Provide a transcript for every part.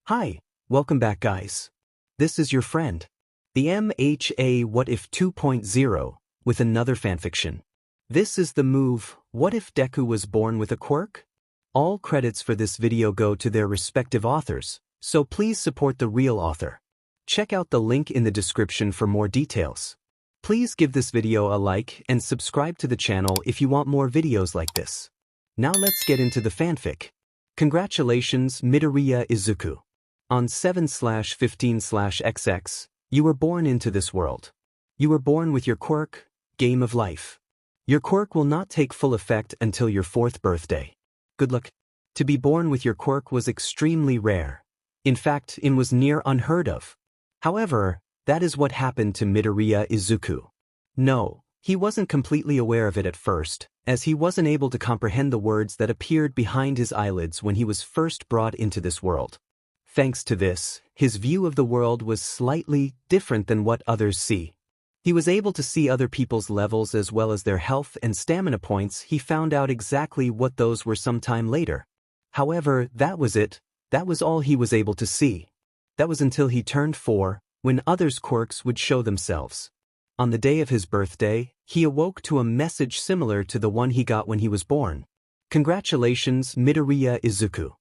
Hi, welcome back guys. This is your friend, the MHA WhatIf 2.0, with another fanfiction. This is the move, What if Deku was born with a quirk? All credits for this video go to their respective authors, so please support the real author. Check out the link in the description for more details. Please give this video a like and subscribe to the channel if you want more videos like this. Now let's get into the fanfic. Congratulations, Midoriya Izuku. On 7/15/XX, you were born into this world. You were born with your quirk, Game of Life. Your quirk will not take full effect until your 4th birthday. Good luck. To be born with your quirk was extremely rare. In fact, it was near unheard of. However, that is what happened to Midoriya Izuku. No, he wasn't completely aware of it at first, as he wasn't able to comprehend the words that appeared behind his eyelids when he was first brought into this world. Thanks to this, his view of the world was slightly different than what others see. He was able to see other people's levels as well as their health and stamina points. He found out exactly what those were sometime later. However, that was it. That was all he was able to see. That was until he turned 4, when others' quirks would show themselves. On the day of his birthday, he awoke to a message similar to the one he got when he was born. Congratulations, Midoriya Izuku.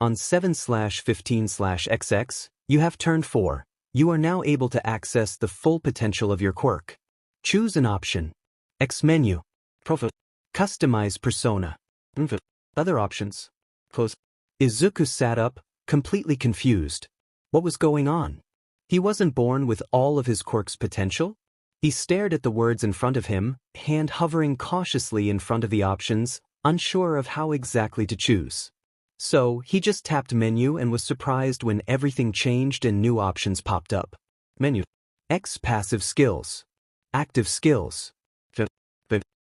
On 7/15/XX, you have turned 4. You are now able to access the full potential of your quirk. Choose an option. X menu. Profile. Customize persona. Other options. Close. Izuku sat up, completely confused. What was going on? He wasn't born with all of his quirk's potential? He stared at the words in front of him, hand hovering cautiously in front of the options, unsure of how exactly to choose. So, he just tapped menu and was surprised when everything changed and new options popped up. Menu. X passive skills. Active skills.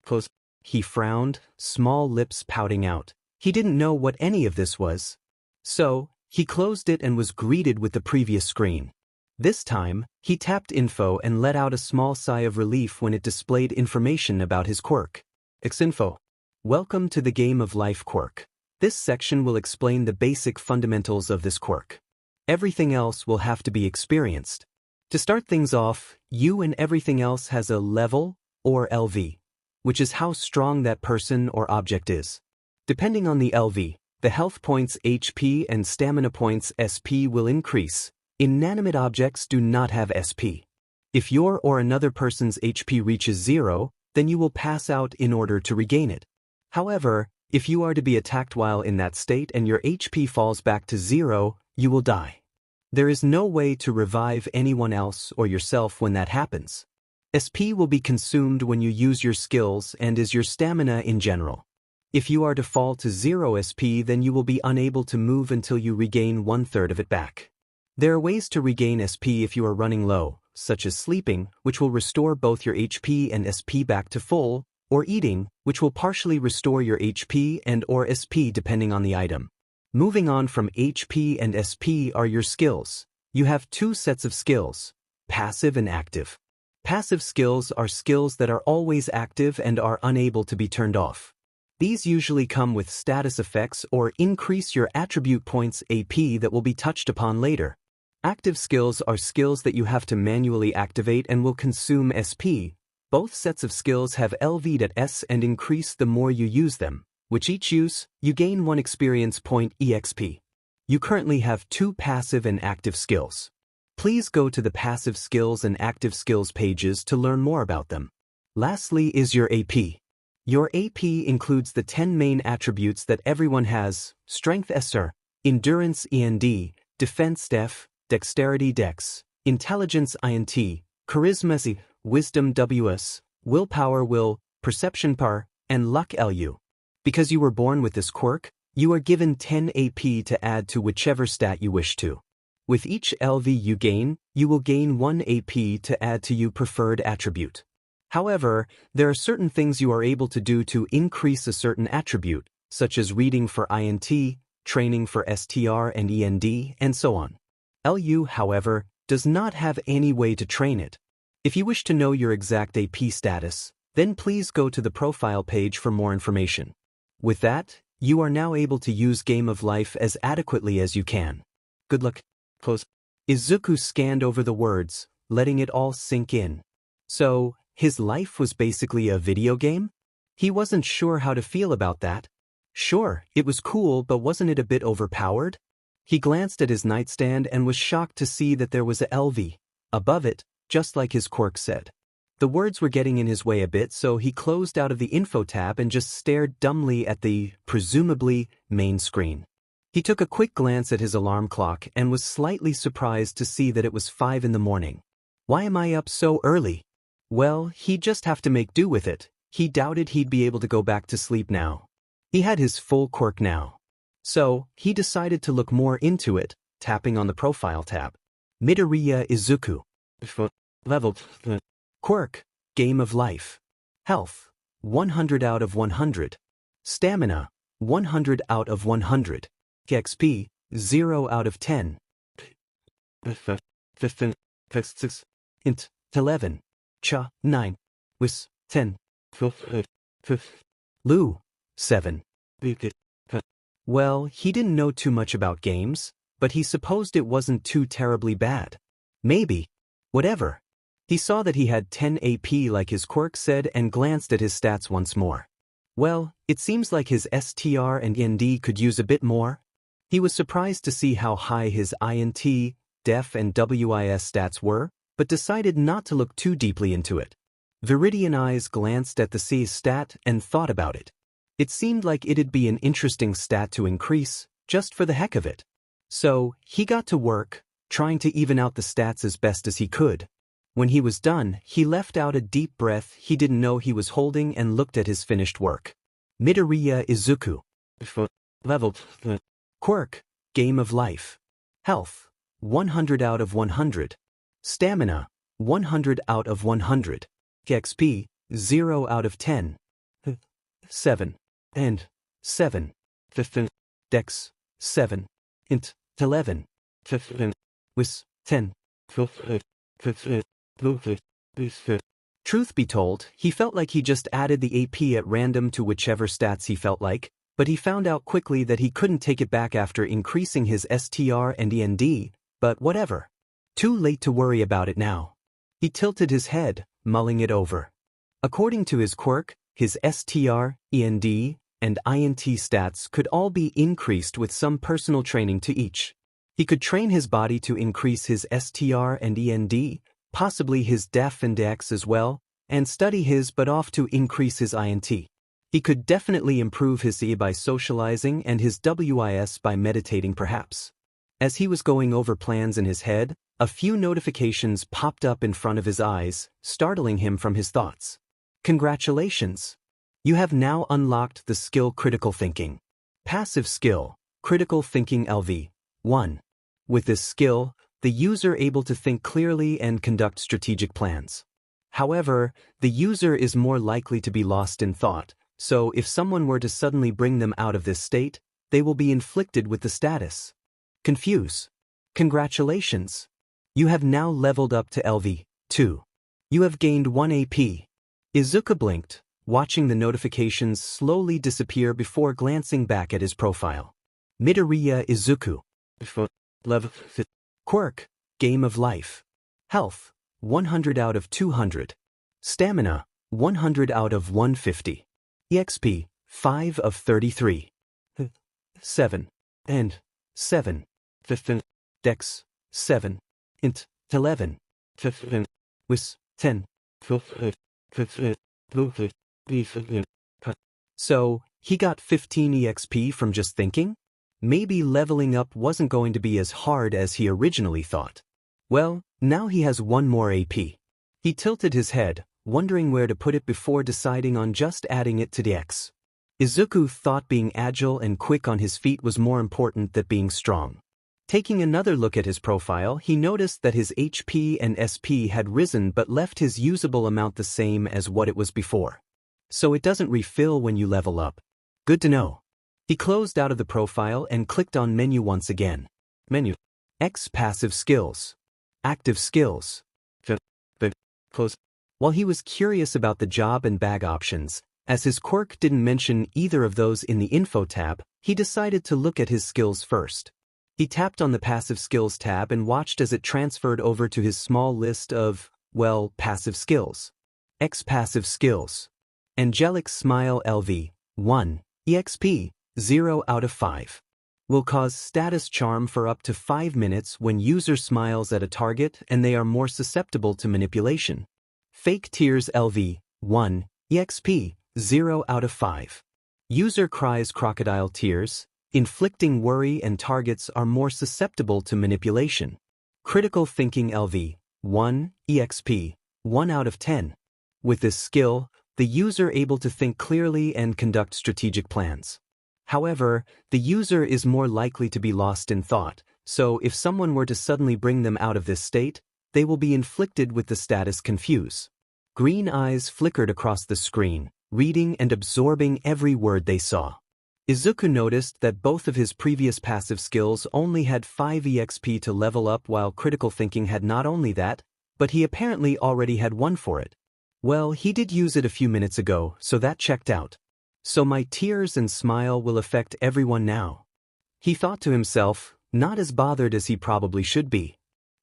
Close. He frowned, small lips pouting out. He didn't know what any of this was. So, he closed it and was greeted with the previous screen. This time, he tapped info and let out a small sigh of relief when it displayed information about his quirk. Xinfo. Welcome to the Game of Life quirk. This section will explain the basic fundamentals of this quirk. Everything else will have to be experienced. To start things off, you and everything else has a level, or LV, which is how strong that person or object is. Depending on the LV, the health points HP and stamina points SP will increase. Inanimate objects do not have SP. If your or another person's HP reaches 0, then you will pass out in order to regain it. However, if you are to be attacked while in that state and your HP falls back to 0, you will die. There is no way to revive anyone else or yourself when that happens. SP will be consumed when you use your skills and is your stamina in general. If you are to fall to 0 SP, then you will be unable to move until you regain 1/3 of it back. There are ways to regain SP if you are running low, such as sleeping, which will restore both your HP and SP back to full, or eating, which will partially restore your HP and or SP depending on the item. Moving on from HP and SP are your skills. You have 2 sets of skills, passive and active. Passive skills are skills that are always active and are unable to be turned off. These usually come with status effects or increase your attribute points AP that will be touched upon later. Active skills are skills that you have to manually activate and will consume SP. Both sets of skills have LV.S and increase the more you use them, which each use, you gain 1 experience point EXP. You currently have 2 passive and active skills. Please go to the passive skills and active skills pages to learn more about them. Lastly is your AP. Your AP includes the 10 main attributes that everyone has: Strength SR, Endurance END, Defense DEF, Dexterity DEX, Intelligence INT, Charisma C, Wisdom WS, Willpower Will, Perception PAR, and Luck LU. Because you were born with this quirk, you are given 10 AP to add to whichever stat you wish to. With each LV you gain, you will gain 1 AP to add to your preferred attribute. However, there are certain things you are able to do to increase a certain attribute, such as reading for INT, training for STR and END, and so on. LU, however, does not have any way to train it. If you wish to know your exact AP status, then please go to the profile page for more information. With that, you are now able to use Game of Life as adequately as you can. Good luck. Close. Izuku scanned over the words, letting it all sink in. So, his life was basically a video game? He wasn't sure how to feel about that. Sure, it was cool, but wasn't it a bit overpowered? He glanced at his nightstand and was shocked to see that there was a LV above it, just like his Quirk said. The words were getting in his way a bit, so he closed out of the info tab and just stared dumbly at the, presumably, main screen. He took a quick glance at his alarm clock and was slightly surprised to see that it was 5 in the morning. Why am I up so early? Well, he'd just have to make do with it. He doubted he'd be able to go back to sleep now. He had his full Quirk now. So, he decided to look more into it, tapping on the profile tab. Midoriya Izuku. Level. Quirk, Game of Life. Health, 100 out of 100. Stamina, 100 out of 100. XP, 0 out of 10. Int, 11. Cha, 9. Wis, 10. Lu, 7. Well, he didn't know too much about games, but he supposed it wasn't too terribly bad. Maybe. Whatever. He saw that he had 10 AP like his Quirk said and glanced at his stats once more. Well, it seems like his STR and ND could use a bit more. He was surprised to see how high his INT, Def and WIS stats were, but decided not to look too deeply into it. Viridian eyes glanced at the C's stat and thought about it. It seemed like it'd be an interesting stat to increase, just for the heck of it. So, he got to work, trying to even out the stats as best as he could. When he was done, he left out a deep breath he didn't know he was holding and looked at his finished work. Midoriya Izuku. Level. Quirk, Game of Life. Health, 100 out of 100. Stamina, 100 out of 100. XP, 0 out of 10. 7. And 7. Dex, 7. Int, 11. Wis, 10. Truth be told, he felt like he just added the AP at random to whichever stats he felt like, but he found out quickly that he couldn't take it back after increasing his STR and END, but whatever. Too late to worry about it now. He tilted his head, mulling it over. According to his Quirk, his STR, END, and INT stats could all be increased with some personal training to each. He could train his body to increase his STR and END, possibly his Def and Dex as well, and study his but off to increase his INT. He could definitely improve his E by socializing and his WIS by meditating perhaps. As he was going over plans in his head, a few notifications popped up in front of his eyes, startling him from his thoughts. Congratulations! You have now unlocked the skill Critical Thinking. Passive skill, Critical Thinking LV. 1. With this skill, the user able to think clearly and conduct strategic plans. However, the user is more likely to be lost in thought, so if someone were to suddenly bring them out of this state, they will be inflicted with the status. Confuse. Congratulations! You have now leveled up to LV. 2. You have gained 1 AP. Izuku blinked, watching the notifications slowly disappear before glancing back at his profile. Midoriya Izuku. Level. Quirk, Game of Life. Health, 100 out of 200. Stamina, 100 out of 150. EXP, 5 of 33. 7. And 7. 15. Dex, 7. Int, 11. 15. Wis, 10. So, he got 15 EXP from just thinking? Maybe leveling up wasn't going to be as hard as he originally thought. Well, now he has 1 more AP. He tilted his head, wondering where to put it before deciding on just adding it to Dex. Izuku thought being agile and quick on his feet was more important than being strong. Taking another look at his profile, he noticed that his HP and SP had risen but left his usable amount the same as what it was before. So it doesn't refill when you level up. Good to know. He closed out of the profile and clicked on Menu once again. Menu. X Passive Skills. Active Skills. Close. While he was curious about the job and bag options, as his Quirk didn't mention either of those in the Info tab, he decided to look at his skills first. He tapped on the Passive Skills tab and watched as it transferred over to his small list of, well, passive skills. X Passive Skills. Angelic Smile LV, 1, EXP, 0 out of 5. Will cause status charm for up to 5 minutes when user smiles at a target and they are more susceptible to manipulation. Fake Tears LV, 1, EXP, 0 out of 5. User cries crocodile tears, inflicting worry and targets are more susceptible to manipulation. Critical Thinking LV, 1, EXP, 1 out of 10. With this skill, the user able to think clearly and conduct strategic plans. However, the user is more likely to be lost in thought, so if someone were to suddenly bring them out of this state, they will be inflicted with the status confuse. Green eyes flickered across the screen, reading and absorbing every word they saw. Izuku noticed that both of his previous passive skills only had 5 EXP to level up, while critical thinking had not only that, but he apparently already had 1 for it. Well, he did use it a few minutes ago, so that checked out. So my tears and smile will affect everyone now. He thought to himself, not as bothered as he probably should be.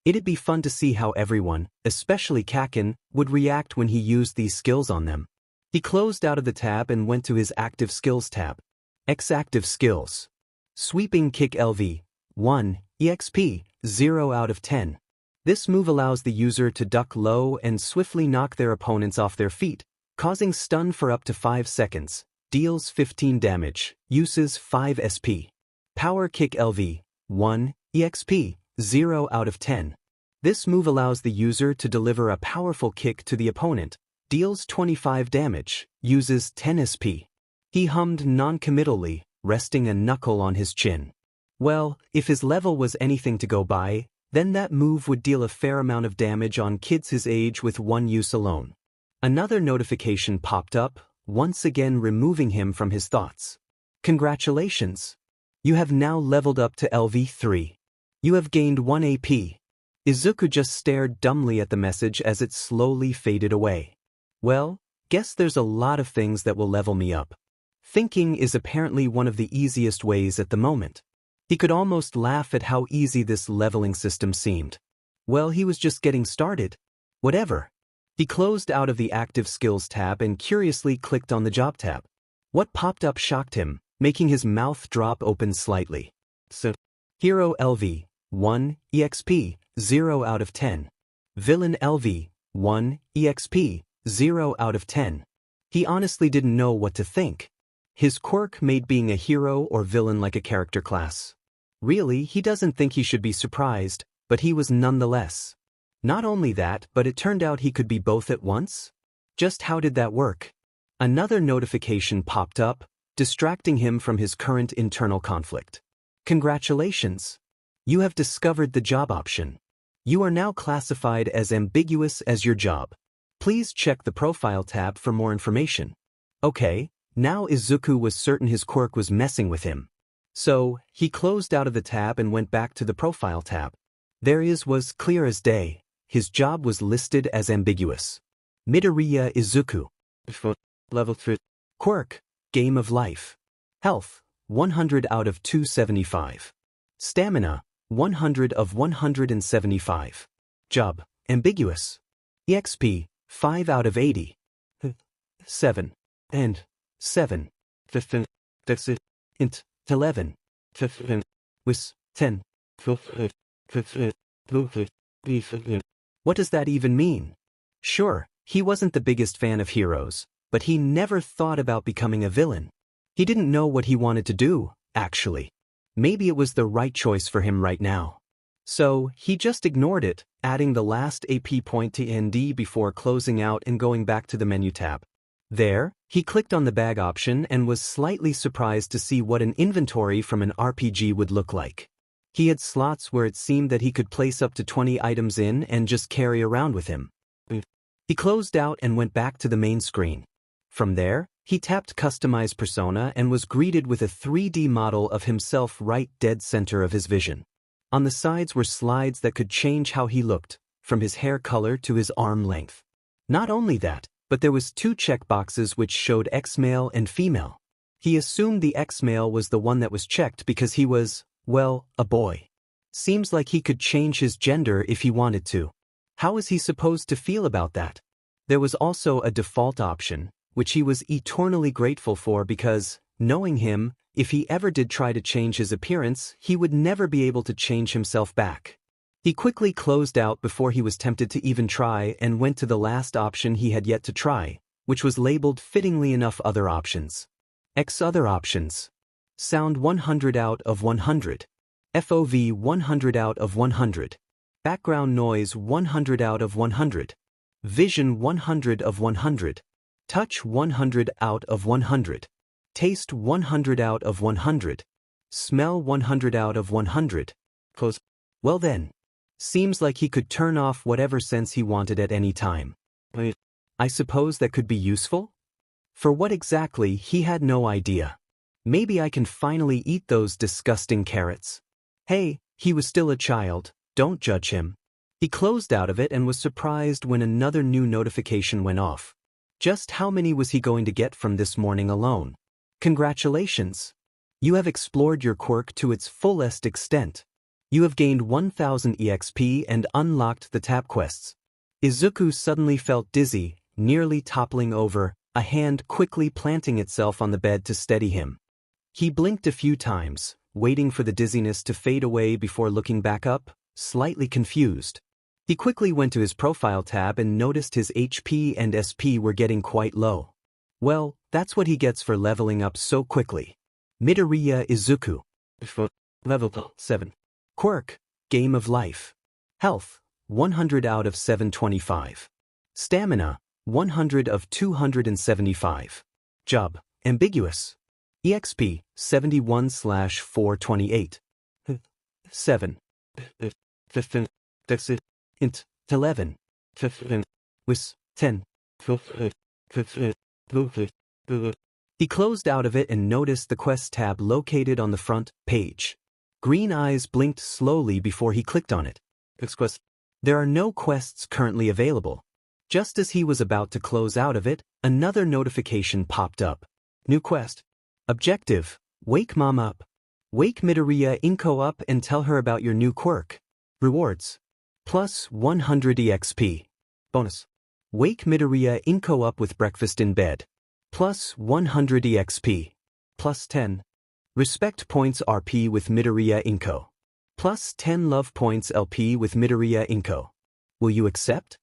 It'd be fun to see how everyone, especially Kaken, would react when he used these skills on them. He closed out of the tab and went to his Active Skills tab. X Active Skills. Sweeping Kick LV, 1, EXP, 0 out of 10. This move allows the user to duck low and swiftly knock their opponents off their feet, causing stun for up to 5 seconds. Deals 15 damage, uses 5 SP. Power Kick LV, 1, EXP, 0 out of 10. This move allows the user to deliver a powerful kick to the opponent, deals 25 damage, uses 10 SP. He hummed non-committally, resting a knuckle on his chin. Well, if his level was anything to go by, then that move would deal a fair amount of damage on kids his age with 1 use alone. Another notification popped up, once again removing him from his thoughts. Congratulations! You have now leveled up to LV3. You have gained 1 AP. Izuku just stared dumbly at the message as it slowly faded away. Well, guess there's a lot of things that will level me up. Thinking is apparently one of the easiest ways at the moment. He could almost laugh at how easy this leveling system seemed. Well, he was just getting started. Whatever. He closed out of the Active Skills tab and curiously clicked on the Job tab. What popped up shocked him, making his mouth drop open slightly. So, Hero LV, 1, EXP, 0 out of 10. Villain LV, 1, EXP, 0 out of 10. He honestly didn't know what to think. His quirk made being a hero or villain like a character class. Really, he doesn't think he should be surprised, but he was nonetheless. Not only that, but it turned out he could be both at once? Just how did that work? Another notification popped up, distracting him from his current internal conflict. Congratulations! You have discovered the job option. You are now classified as ambiguous as your job. Please check the Profile tab for more information. Okay. Now Izuku was certain his quirk was messing with him. So, he closed out of the tab and went back to the Profile tab. There his was clear as day. His job was listed as ambiguous. Midoriya Izuku. Level 3. Quirk, Game of Life. Health, 100 out of 275. Stamina, 100 of 175. Job, ambiguous. EXP, 5 out of 80. 7. And 7. 15. That's it. Int. 11. 15. Wis. 10. What does that even mean? Sure, he wasn't the biggest fan of heroes, but he never thought about becoming a villain. He didn't know what he wanted to do, actually. Maybe it was the right choice for him right now. So, he just ignored it, adding the last AP point to ND before closing out and going back to the menu tab. There, he clicked on the bag option and was slightly surprised to see what an inventory from an RPG would look like. He had slots where it seemed that he could place up to 20 items in and just carry around with him. He closed out and went back to the main screen. From there, he tapped Customize Persona and was greeted with a 3D model of himself right dead center of his vision. On the sides were slides that could change how he looked, from his hair color to his arm length. Not only that, but there was 2 checkboxes which showed X male and female. He assumed the X male was the one that was checked because he was, Well, a boy. Seems like he could change his gender if he wanted to. How is he supposed to feel about that? There was also a default option, which he was eternally grateful for because, knowing him, if he ever did try to change his appearance, he would never be able to change himself back. He quickly closed out before he was tempted to even try and went to the last option he had yet to try, which was labeled fittingly enough other options. X other options. Sound 100 out of 100. FOV 100 out of 100. Background noise 100 out of 100. Vision 100 of 100. Touch 100 out of 100. Taste 100 out of 100. Smell 100 out of 100. Close. Well then. Seems like he could turn off whatever sense he wanted at any time. I suppose that could be useful? For what exactly, he had no idea. Maybe I can finally eat those disgusting carrots. Hey, he was still a child, don't judge him. He closed out of it and was surprised when another new notification went off. Just how many was he going to get from this morning alone? Congratulations! You have explored your quirk to its fullest extent. You have gained 1000 EXP and unlocked the tab quests. Izuku suddenly felt dizzy, nearly toppling over, a hand quickly planting itself on the bed to steady him. He blinked a few times, waiting for the dizziness to fade away before looking back up, slightly confused. He quickly went to his profile tab and noticed his HP and SP were getting quite low. Well, that's what he gets for leveling up so quickly. Midoriya Izuku. Level 7. Quirk, Game of Life. Health, 100 out of 725. Stamina, 100 of 275. Job, Ambiguous. EXP, 71/428. 7. Int, 11. Wis, 10. He closed out of it and noticed the quest tab located on the front page. Green eyes blinked slowly before he clicked on it. There are no quests currently available. Just as he was about to close out of it, another notification popped up. New quest. Objective, wake mom up. Wake Midoriya Inko up and tell her about your new quirk. Rewards. Plus 100 EXP. Bonus. Wake Midoriya Inko up with breakfast in bed. Plus 100 EXP. Plus 10. Respect points RP with Midoriya Inko. Plus 10 love points LP with Midoriya Inko. Will you accept?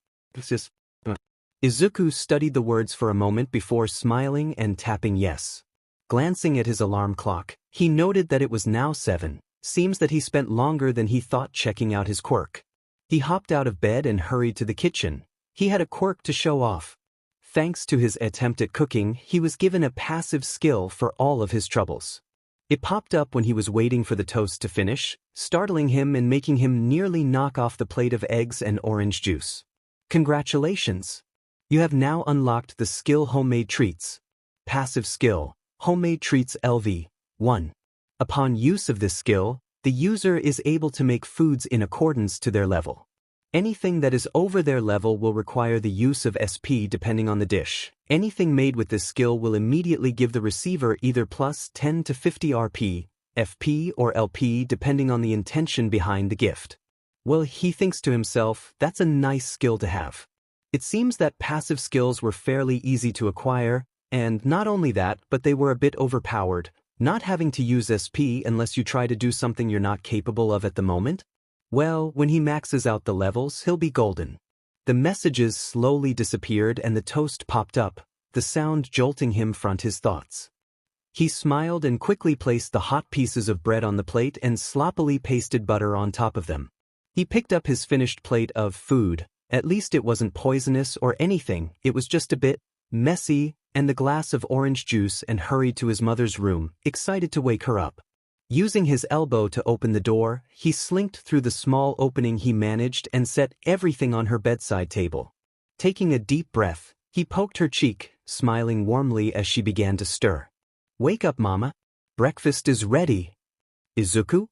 Izuku studied the words for a moment before smiling and tapping yes. Glancing at his alarm clock, he noted that it was now 7. Seems that he spent longer than he thought checking out his quirk. He hopped out of bed and hurried to the kitchen. He had a quirk to show off. Thanks to his attempt at cooking, he was given a passive skill for all of his troubles. It popped up when he was waiting for the toast to finish, startling him and making him nearly knock off the plate of eggs and orange juice. Congratulations! You have now unlocked the skill Homemade Treats. Passive skill, Homemade Treats LV. 1. Upon use of this skill, the user is able to make foods in accordance to their level. Anything that is over their level will require the use of SP depending on the dish. Anything made with this skill will immediately give the receiver either plus 10 to 50 RP, FP or LP depending on the intention behind the gift. Well, he thinks to himself, that's a nice skill to have. It seems that passive skills were fairly easy to acquire, and not only that, but they were a bit overpowered, not having to use SP unless you try to do something you're not capable of at the moment. Well, when he maxes out the levels, he'll be golden. The messages slowly disappeared and the toast popped up, the sound jolting him from his thoughts. He smiled and quickly placed the hot pieces of bread on the plate and sloppily pasted butter on top of them. He picked up his finished plate of food. At least it wasn't poisonous or anything, it was just a bit messy, and the glass of orange juice and hurried to his mother's room, excited to wake her up. Using his elbow to open the door, he slinked through the small opening he managed and set everything on her bedside table. Taking a deep breath, he poked her cheek, smiling warmly as she began to stir. Wake up, Mama. Breakfast is ready. Izuku?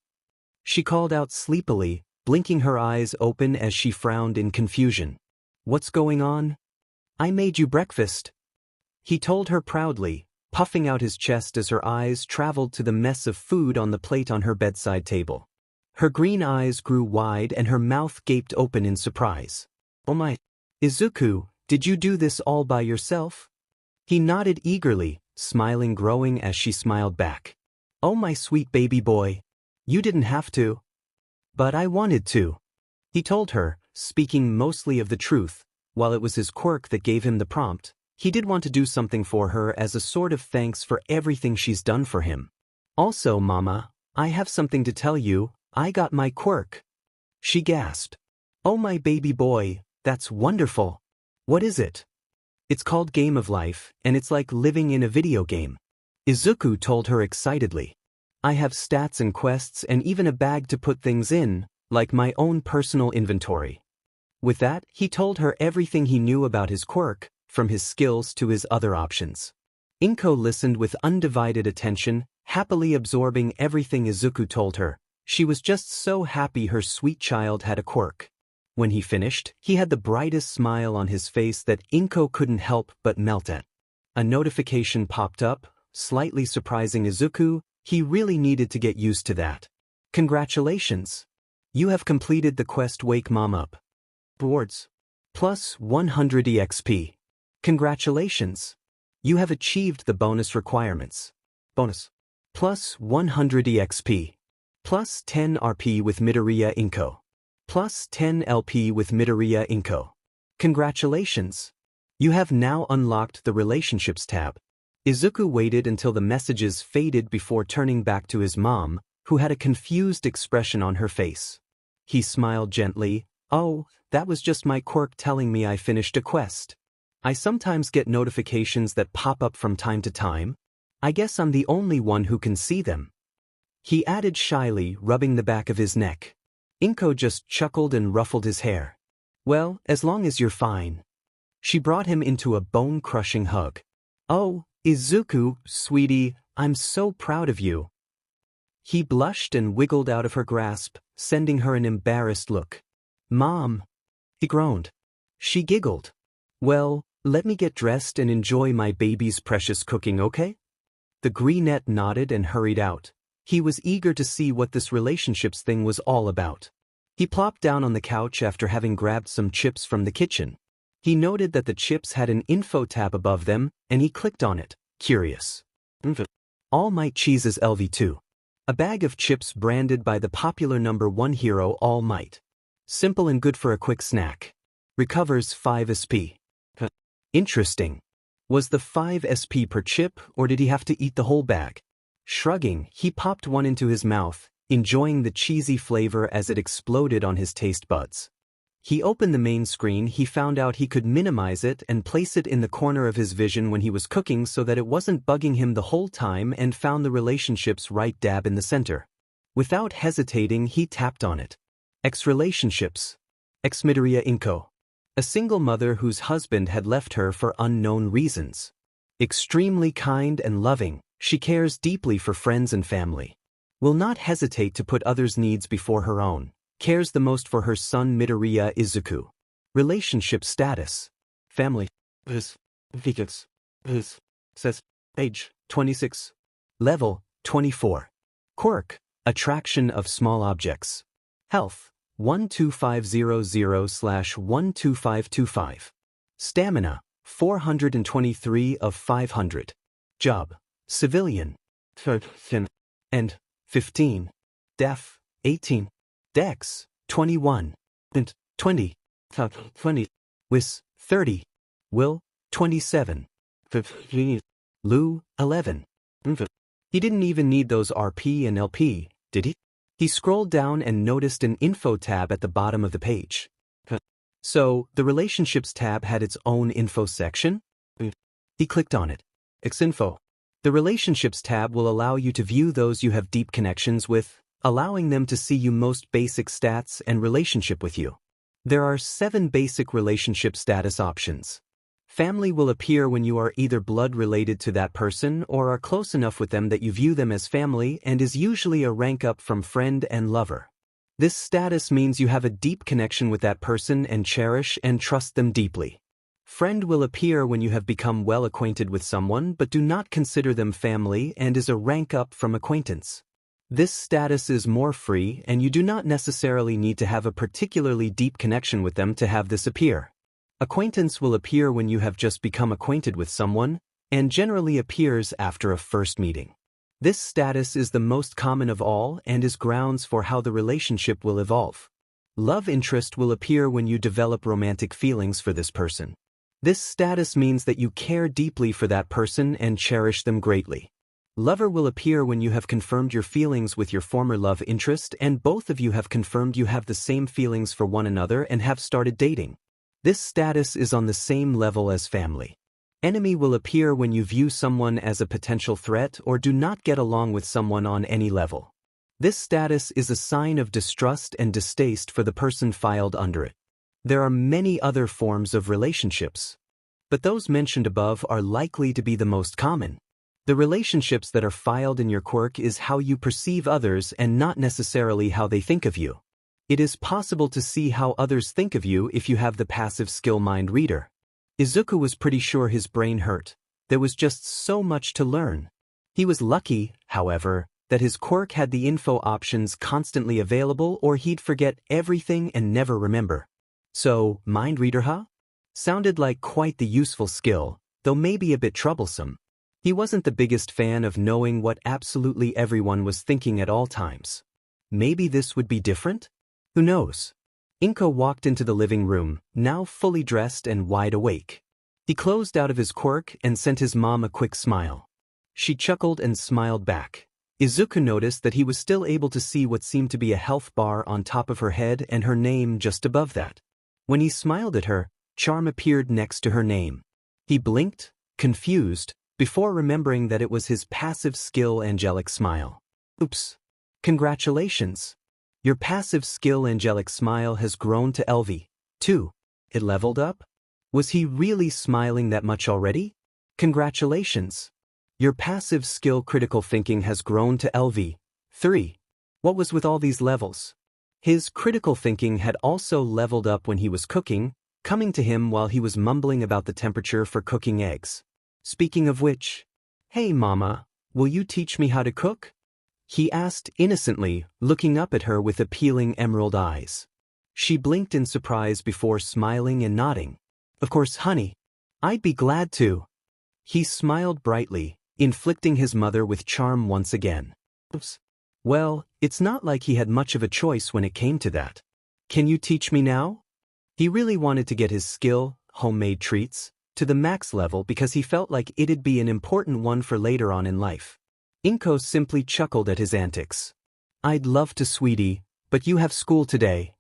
She called out sleepily, blinking her eyes open as she frowned in confusion. What's going on? I made you breakfast. He told her proudly, puffing out his chest as her eyes traveled to the mess of food on the plate on her bedside table. Her green eyes grew wide and her mouth gaped open in surprise. "Oh my, Izuku, did you do this all by yourself?" He nodded eagerly, smiling growing as she smiled back. "Oh my sweet baby boy. You didn't have to." "But I wanted to," he told her, speaking mostly of the truth. While it was his quirk that gave him the prompt, he did want to do something for her as a sort of thanks for everything she's done for him. "Also, Mama, I have something to tell you. I got my quirk." She gasped. "Oh my baby boy, that's wonderful. What is it?" "It's called Game of Life, and it's like living in a video game," Izuku told her excitedly. "I have stats and quests and even a bag to put things in, like my own personal inventory." With that, he told her everything he knew about his quirk, from his skills to his other options. Inko listened with undivided attention, happily absorbing everything Izuku told her. She was just so happy her sweet child had a quirk. When he finished, he had the brightest smile on his face that Inko couldn't help but melt at. A notification popped up, slightly surprising Izuku. He really needed to get used to that. "Congratulations! You have completed the quest Wake Mom Up. Rewards. Plus 100 EXP. Congratulations! You have achieved the bonus requirements. Bonus. Plus 100 EXP. Plus 10 RP with Midoriya Inko. Plus 10 LP with Midoriya Inko. Congratulations! You have now unlocked the Relationships tab." Izuku waited until the messages faded before turning back to his mom, who had a confused expression on her face. He smiled gently. "Oh, that was just my quirk telling me I finished a quest. I sometimes get notifications that pop up from time to time. I guess I'm the only one who can see them," he added shyly, rubbing the back of his neck. Inko just chuckled and ruffled his hair. "Well, as long as you're fine." She brought him into a bone-crushing hug. "Oh, Izuku, sweetie, I'm so proud of you." He blushed and wiggled out of her grasp, sending her an embarrassed look. "Mom," he groaned. She giggled. "Well, let me get dressed and enjoy my baby's precious cooking, okay?" The greenette nodded and hurried out. He was eager to see what this relationships thing was all about. He plopped down on the couch after having grabbed some chips from the kitchen. He noted that the chips had an info tab above them, and he clicked on it, curious. All Might Cheese's LV2. A bag of chips branded by the popular #1 hero All Might. Simple and good for a quick snack. Recovers 5 SP. Interesting. Was the 5 SP per chip, or did he have to eat the whole bag? Shrugging, he popped one into his mouth, enjoying the cheesy flavor as it exploded on his taste buds. He opened the main screen. He found out he could minimize it and place it in the corner of his vision when he was cooking so that it wasn't bugging him the whole time, and found the relationships right dab in the center. Without hesitating, he tapped on it. Relationships. Midoriya Inko. A single mother whose husband had left her for unknown reasons. Extremely kind and loving, she cares deeply for friends and family. Will not hesitate to put others' needs before her own. Cares the most for her son Midoriya Izuku. Relationship status. Family. Vehicles. Says. Age. 26. Level. 24. Quirk. Attraction of small objects. Health. 12500/12525. Stamina. 423 of 500. Job. Civilian. And. 15. Def. 18. Dex. 21. Int. 20. 20. Wis. 30. Will. 27. Lu. 11. He didn't even need those RP and LP, did he? He scrolled down and noticed an info tab at the bottom of the page. So, the Relationships tab had its own info section? He clicked on it. Xinfo. The Relationships tab will allow you to view those you have deep connections with, allowing them to see your most basic stats and relationship with you. There are 7 basic relationship status options. Family will appear when you are either blood related to that person or are close enough with them that you view them as family, and is usually a rank up from friend and lover. This status means you have a deep connection with that person and cherish and trust them deeply. Friend will appear when you have become well acquainted with someone but do not consider them family and is a rank up from acquaintance. This status is more free and you do not necessarily need to have a particularly deep connection with them to have this appear. Acquaintance will appear when you have just become acquainted with someone, and generally appears after a first meeting. This status is the most common of all and is grounds for how the relationship will evolve. Love interest will appear when you develop romantic feelings for this person. This status means that you care deeply for that person and cherish them greatly. Lover will appear when you have confirmed your feelings with your former love interest and both of you have confirmed you have the same feelings for one another and have started dating. This status is on the same level as family. Enemy will appear when you view someone as a potential threat or do not get along with someone on any level. This status is a sign of distrust and distaste for the person filed under it. There are many other forms of relationships, but those mentioned above are likely to be the most common. The relationships that are filed in your quirk is how you perceive others and not necessarily how they think of you. It is possible to see how others think of you if you have the passive skill mind reader. Izuku was pretty sure his brain hurt. There was just so much to learn. He was lucky, however, that his quirk had the info options constantly available or he'd forget everything and never remember. So, mind reader, huh? Sounded like quite the useful skill, though maybe a bit troublesome. He wasn't the biggest fan of knowing what absolutely everyone was thinking at all times. Maybe this would be different? Who knows? Inko walked into the living room, now fully dressed and wide awake. He closed out of his quirk and sent his mom a quick smile. She chuckled and smiled back. Izuku noticed that he was still able to see what seemed to be a health bar on top of her head and her name just above that. When he smiled at her, charm appeared next to her name. He blinked, confused, before remembering that it was his passive skill angelic smile. Oops. Congratulations. Your passive skill angelic smile has grown to LV2. It leveled up? Was he really smiling that much already? Congratulations. Your passive skill critical thinking has grown to LV3. What was with all these levels? His critical thinking had also leveled up when he was cooking, coming to him while he was mumbling about the temperature for cooking eggs. Speaking of which, hey mama, will you teach me how to cook? He asked innocently, looking up at her with appealing emerald eyes. She blinked in surprise before smiling and nodding. Of course, honey. I'd be glad to. He smiled brightly, inflicting his mother with charm once again. Well, it's not like he had much of a choice when it came to that. Can you teach me now? He really wanted to get his skill, homemade treats, to the max level because he felt like it'd be an important one for later on in life. Inko simply chuckled at his antics. I'd love to, sweetie, but you have school today.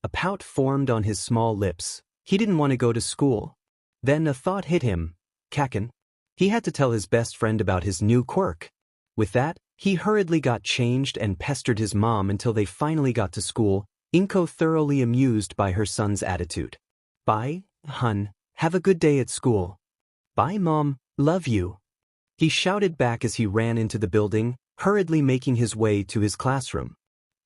A pout formed on his small lips. He didn't want to go to school. Then a thought hit him. Kaken. He had to tell his best friend about his new quirk. With that, he hurriedly got changed and pestered his mom until they finally got to school, Inko thoroughly amused by her son's attitude. Bye, hun. Have a good day at school. Bye, Mom. Love you. He shouted back as he ran into the building, hurriedly making his way to his classroom.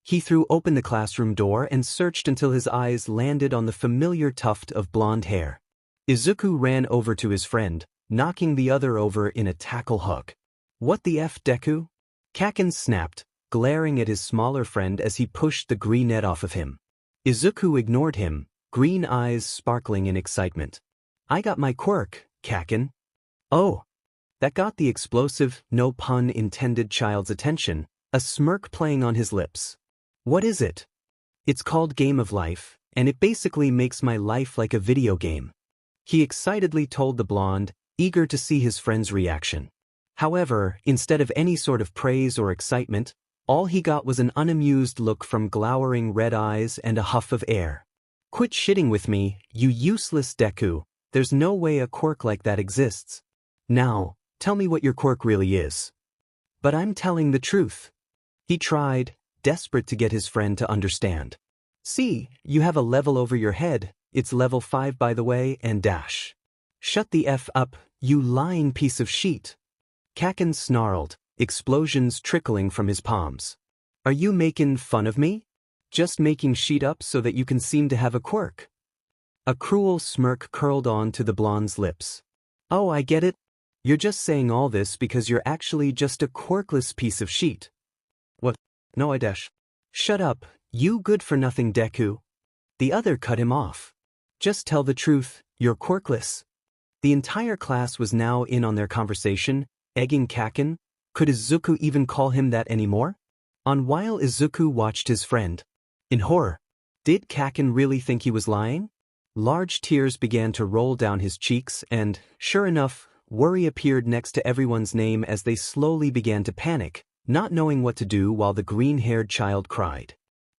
He threw open the classroom door and searched until his eyes landed on the familiar tuft of blonde hair. Izuku ran over to his friend, knocking the other over in a tackle hug. What the F, Deku? Kaken snapped, glaring at his smaller friend as he pushed the green net off of him. Izuku ignored him, green eyes sparkling in excitement. I got my quirk, Kaken. Oh. That got the explosive, no pun intended child's attention, a smirk playing on his lips. What is it? It's called Game of Life, and it basically makes my life like a video game. He excitedly told the blonde, eager to see his friend's reaction. However, instead of any sort of praise or excitement, all he got was an unamused look from glowering red eyes and a huff of air. Quit shitting with me, you useless Deku. There's no way a quirk like that exists. Now, tell me what your quirk really is. But I'm telling the truth. He tried, desperate to get his friend to understand. See, you have a level over your head, it's level 5 by the way, and dash. Shut the F up, you lying piece of shit. Kaken snarled, explosions trickling from his palms. Are you making fun of me? Just making shit up so that you can seem to have a quirk? A cruel smirk curled onto the blonde's lips. Oh, I get it. You're just saying all this because you're actually just a quirkless piece of shit. What? No, I dash. Shut up, you good-for-nothing Deku. The other cut him off. Just tell the truth, you're quirkless. The entire class was now in on their conversation, egging Kaken. Could Izuku even call him that anymore? On while Izuku watched his friend. In horror. Did Kaken really think he was lying? Large tears began to roll down his cheeks and, sure enough, worry appeared next to everyone's name as they slowly began to panic, not knowing what to do while the green-haired child cried.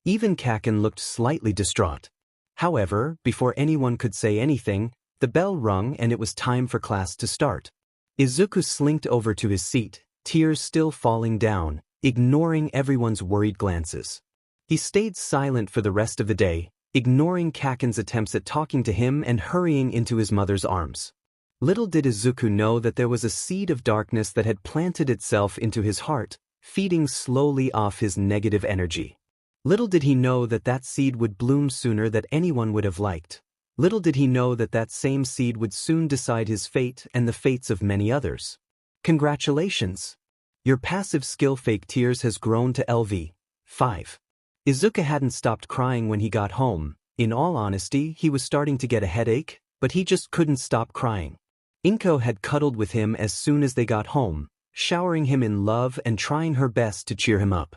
Even Kaken looked slightly distraught. However, before anyone could say anything, the bell rung and it was time for class to start. Izuku slinked over to his seat, tears still falling down, ignoring everyone's worried glances. He stayed silent for the rest of the day, ignoring Kaken's attempts at talking to him and hurrying into his mother's arms. Little did Izuku know that there was a seed of darkness that had planted itself into his heart, feeding slowly off his negative energy. Little did he know that that seed would bloom sooner than anyone would have liked. Little did he know that that same seed would soon decide his fate and the fates of many others. Congratulations! Your passive skill fake tears has grown to LV. 5. Izuku hadn't stopped crying when he got home. In all honesty, he was starting to get a headache, but he just couldn't stop crying. Inko had cuddled with him as soon as they got home, showering him in love and trying her best to cheer him up.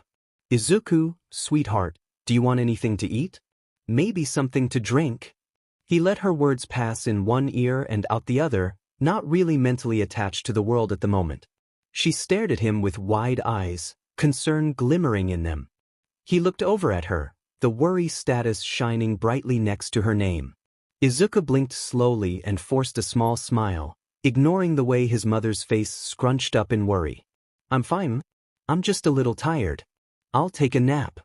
Izuku, sweetheart, do you want anything to eat? Maybe something to drink? He let her words pass in one ear and out the other, not really mentally attached to the world at the moment. She stared at him with wide eyes, concern glimmering in them. He looked over at her, the worry status shining brightly next to her name. Izuku blinked slowly and forced a small smile, ignoring the way his mother's face scrunched up in worry. I'm fine. I'm just a little tired. I'll take a nap.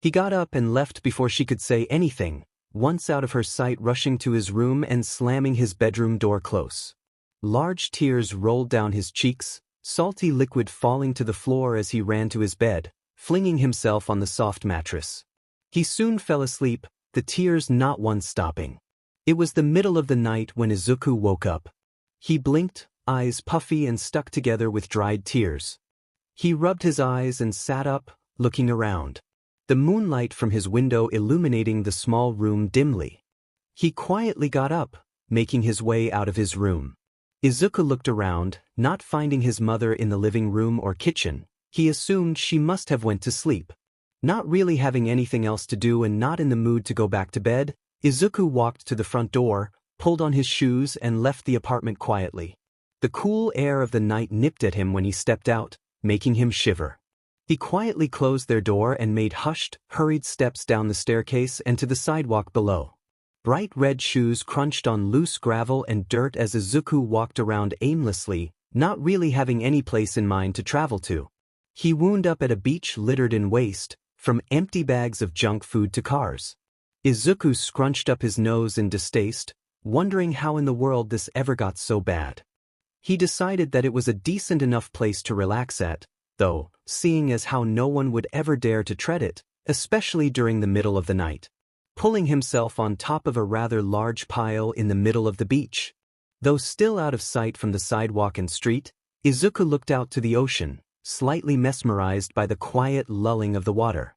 He got up and left before she could say anything, once out of her sight rushing to his room and slamming his bedroom door close. Large tears rolled down his cheeks, salty liquid falling to the floor as he ran to his bed, flinging himself on the soft mattress. He soon fell asleep, the tears not once stopping. It was the middle of the night when Izuku woke up. He blinked, eyes puffy and stuck together with dried tears. He rubbed his eyes and sat up, looking around. The moonlight from his window illuminating the small room dimly. He quietly got up, making his way out of his room. Izuku looked around, not finding his mother in the living room or kitchen. He assumed she must have went to sleep. Not really having anything else to do and not in the mood to go back to bed, Izuku walked to the front door, pulled on his shoes and left the apartment quietly. The cool air of the night nipped at him when he stepped out, making him shiver. He quietly closed their door and made hushed, hurried steps down the staircase and to the sidewalk below. Bright red shoes crunched on loose gravel and dirt as Izuku walked around aimlessly, not really having any place in mind to travel to. He wound up at a beach littered in waste, from empty bags of junk food to cars. Izuku scrunched up his nose in distaste, wondering how in the world this ever got so bad. He decided that it was a decent enough place to relax at, though, seeing as how no one would ever dare to tread it, especially during the middle of the night. Pulling himself on top of a rather large pile in the middle of the beach. Though still out of sight from the sidewalk and street, Izuku looked out to the ocean, slightly mesmerized by the quiet lulling of the water.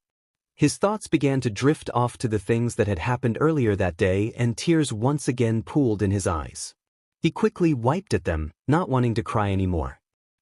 His thoughts began to drift off to the things that had happened earlier that day and tears once again pooled in his eyes. He quickly wiped at them, not wanting to cry anymore.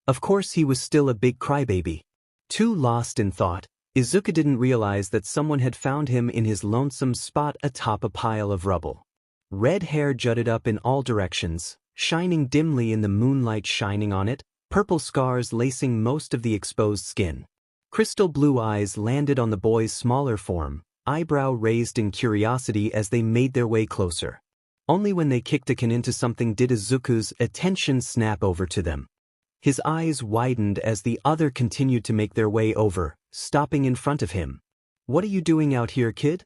Of course he was still a big crybaby. Too lost in thought, Izuku didn't realize that someone had found him in his lonesome spot atop a pile of rubble. Red hair jutted up in all directions, shining dimly in the moonlight shining on it, purple scars lacing most of the exposed skin. Crystal blue eyes landed on the boy's smaller form, eyebrow raised in curiosity as they made their way closer. Only when they kicked a can into something did Izuku's attention snap over to them. His eyes widened as the other continued to make their way over, stopping in front of him. "What are you doing out here, kid?"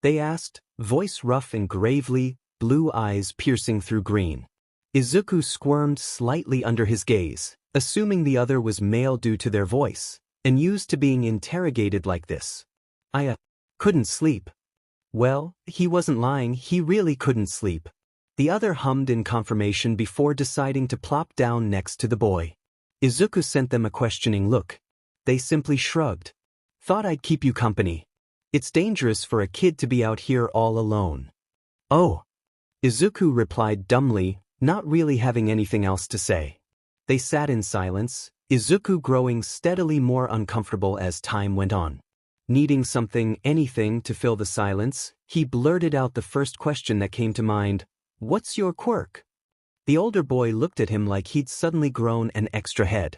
they asked, voice rough and gravely, blue eyes piercing through green. Izuku squirmed slightly under his gaze, assuming the other was male due to their voice, and used to being interrogated like this. "I couldn't sleep." Well, he wasn't lying, he really couldn't sleep. The other hummed in confirmation before deciding to plop down next to the boy. Izuku sent them a questioning look. They simply shrugged. Thought I'd keep you company. It's dangerous for a kid to be out here all alone. Oh. Izuku replied dumbly, not really having anything else to say. They sat in silence, Izuku growing steadily more uncomfortable as time went on. Needing something, anything, to fill the silence, he blurted out the first question that came to mind. What's your quirk? The older boy looked at him like he'd suddenly grown an extra head.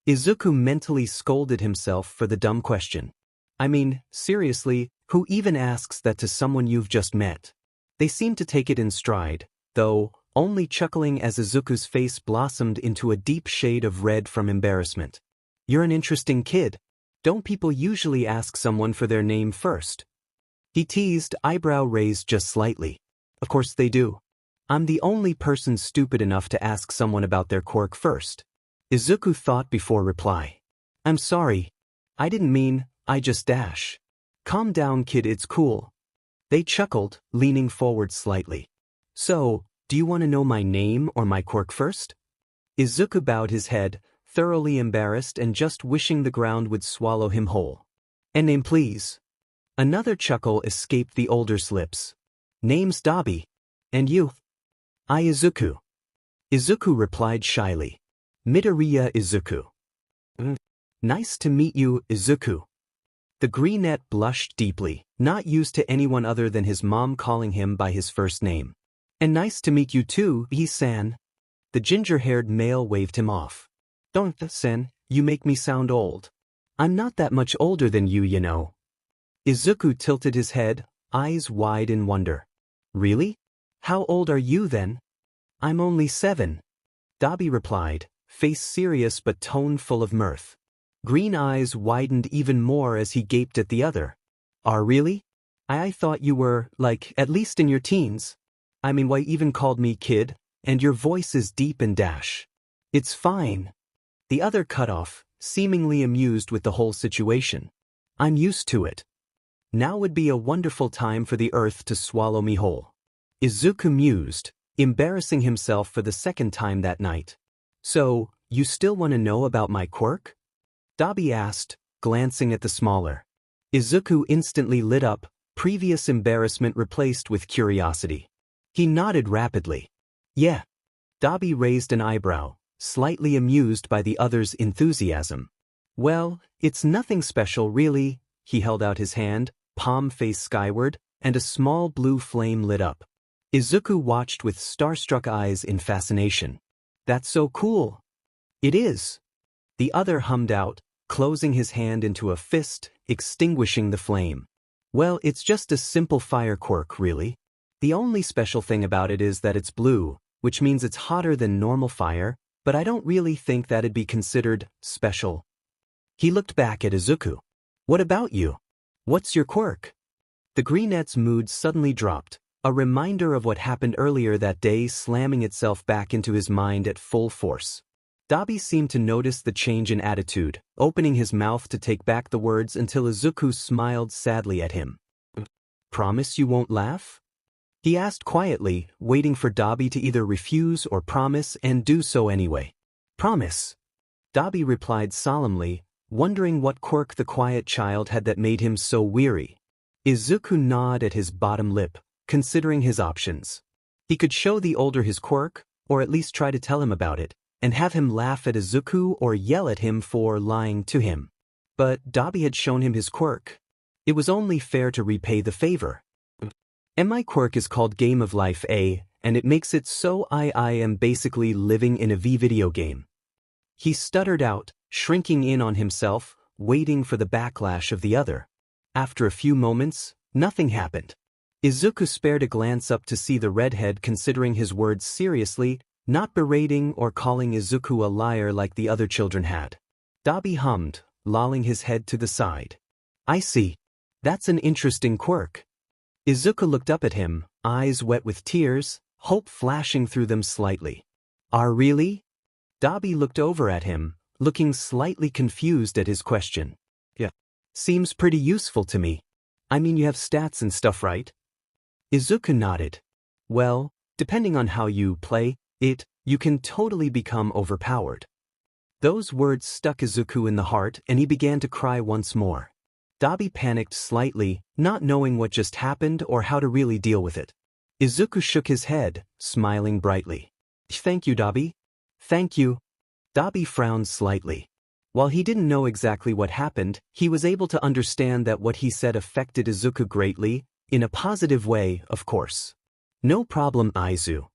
Izuku mentally scolded himself for the dumb question. I mean, seriously, who even asks that to someone you've just met? They seemed to take it in stride, though, only chuckling as Izuku's face blossomed into a deep shade of red from embarrassment. You're an interesting kid. Don't people usually ask someone for their name first? He teased, eyebrow raised just slightly. Of course they do. I'm the only person stupid enough to ask someone about their quirk first. Izuku thought before reply. I'm sorry. I didn't mean, I just dash. Calm down, kid, it's cool. They chuckled, leaning forward slightly. So, do you want to know my name or my quirk first? Izuku bowed his head, thoroughly embarrassed and just wishing the ground would swallow him whole. And name, please. Another chuckle escaped the older's lips. Name's Dabi. And you? I Izuku. Izuku replied shyly. Midoriya Izuku. Nice to meet you, Izuku. The greenette blushed deeply, not used to anyone other than his mom calling him by his first name. And nice to meet you too, Yi-san. The ginger-haired male waved him off. Don't, Sen, you make me sound old. I'm not that much older than you, you know. Izuku tilted his head, eyes wide in wonder. Really? How old are you then? I'm only 7. Dabi replied, face serious but tone full of mirth. Green eyes widened even more as he gaped at the other. Really? I thought you were, like, at least in your teens. I mean, why even called me kid, and your voice is deep and dash. It's fine. The other cut off, seemingly amused with the whole situation. I'm used to it. Now would be a wonderful time for the earth to swallow me whole. Izuku mused, embarrassing himself for the second time that night. So, you still want to know about my quirk? Dabi asked, glancing at the smaller. Izuku instantly lit up, previous embarrassment replaced with curiosity. He nodded rapidly. Yeah. Dabi raised an eyebrow, slightly amused by the other's enthusiasm. Well, it's nothing special really. He held out his hand, palm face skyward, and a small blue flame lit up. Izuku watched with starstruck eyes in fascination. That's so cool. It is. The other hummed out, closing his hand into a fist, extinguishing the flame. Well, it's just a simple fire quirk, really. The only special thing about it is that it's blue, which means it's hotter than normal fire, but I don't really think that'd be considered special. He looked back at Izuku. What about you? What's your quirk? The greenette's mood suddenly dropped, a reminder of what happened earlier that day slamming itself back into his mind at full force. Dabi seemed to notice the change in attitude, opening his mouth to take back the words until Izuku smiled sadly at him. Promise you won't laugh? He asked quietly, waiting for Dabi to either refuse or promise and do so anyway. Promise. Dabi replied solemnly, wondering what quirk the quiet child had that made him so weary. Izuku gnawed at his bottom lip, considering his options. He could show the older his quirk, or at least try to tell him about it, and have him laugh at Izuku or yell at him for lying to him. But Dabi had shown him his quirk. It was only fair to repay the favor. And my quirk is called Game of Life A, and it makes it so I am basically living in a video game. He stuttered out, shrinking in on himself, waiting for the backlash of the other. After a few moments, nothing happened. Izuku spared a glance up to see the redhead considering his words seriously, not berating or calling Izuku a liar like the other children had. Dabi hummed, lolling his head to the side. I see. That's an interesting quirk. Izuku looked up at him, eyes wet with tears, hope flashing through them slightly. Really? Dabi looked over at him, looking slightly confused at his question. Yeah. Seems pretty useful to me. I mean, you have stats and stuff, right? Izuku nodded. Well, depending on how you play it, you can totally become overpowered. Those words stuck Izuku in the heart and he began to cry once more. Dabi panicked slightly, not knowing what just happened or how to really deal with it. Izuku shook his head, smiling brightly. Thank you, Dabi. Thank you. Dabi frowned slightly. While he didn't know exactly what happened, he was able to understand that what he said affected Izuku greatly, in a positive way, of course. No problem, Aizu.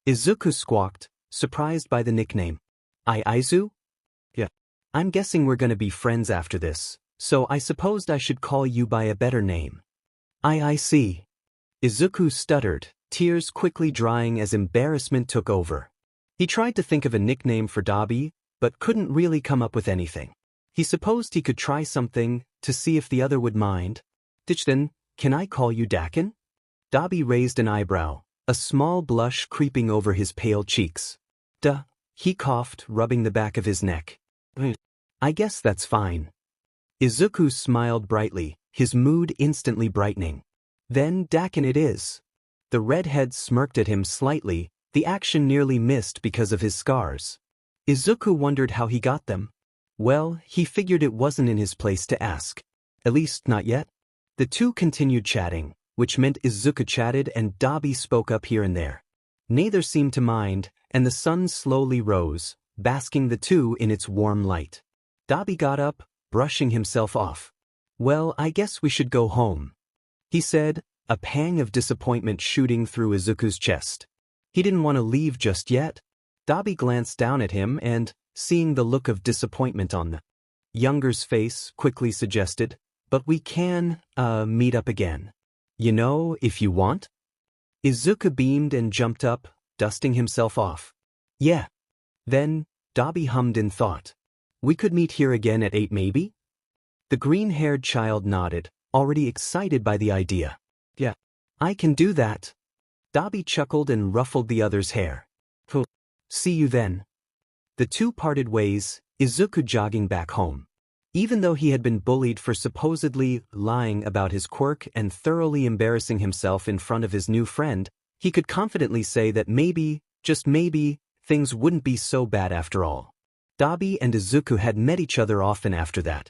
Izuku squawked, surprised by the nickname. Aizu? Yeah. I'm guessing we're gonna be friends after this, so I supposed I should call you by a better name. I see. Izuku stuttered, tears quickly drying as embarrassment took over. He tried to think of a nickname for Dabi, but couldn't really come up with anything. He supposed he could try something, to see if the other would mind. Then, can I call you Dakin? Dabi raised an eyebrow, a small blush creeping over his pale cheeks. Duh, he coughed, rubbing the back of his neck. I guess that's fine. Izuku smiled brightly, his mood instantly brightening. Then Dakin it is. The redhead smirked at him slightly, the action nearly missed because of his scars. Izuku wondered how he got them. Well, he figured it wasn't in his place to ask. At least not yet. The two continued chatting, which meant Izuku chatted and Dabi spoke up here and there. Neither seemed to mind, and the sun slowly rose, basking the two in its warm light. Dabi got up, brushing himself off. Well, I guess we should go home, he said, a pang of disappointment shooting through Izuku's chest. He didn't want to leave just yet. Dabi glanced down at him and, seeing the look of disappointment on the younger's face, quickly suggested, but we can, meet up again. You know, if you want? Izuku beamed and jumped up, dusting himself off. Yeah. Then, Dabi hummed in thought. We could meet here again at 8 maybe? The green-haired child nodded, already excited by the idea. Yeah. I can do that. Dabi chuckled and ruffled the other's hair. See you then. The two parted ways, Izuku jogging back home. Even though he had been bullied for supposedly lying about his quirk and thoroughly embarrassing himself in front of his new friend, he could confidently say that maybe, just maybe, things wouldn't be so bad after all. Dabi and Izuku had met each other often after that.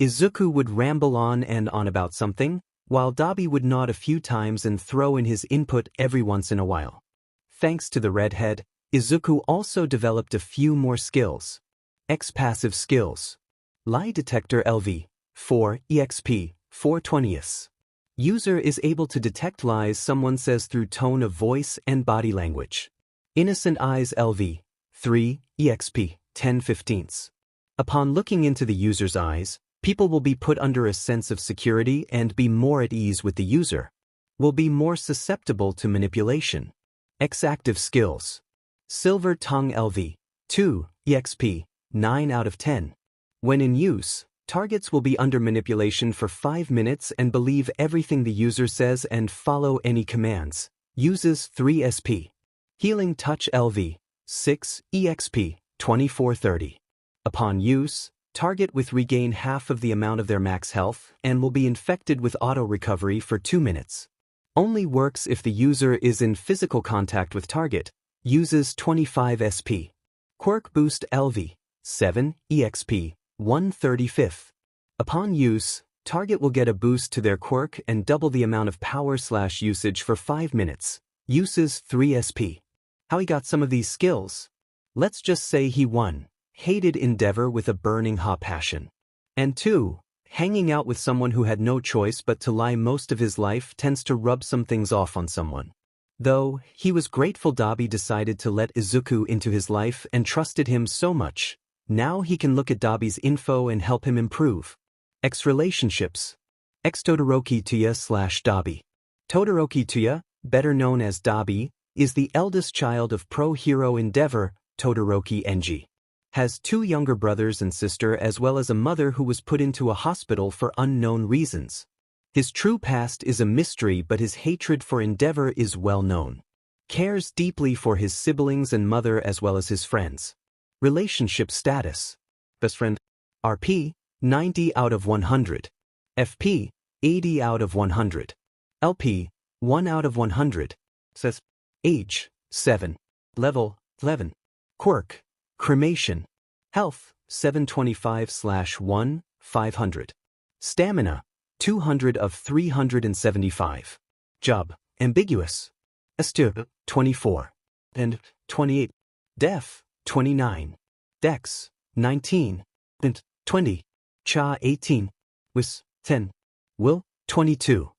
Izuku would ramble on and on about something, while Dabi would nod a few times and throw in his input every once in a while. Thanks to the redhead, Izuku also developed a few more skills. X-passive skills. Lie detector LV, 4 EXP, 4/20. User is able to detect lies someone says through tone of voice and body language. Innocent eyes LV, 3 EXP, 10/15. Upon looking into the user's eyes, people will be put under a sense of security and be more at ease with the user. Will be more susceptible to manipulation. X-active skills. Silver tongue LV, 2 EXP, 9/10. When in use, targets will be under manipulation for 5 minutes and believe everything the user says and follow any commands. Uses 3 SP. Healing touch LV, 6 EXP, 24/30. Upon use, target with regain half of the amount of their max health and will be infected with auto recovery for 2 minutes. Only works if the user is in physical contact with target. Uses 25 SP. Quirk boost LV, 7 EXP, 1/35. Upon use, target will get a boost to their quirk and double the amount of power/usage for 5 minutes. Uses 3 SP. How he got some of these skills? Let's just say he 1. Hated endeavor with a burning hot passion. And 2. Hanging out with someone who had no choice but to lie most of his life tends to rub some things off on someone. Though, he was grateful Dabi decided to let Izuku into his life and trusted him so much. Now he can look at Dabi's info and help him improve. X relationships. X Todoroki Tuya/Dabi. Todoroki Tuya, better known as Dabi, is the eldest child of pro-hero Endeavor, Todoroki Enji. Has 2 younger brothers and sister as well as a mother who was put into a hospital for unknown reasons. His true past is a mystery but his hatred for Endeavor is well known. Cares deeply for his siblings and mother as well as his friends. Relationship status. Best friend. RP, 90/100. FP, 80/100. LP, 1 out of 100. Says. Age, 7. Level, 11. Quirk, cremation. Health, 725/1, 500. Stamina, 200 of 375. Job, ambiguous. Astute, 24. And 28. Def, 29. Dex, 19. And 20. Cha, 18. Wis, 10. Will, 22.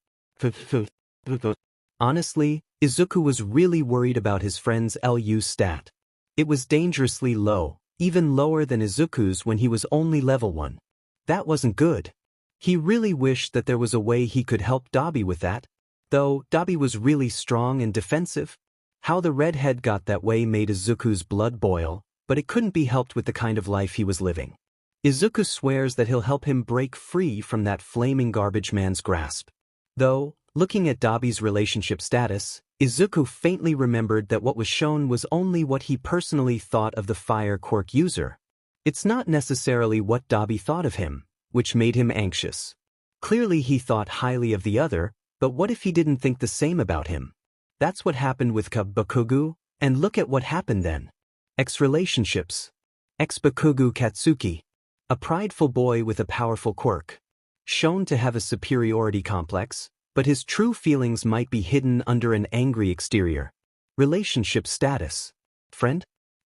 Honestly, Izuku was really worried about his friend's LU stat. It was dangerously low, even lower than Izuku's when he was only level 1. That wasn't good. He really wished that there was a way he could help Dabi with that. Though Dabi was really strong and defensive. How the redhead got that way made Izuku's blood boil, but it couldn't be helped with the kind of life he was living. Izuku swears that he'll help him break free from that flaming garbage man's grasp. Though, looking at Dabi's relationship status, Izuku faintly remembered that what was shown was only what he personally thought of the fire quirk user. It's not necessarily what Dabi thought of him, which made him anxious. Clearly he thought highly of the other, but what if he didn't think the same about him? That's what happened with Bakugu, and look at what happened then. Ex-relationships. Ex-Bakugu Katsuki. A prideful boy with a powerful quirk. Shown to have a superiority complex, but his true feelings might be hidden under an angry exterior. Relationship status. Friend?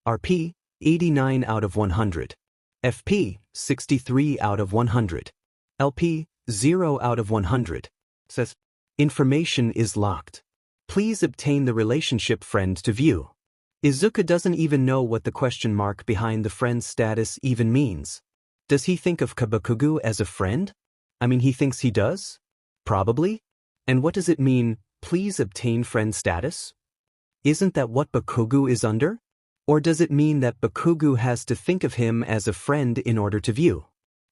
RP, 89 out of 100. FP, 63 out of 100. LP, 0 out of 100. Says, information is locked. Please obtain the relationship friend to view. Izuku doesn't even know what the question mark behind the friend's status even means. Does he think of Bakugu as a friend? I mean, he thinks he does? Probably. And what does it mean, please obtain friend status? Isn't that what Bakugu is under? Or does it mean that Bakugu has to think of him as a friend in order to view?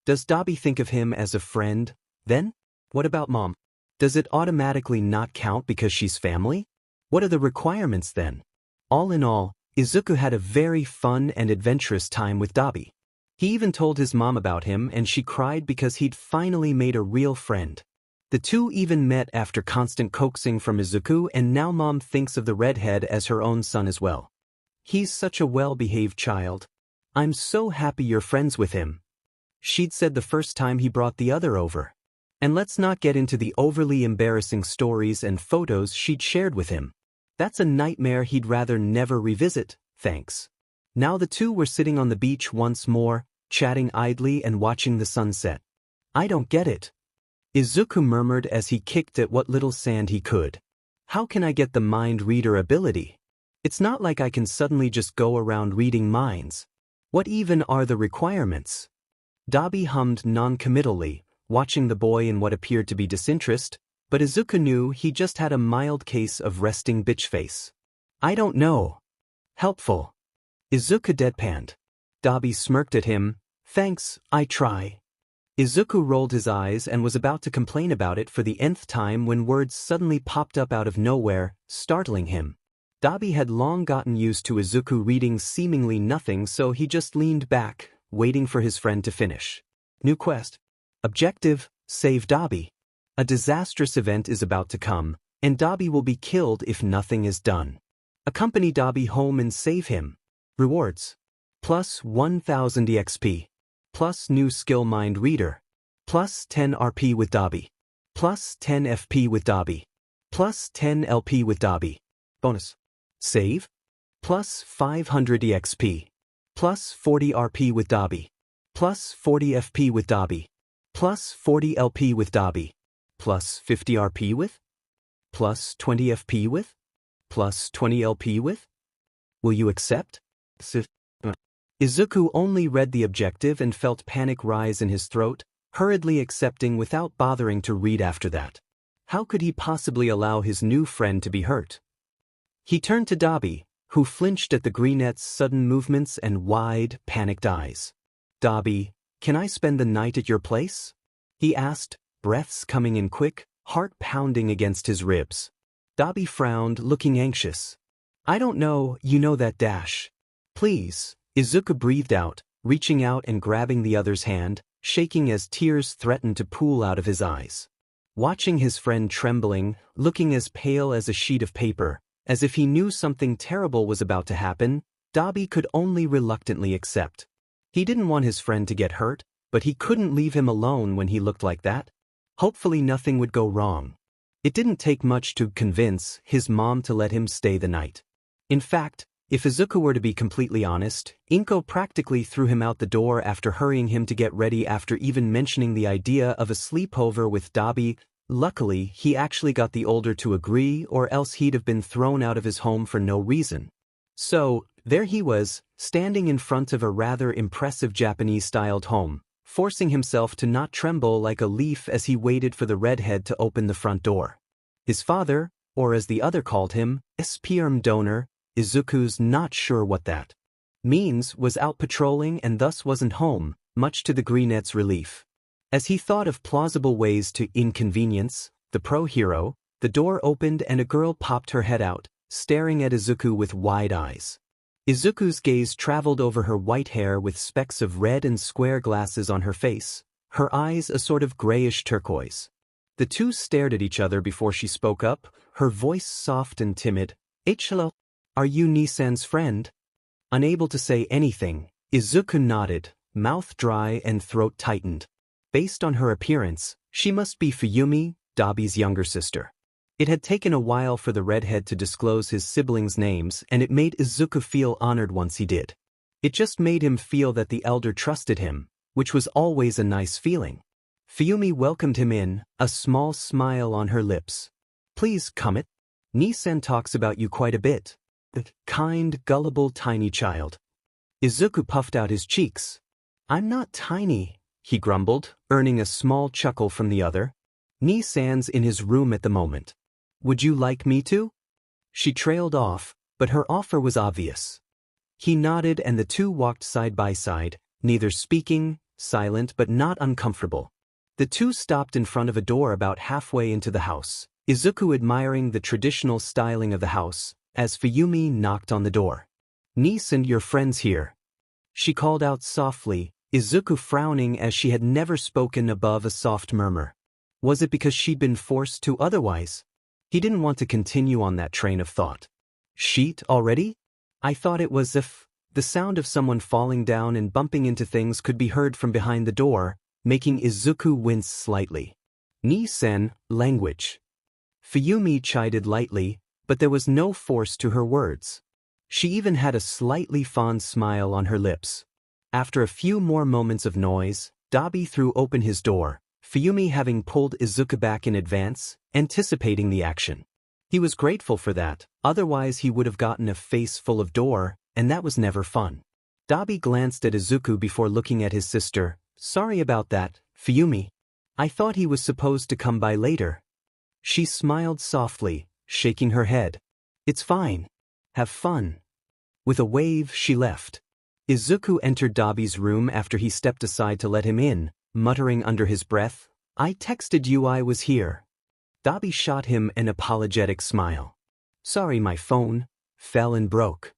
Does Dabi think of him as a friend, then? What about mom? Does it automatically not count because she's family? What are the requirements then? All in all, Izuku had a very fun and adventurous time with Dabi. He even told his mom about him and she cried because he'd finally made a real friend. The two even met after constant coaxing from Izuku, and now mom thinks of the redhead as her own son as well. He's such a well-behaved child. I'm so happy you're friends with him. She'd said the first time he brought the other over. And let's not get into the overly embarrassing stories and photos she'd shared with him. That's a nightmare he'd rather never revisit, thanks. Now the two were sitting on the beach once more, chatting idly and watching the sunset. I don't get it. Izuku murmured as he kicked at what little sand he could. How can I get the mind reader ability? It's not like I can suddenly just go around reading minds. What even are the requirements? Dabi hummed non-committally, watching the boy in what appeared to be disinterest, but Izuku knew he just had a mild case of resting bitch face. I don't know. Helpful. Izuku deadpanned. Dabi smirked at him. Thanks, I try. Izuku rolled his eyes and was about to complain about it for the nth time when words suddenly popped up out of nowhere, startling him. Dabi had long gotten used to Izuku reading seemingly nothing, so he just leaned back, waiting for his friend to finish. New quest. Objective, save Dabi. A disastrous event is about to come, and Dabi will be killed if nothing is done. Accompany Dabi home and save him. Rewards. Plus 1000 EXP. Plus new skill mind reader. Plus 10 RP with Dabi. Plus 10 FP with Dabi. Plus 10 LP with Dabi. Bonus. Save. Plus 500 EXP. Plus 40 RP with Dabi. Plus 40 FP with Dabi. Plus 40 LP with Dabi. Plus 50 RP with? Plus 20 FP with? Plus 20 LP with? Will you accept? Izuku only read the objective and felt panic rise in his throat, hurriedly accepting without bothering to read after that. How could he possibly allow his new friend to be hurt? He turned to Dabi, who flinched at the greenette's sudden movements and wide, panicked eyes. Dabi, can I spend the night at your place? He asked, breaths coming in quick, heart pounding against his ribs. Dabi frowned, looking anxious. I don't know, you know that dash. Please. Izuku breathed out, reaching out and grabbing the other's hand, shaking as tears threatened to pool out of his eyes. Watching his friend trembling, looking as pale as a sheet of paper, as if he knew something terrible was about to happen, Dabi could only reluctantly accept. He didn't want his friend to get hurt, but he couldn't leave him alone when he looked like that. Hopefully nothing would go wrong. It didn't take much to convince his mom to let him stay the night. In fact, if Izuku were to be completely honest, Inko practically threw him out the door after hurrying him to get ready after even mentioning the idea of a sleepover with Dabi. Luckily, he actually got the older to agree, or else he'd have been thrown out of his home for no reason. So, there he was, standing in front of a rather impressive Japanese-styled home, forcing himself to not tremble like a leaf as he waited for the redhead to open the front door. His father, or as the other called him, sperm donor, Izuku's not sure what that means, was out patrolling and thus wasn't home, much to the Greenette's relief. As he thought of plausible ways to inconvenience the pro-hero, the door opened and a girl popped her head out, staring at Izuku with wide eyes. Izuku's gaze traveled over her white hair with specks of red and square glasses on her face, her eyes a sort of grayish turquoise. The two stared at each other before she spoke up, her voice soft and timid. "Hello? Are you Nisen's friend?" Unable to say anything, Izuku nodded, mouth dry and throat tightened. Based on her appearance, she must be Fuyumi, Dabi's younger sister. It had taken a while for the redhead to disclose his siblings' names, and it made Izuku feel honored once he did. It just made him feel that the elder trusted him, which was always a nice feeling. Fuyumi welcomed him in, a small smile on her lips. "Please come it. Nisen talks about you quite a bit. The kind, gullible, tiny child." Izuku puffed out his cheeks. "I'm not tiny," he grumbled, earning a small chuckle from the other. "Nisan's in his room at the moment. Would you like me to?" She trailed off, but her offer was obvious. He nodded and the two walked side by side, neither speaking, silent but not uncomfortable. The two stopped in front of a door about halfway into the house, Izuku admiring the traditional styling of the house, as Fuyumi knocked on the door. "Niece, your friend's here," she called out softly, Izuku frowning as she had never spoken above a soft murmur. Was it because she'd been forced to otherwise? He didn't want to continue on that train of thought. "Sheet already? I thought it was if..." The sound of someone falling down and bumping into things could be heard from behind the door, making Izuku wince slightly. "Nisen, language." Fuyumi chided lightly, but there was no force to her words. She even had a slightly fond smile on her lips. After a few more moments of noise, Dabi threw open his door, Fuyumi having pulled Izuku back in advance, anticipating the action. He was grateful for that, otherwise he would have gotten a face full of door, and that was never fun. Dabi glanced at Izuku before looking at his sister. "Sorry about that, Fuyumi. I thought he was supposed to come by later." She smiled softly, shaking her head. "It's fine. Have fun." With a wave, she left. Izuku entered Dabi's room after he stepped aside to let him in, muttering under his breath, "I texted you I was here." Dabi shot him an apologetic smile. "Sorry, my phone fell and broke."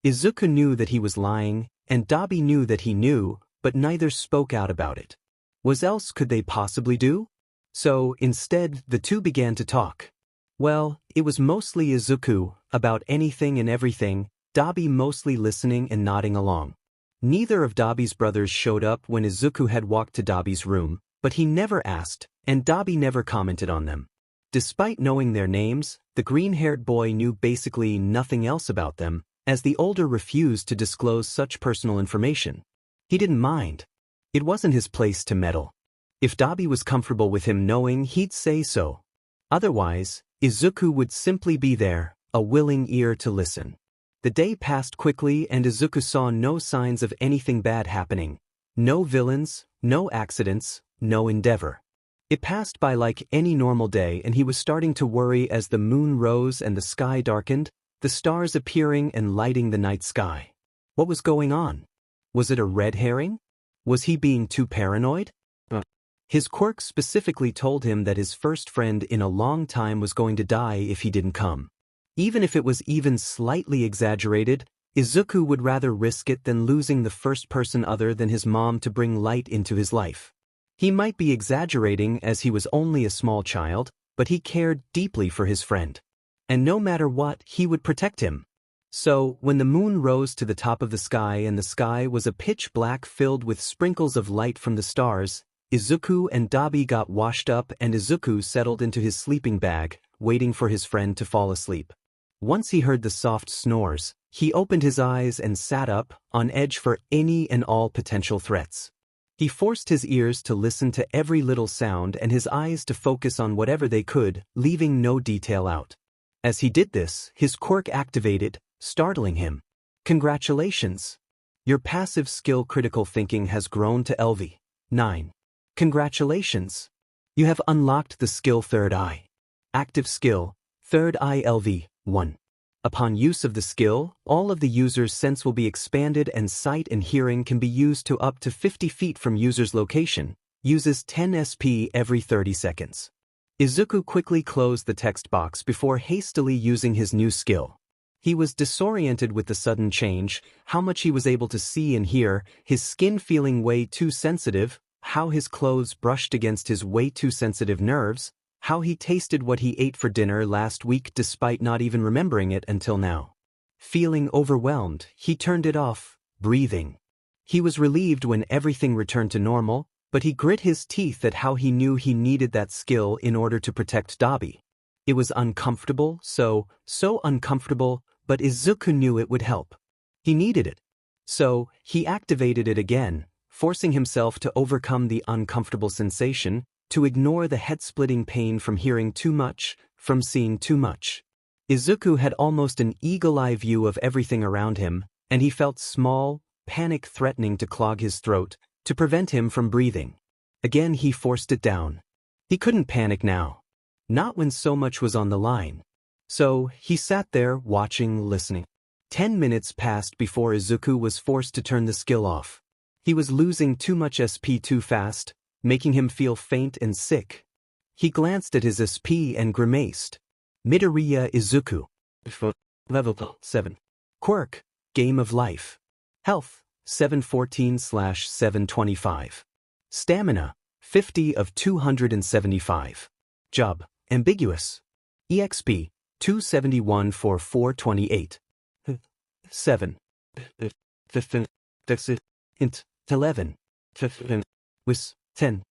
Izuku knew that he was lying, and Dabi knew that he knew, but neither spoke out about it. What else could they possibly do? So, instead, the two began to talk. Well, it was mostly Izuku, about anything and everything, Dabi mostly listening and nodding along. Neither of Dabi's brothers showed up when Izuku had walked to Dabi's room, but he never asked, and Dabi never commented on them. Despite knowing their names, the green-haired boy knew basically nothing else about them, as the older refused to disclose such personal information. He didn't mind. It wasn't his place to meddle. If Dabi was comfortable with him knowing, he'd say so. Otherwise, Izuku would simply be there, a willing ear to listen. The day passed quickly and Izuku saw no signs of anything bad happening. No villains, no accidents, no endeavor. It passed by like any normal day and he was starting to worry as the moon rose and the sky darkened, the stars appearing and lighting the night sky. What was going on? Was it a red herring? Was he being too paranoid? His quirk specifically told him that his first friend in a long time was going to die if he didn't come. Even if it was even slightly exaggerated, Izuku would rather risk it than losing the first person other than his mom to bring light into his life. He might be exaggerating as he was only a small child, but he cared deeply for his friend. And no matter what, he would protect him. So, when the moon rose to the top of the sky and the sky was a pitch black filled with sprinkles of light from the stars, Izuku and Dabi got washed up and Izuku settled into his sleeping bag, waiting for his friend to fall asleep. Once he heard the soft snores, he opened his eyes and sat up, on edge for any and all potential threats. He forced his ears to listen to every little sound and his eyes to focus on whatever they could, leaving no detail out. As he did this, his quirk activated, startling him. Congratulations! Your passive skill critical thinking has grown to LV9. Congratulations! You have unlocked the skill Third Eye. Active skill, Third Eye LV1. Upon use of the skill, all of the user's sense will be expanded and sight and hearing can be used to up to 50 feet from user's location, uses 10 SP every 30 seconds. Izuku quickly closed the text box before hastily using his new skill. He was disoriented with the sudden change, how much he was able to see and hear, his skin feeling way too sensitive, how his clothes brushed against his way too sensitive nerves, how he tasted what he ate for dinner last week despite not even remembering it until now. Feeling overwhelmed, he turned it off, breathing. He was relieved when everything returned to normal, but he grit his teeth at how he knew he needed that skill in order to protect Dabi. It was uncomfortable, so uncomfortable, but Izuku knew it would help. He needed it. So, he activated it again, forcing himself to overcome the uncomfortable sensation, to ignore the head-splitting pain from hearing too much, from seeing too much. Izuku had almost an eagle-eye view of everything around him, and he felt small, panic threatening to clog his throat, to prevent him from breathing. Again he forced it down. He couldn't panic now. Not when so much was on the line. So, he sat there, watching, listening. 10 minutes passed before Izuku was forced to turn the skill off. He was losing too much SP too fast, making him feel faint and sick. He glanced at his SP and grimaced. Midoriya Izuku. Level 7. Quirk, Game of Life. Health, 714/725. Stamina, 50 of 275. Job, Ambiguous. EXP, 271 for 428. 7. Int, 11. Wis, 10.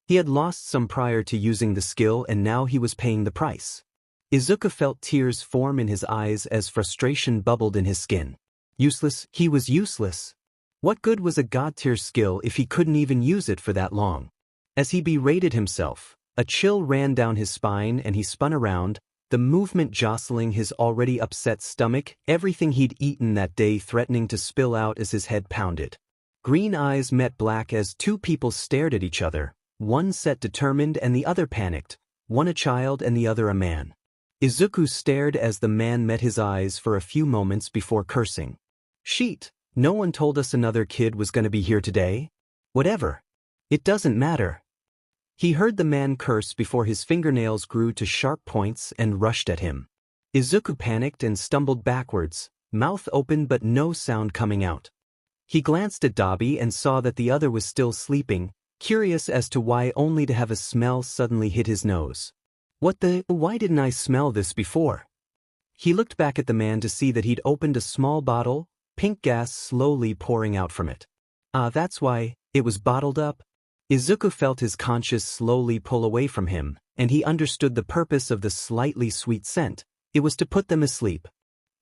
He had lost some prior to using the skill and now he was paying the price. Izuku felt tears form in his eyes as frustration bubbled in his skin. Useless, he was useless. What good was a god-tier skill if he couldn't even use it for that long? As he berated himself, a chill ran down his spine and he spun around, the movement jostling his already upset stomach, everything he'd eaten that day threatening to spill out as his head pounded. Green eyes met black as two people stared at each other, one set determined and the other panicked, one a child and the other a man. Izuku stared as the man met his eyes for a few moments before cursing. Sheet, no one told us another kid was going to be here today? Whatever. It doesn't matter. He heard the man curse before his fingernails grew to sharp points and rushed at him. Izuku panicked and stumbled backwards, mouth open but no sound coming out. He glanced at Dabi and saw that the other was still sleeping, curious as to why only to have a smell suddenly hit his nose. Why didn't I smell this before? He looked back at the man to see that he'd opened a small bottle, pink gas slowly pouring out from it. That's why, it was bottled up. Izuku felt his conscience slowly pull away from him, and he understood the purpose of the slightly sweet scent. It was to put them asleep.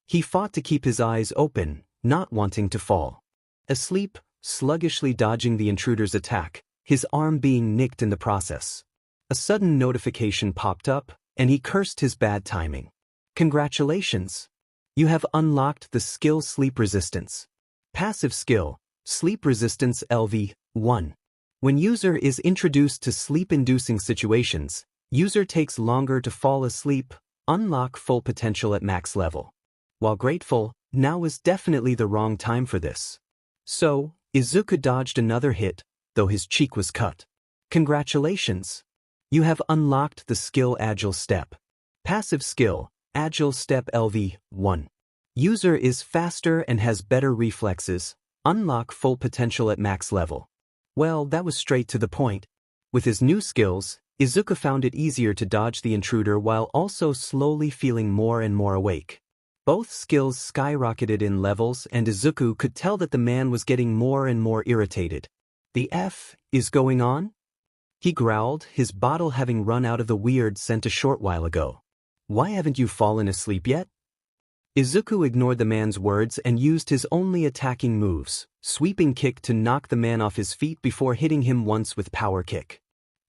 He fought to keep his eyes open, not wanting to fall. Asleep, sluggishly dodging the intruder's attack, his arm being nicked in the process. A sudden notification popped up, and he cursed his bad timing. Congratulations! You have unlocked the skill Sleep Resistance. Passive skill, Sleep Resistance LV1. When user is introduced to sleep-inducing situations, user takes longer to fall asleep, unlock full potential at max level. While grateful, now is definitely the wrong time for this. So, Izuku dodged another hit, though his cheek was cut. Congratulations! You have unlocked the skill Agile Step. Passive skill, Agile Step LV1. User is faster and has better reflexes, Unlock full potential at max level. Well, that was straight to the point. With his new skills, Izuku found it easier to dodge the intruder while also slowly feeling more and more awake. Both skills skyrocketed in levels, and Izuku could tell that the man was getting more and more irritated. The F is going on? He growled, his bottle having run out of the weird scent a short while ago. Why haven't you fallen asleep yet? Izuku ignored the man's words and used his only attacking moves, sweeping kick to knock the man off his feet before hitting him once with power kick.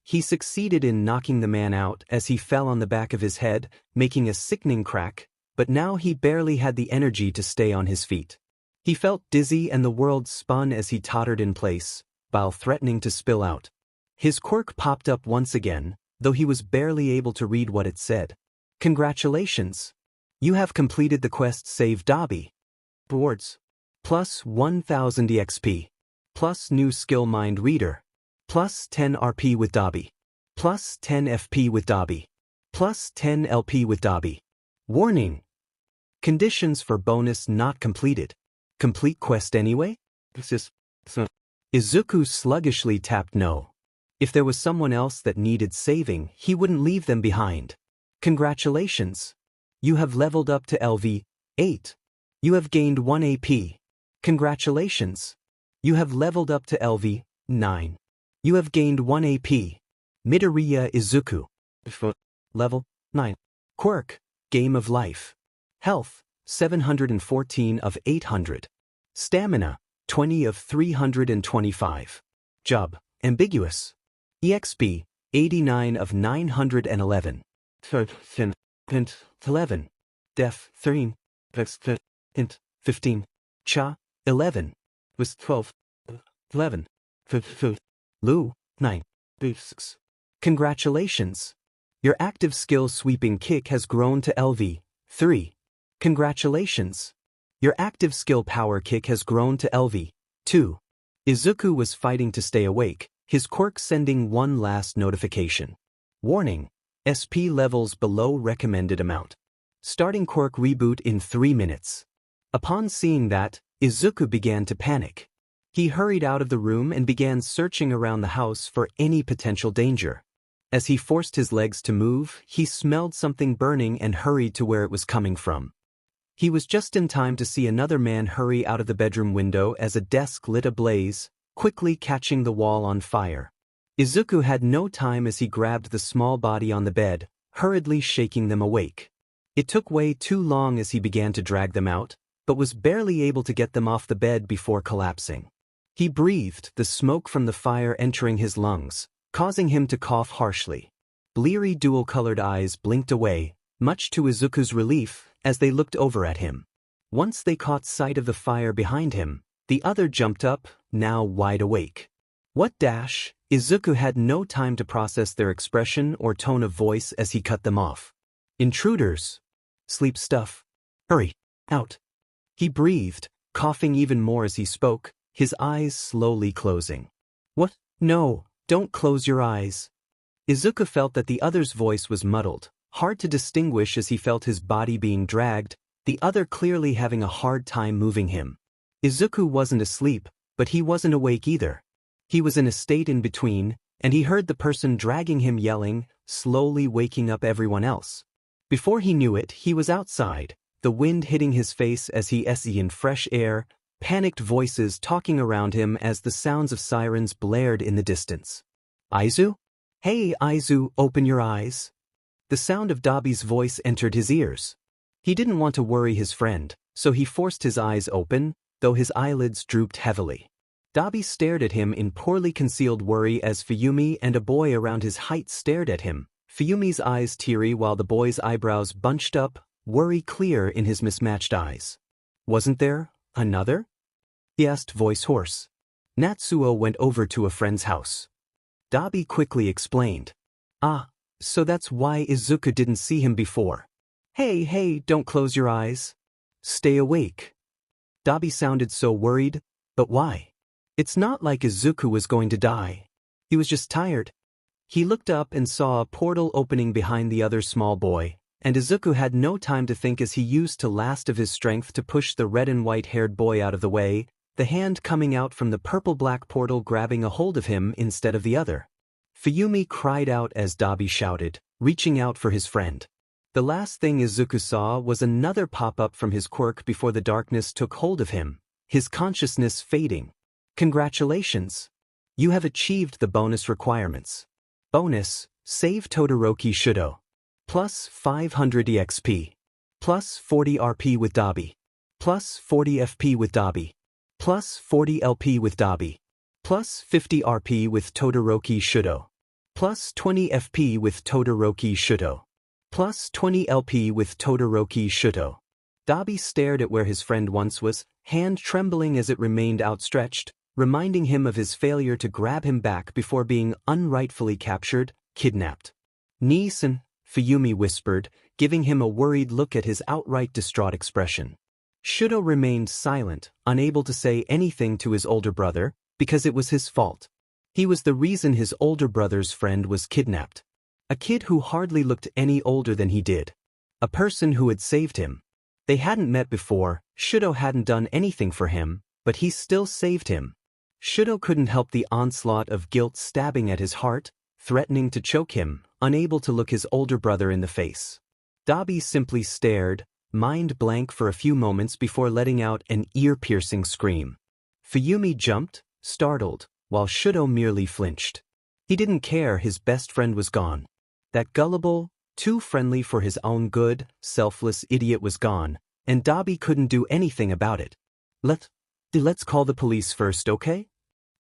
He succeeded in knocking the man out as he fell on the back of his head, making a sickening crack, but now he barely had the energy to stay on his feet. He felt dizzy and the world spun as he tottered in place, while threatening to spill out. His quirk popped up once again, though he was barely able to read what it said. Congratulations! You have completed the quest Save Dabi. Rewards. Plus 1000 EXP. Plus new skill Mind Reader. Plus 10 RP with Dabi. Plus 10 FP with Dabi. Plus 10 LP with Dabi. Warning! Conditions for bonus not completed. Complete quest anyway? Izuku sluggishly tapped no. If there was someone else that needed saving, he wouldn't leave them behind. Congratulations! You have leveled up to LV 8. You have gained 1 AP. Congratulations! You have leveled up to LV 9. You have gained 1 AP. Midoriya Izuku. Level 9. Quirk, Game of Life. Health, 714 of 800. Stamina, 20 of 325. Job, Ambiguous. EXP, 89 of 911. 11. Def, 13. Int, 15. Cha, 11. Was 12. 11. Lu, 9. 6. Congratulations! Your active skill Sweeping Kick has grown to LV 3. Congratulations! Your active skill Power Kick has grown to LV 2. Izuku was fighting to stay awake, his quirk sending one last notification. Warning: SP levels below recommended amount. Starting quirk reboot in 3 minutes. Upon seeing that, Izuku began to panic. He hurried out of the room and began searching around the house for any potential danger. As he forced his legs to move, he smelled something burning and hurried to where it was coming from. He was just in time to see another man hurry out of the bedroom window as a desk lit ablaze, quickly catching the wall on fire. Izuku had no time as he grabbed the small body on the bed, hurriedly shaking them awake. It took way too long as he began to drag them out, but was barely able to get them off the bed before collapsing. He breathed, the smoke from the fire entering his lungs, causing him to cough harshly. Bleary dual-colored eyes blinked away, much to Izuku's relief, as they looked over at him. Once they caught sight of the fire behind him, the other jumped up, now wide awake. What dash? Izuku had no time to process their expression or tone of voice as he cut them off. Intruders! Sleep stuff! Hurry! Out! He breathed, coughing even more as he spoke, his eyes slowly closing. What? No! Don't close your eyes. Izuku felt that the other's voice was muddled, hard to distinguish as he felt his body being dragged, the other clearly having a hard time moving him. Izuku wasn't asleep, but he wasn't awake either. He was in a state in between, and he heard the person dragging him yelling, slowly waking up everyone else. Before he knew it, he was outside, the wind hitting his face as he essayed in fresh air, panicked voices talking around him as the sounds of sirens blared in the distance. Aizu? Hey Aizu, open your eyes. The sound of Dabi's voice entered his ears. He didn't want to worry his friend, so he forced his eyes open, though his eyelids drooped heavily. Dabi stared at him in poorly concealed worry as Fuyumi and a boy around his height stared at him, Fuyumi's eyes teary while the boy's eyebrows bunched up, worry clear in his mismatched eyes. Wasn't there another? He asked, voice hoarse. Natsuo went over to a friend's house. Dabi quickly explained. Ah, so that's why Izuku didn't see him before. Hey, don't close your eyes. Stay awake. Dabi sounded so worried, but why? It's not like Izuku was going to die. He was just tired. He looked up and saw a portal opening behind the other small boy, and Izuku had no time to think as he used the last of his strength to push the red and white-haired boy out of the way, the hand coming out from the purple-black portal grabbing a hold of him instead of the other. Fuyumi cried out as Dabi shouted, reaching out for his friend. The last thing Izuku saw was another pop-up from his quirk before the darkness took hold of him, his consciousness fading. Congratulations! You have achieved the bonus requirements. Bonus, save Todoroki Shudo. Plus 500 EXP. Plus 40 RP with Dabi. Plus 40 FP with Dabi. Plus 40 LP with Dabi. Plus 50 RP with Todoroki Shudo. Plus 20 FP with Todoroki Shudo. Plus 20 LP with Todoroki Shudo. Dabi stared at where his friend once was, hand trembling as it remained outstretched, reminding him of his failure to grab him back before being unrightfully captured, kidnapped. Ni-san, Fuyumi whispered, giving him a worried look at his outright distraught expression. Shudo remained silent, unable to say anything to his older brother, because it was his fault. He was the reason his older brother's friend was kidnapped. A kid who hardly looked any older than he did. A person who had saved him. They hadn't met before, Shudo hadn't done anything for him, but he still saved him. Shudo couldn't help the onslaught of guilt stabbing at his heart, threatening to choke him, unable to look his older brother in the face. Dabi simply stared, mind blank for a few moments before letting out an ear-piercing scream. Fuyumi jumped, startled, while Shudo merely flinched. He didn't care his best friend was gone. That gullible, too friendly for his own good, selfless idiot was gone, and Dabi couldn't do anything about it. Let's call the police first, okay?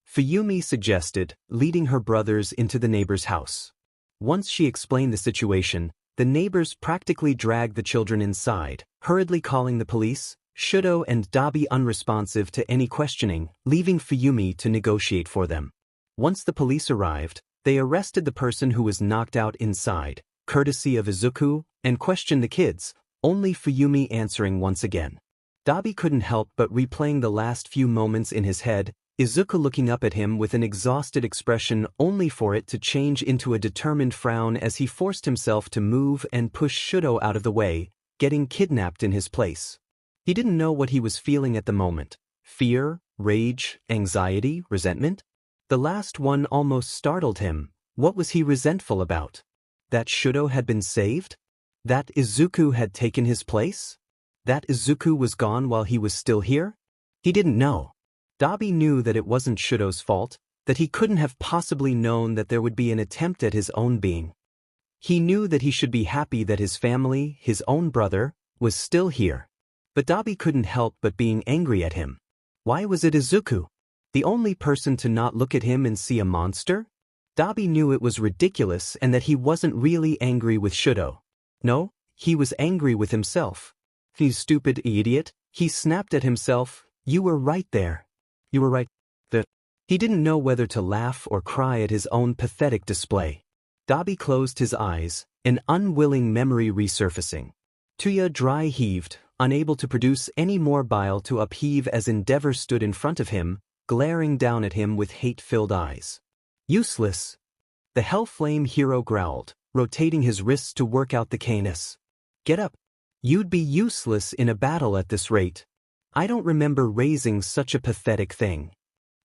Fuyumi suggested, leading her brothers into the neighbor's house. Once she explained the situation, the neighbors practically dragged the children inside, hurriedly calling the police, Shudo and Dabi unresponsive to any questioning, leaving Fuyumi to negotiate for them. Once the police arrived, they arrested the person who was knocked out inside, courtesy of Izuku, and questioned the kids, only Fuyumi answering once again. Dabi couldn't help but replaying the last few moments in his head, Izuku looking up at him with an exhausted expression only for it to change into a determined frown as he forced himself to move and push Shudo out of the way, getting kidnapped in his place. He didn't know what he was feeling at the moment. Fear, rage, anxiety, resentment? The last one almost startled him. What was he resentful about? That Shudo had been saved? That Izuku had taken his place? That Izuku was gone while he was still here? He didn't know. Dabi knew that it wasn't Shudo's fault, that he couldn't have possibly known that there would be an attempt at his own being. He knew that he should be happy that his family, his own brother, was still here. But Dabi couldn't help but being angry at him. Why was it Izuku? The only person to not look at him and see a monster? Dabi knew it was ridiculous and that he wasn't really angry with Shudo. No, he was angry with himself. You stupid idiot, he snapped at himself, you were right there. You were right. He didn't know whether to laugh or cry at his own pathetic display. Dabi closed his eyes, an unwilling memory resurfacing. Tuya dry heaved, unable to produce any more bile to upheave as Endeavor stood in front of him, glaring down at him with hate-filled eyes. Useless. The Hellflame hero growled, rotating his wrists to work out the canis. Get up. You'd be useless in a battle at this rate. I don't remember raising such a pathetic thing.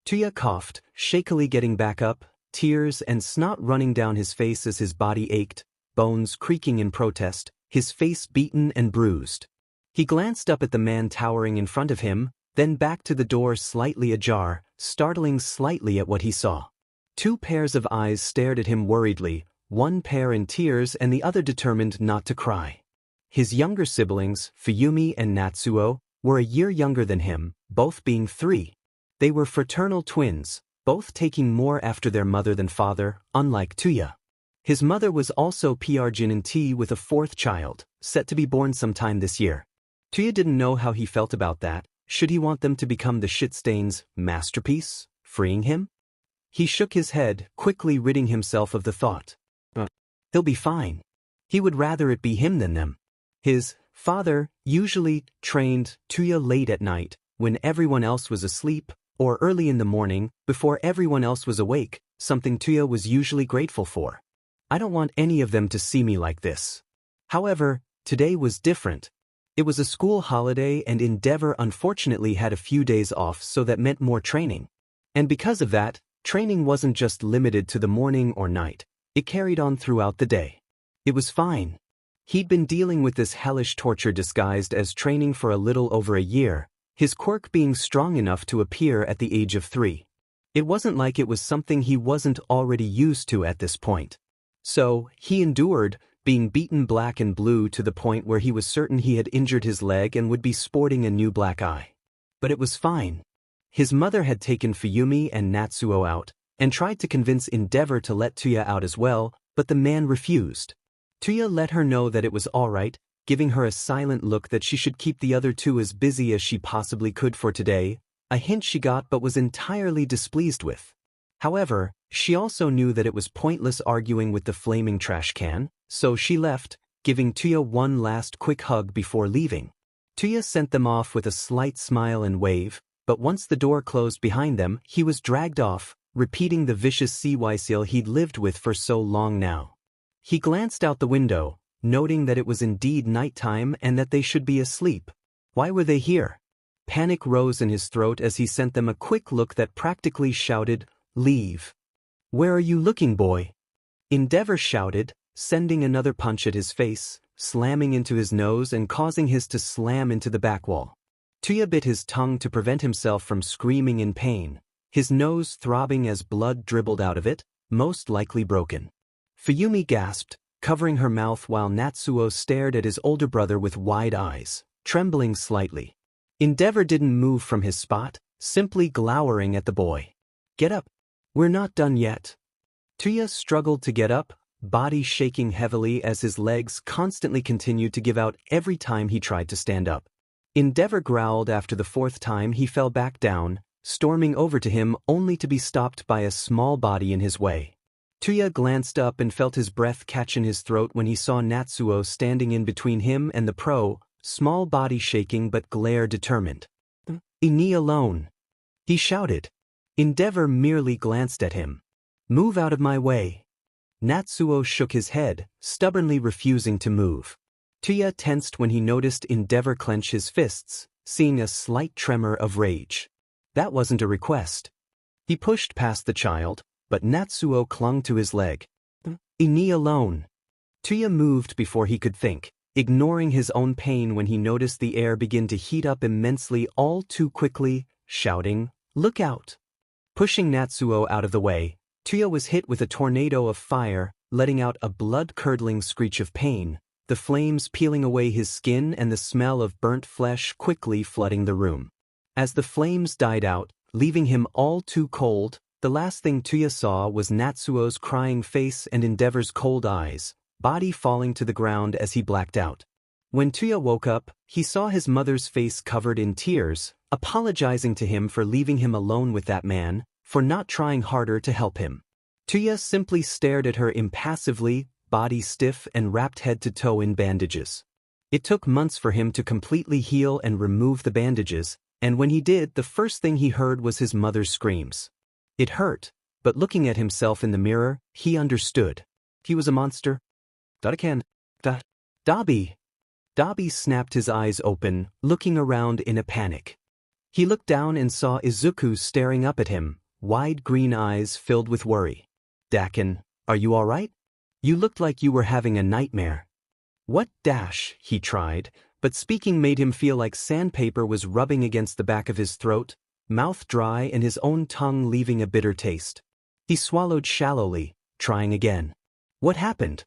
Tuya coughed, shakily getting back up, tears and snot running down his face as his body ached, bones creaking in protest, his face beaten and bruised. He glanced up at the man towering in front of him, then back to the door slightly ajar, startling slightly at what he saw. Two pairs of eyes stared at him worriedly, one pair in tears and the other determined not to cry. His younger siblings, Fuyumi and Natsuo, were a year younger than him, both being 3. They were fraternal twins, both taking more after their mother than father, unlike Tuya. His mother was also Jinin with a 4th child, set to be born sometime this year. Tuya didn't know how he felt about that. Should he want them to become the shitstain's masterpiece, freeing him? He shook his head, quickly ridding himself of the thought. He'll be fine. He would rather it be him than them. His father usually trained Tuya late at night, when everyone else was asleep, or early in the morning, before everyone else was awake, something Tuya was usually grateful for. I don't want any of them to see me like this. However, today was different. It was a school holiday and Endeavor unfortunately had a few days off, so that meant more training. And because of that, training wasn't just limited to the morning or night. It carried on throughout the day. It was fine. He'd been dealing with this hellish torture disguised as training for a little over a year, his quirk being strong enough to appear at the age of 3. It wasn't like it was something he wasn't already used to at this point. So, he endured, being beaten black and blue to the point where he was certain he had injured his leg and would be sporting a new black eye. But it was fine. His mother had taken Fuyumi and Natsuo out, and tried to convince Endeavor to let Tuya out as well, but the man refused. Tuya let her know that it was alright, giving her a silent look that she should keep the other two as busy as she possibly could for today, a hint she got but was entirely displeased with. However, she also knew that it was pointless arguing with the flaming trash can, so she left, giving Tuya one last quick hug before leaving. Tuya sent them off with a slight smile and wave, but once the door closed behind them, he was dragged off, repeating the vicious CY he'd lived with for so long now. He glanced out the window, noting that it was indeed nighttime and that they should be asleep. Why were they here? Panic rose in his throat as he sent them a quick look that practically shouted, "Leave." "Where are you looking, boy?" Endeavor shouted, sending another punch at his face, slamming into his nose and causing his to slam into the back wall. Tuya bit his tongue to prevent himself from screaming in pain, his nose throbbing as blood dribbled out of it, most likely broken. Fuyumi gasped, covering her mouth while Natsuo stared at his older brother with wide eyes, trembling slightly. Endeavor didn't move from his spot, simply glowering at the boy. "Get up. We're not done yet." Tuya struggled to get up, body shaking heavily as his legs constantly continued to give out every time he tried to stand up. Endeavor growled after the 4th time he fell back down, storming over to him only to be stopped by a small body in his way. Tuya glanced up and felt his breath catch in his throat when he saw Natsuo standing in between him and the pro, small body shaking but glare determined. "Leave alone," he shouted. Endeavor merely glanced at him. "Move out of my way." Natsuo shook his head, stubbornly refusing to move. Tuya tensed when he noticed Endeavor clench his fists, seeing a slight tremor of rage. That wasn't a request. He pushed past the child, but Natsuo clung to his leg. "Leave alone." Tuya moved before he could think, ignoring his own pain when he noticed the air begin to heat up immensely all too quickly, shouting, "Look out!" Pushing Natsuo out of the way, Tuya was hit with a tornado of fire, letting out a blood-curdling screech of pain, the flames peeling away his skin and the smell of burnt flesh quickly flooding the room. As the flames died out, leaving him all too cold, the last thing Tuya saw was Natsuo's crying face and Endeavor's cold eyes, body falling to the ground as he blacked out. When Tuya woke up, he saw his mother's face covered in tears, apologizing to him for leaving him alone with that man, for not trying harder to help him. Tuya simply stared at her impassively, body stiff and wrapped head to toe in bandages. It took months for him to completely heal and remove the bandages, and when he did, the first thing he heard was his mother's screams. It hurt, but looking at himself in the mirror, he understood. He was a monster. Dabi. Dabi snapped his eyes open, looking around in a panic. He looked down and saw Izuku staring up at him, wide green eyes filled with worry. "Dakin, are you all right? You looked like you were having a nightmare." "What dash?" he tried, but speaking made him feel like sandpaper was rubbing against the back of his throat, mouth dry and his own tongue leaving a bitter taste. He swallowed shallowly, trying again. "What happened?"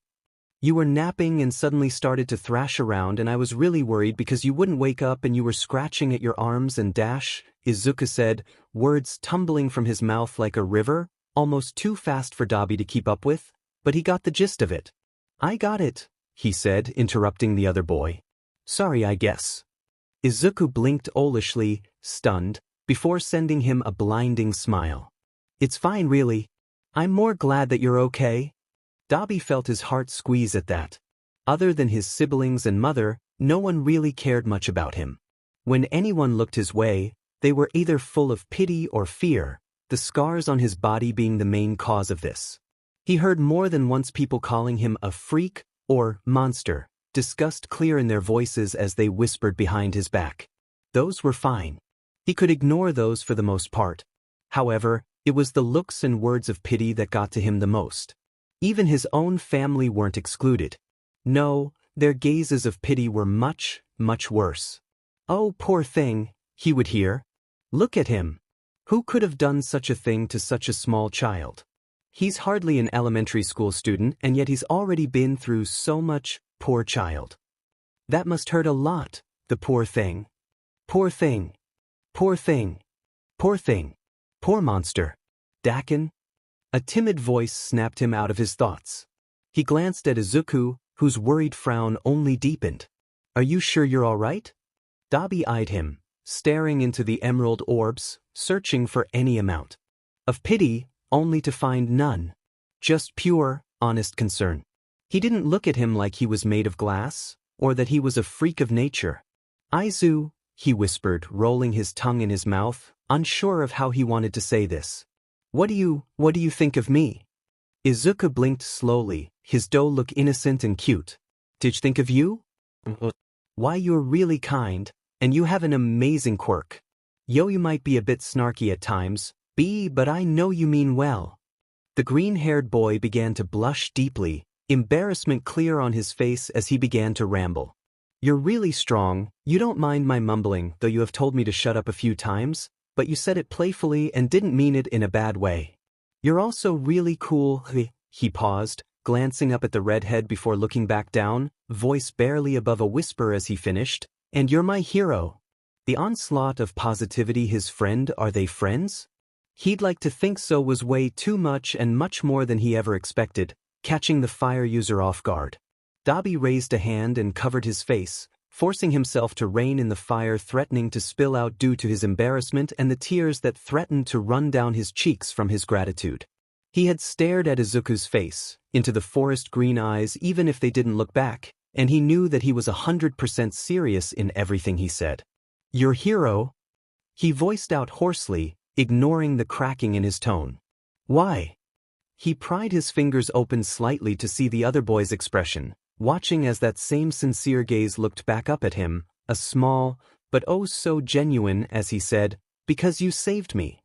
"You were napping and suddenly started to thrash around and I was really worried because you wouldn't wake up and you were scratching at your arms and dash," Izuku said, words tumbling from his mouth like a river, almost too fast for Dabi to keep up with, but he got the gist of it. "I got it," he said, interrupting the other boy. "Sorry, I guess." Izuku blinked owlishly, stunned, before sending him a blinding smile. "It's fine really. I'm more glad that you're okay." Dabi felt his heart squeeze at that. Other than his siblings and mother, no one really cared much about him. When anyone looked his way, they were either full of pity or fear, the scars on his body being the main cause of this. He heard more than once people calling him a freak or monster, disgust clear in their voices as they whispered behind his back. Those were fine. He could ignore those for the most part. However, it was the looks and words of pity that got to him the most. Even his own family weren't excluded. No, their gazes of pity were much, much worse. "Oh, poor thing," he would hear. "Look at him. Who could have done such a thing to such a small child? He's hardly an elementary school student and yet he's already been through so much, poor child. That must hurt a lot, the poor thing. Poor thing. Poor thing. Poor thing. Poor monster. Dakin?" A timid voice snapped him out of his thoughts. He glanced at Izuku, whose worried frown only deepened. "Are you sure you're all right?" Dabi eyed him, staring into the emerald orbs, searching for any amount of pity, only to find none. Just pure, honest concern. He didn't look at him like he was made of glass, or that he was a freak of nature. "Aizu," he whispered, rolling his tongue in his mouth, unsure of how he wanted to say this. What do you think of me?" Izuku blinked slowly, his doe look innocent and cute. "Did you think of you? Why, you're really kind, and you have an amazing quirk. You might be a bit snarky at times, but I know you mean well." The green-haired boy began to blush deeply, embarrassment clear on his face as he began to ramble. "You're really strong, you don't mind my mumbling, though you have told me to shut up a few times, but you said it playfully and didn't mean it in a bad way. You're also really cool." He paused, glancing up at the redhead before looking back down, voice barely above a whisper as he finished, "And you're my hero." The onslaught of positivity his friend, are they friends? He'd like to think so was way too much and much more than he ever expected, catching the fire user off guard. Dabi raised a hand and covered his face, forcing himself to rein in the fire threatening to spill out due to his embarrassment and the tears that threatened to run down his cheeks from his gratitude. He had stared at Izuku's face, into the forest green eyes even if they didn't look back, and he knew that he was 100% serious in everything he said. "Your hero?" he voiced out hoarsely, ignoring the cracking in his tone. "Why?" He pried his fingers open slightly to see the other boy's expression, watching as that same sincere gaze looked back up at him, a small, but oh so genuine, as he said, "Because you saved me."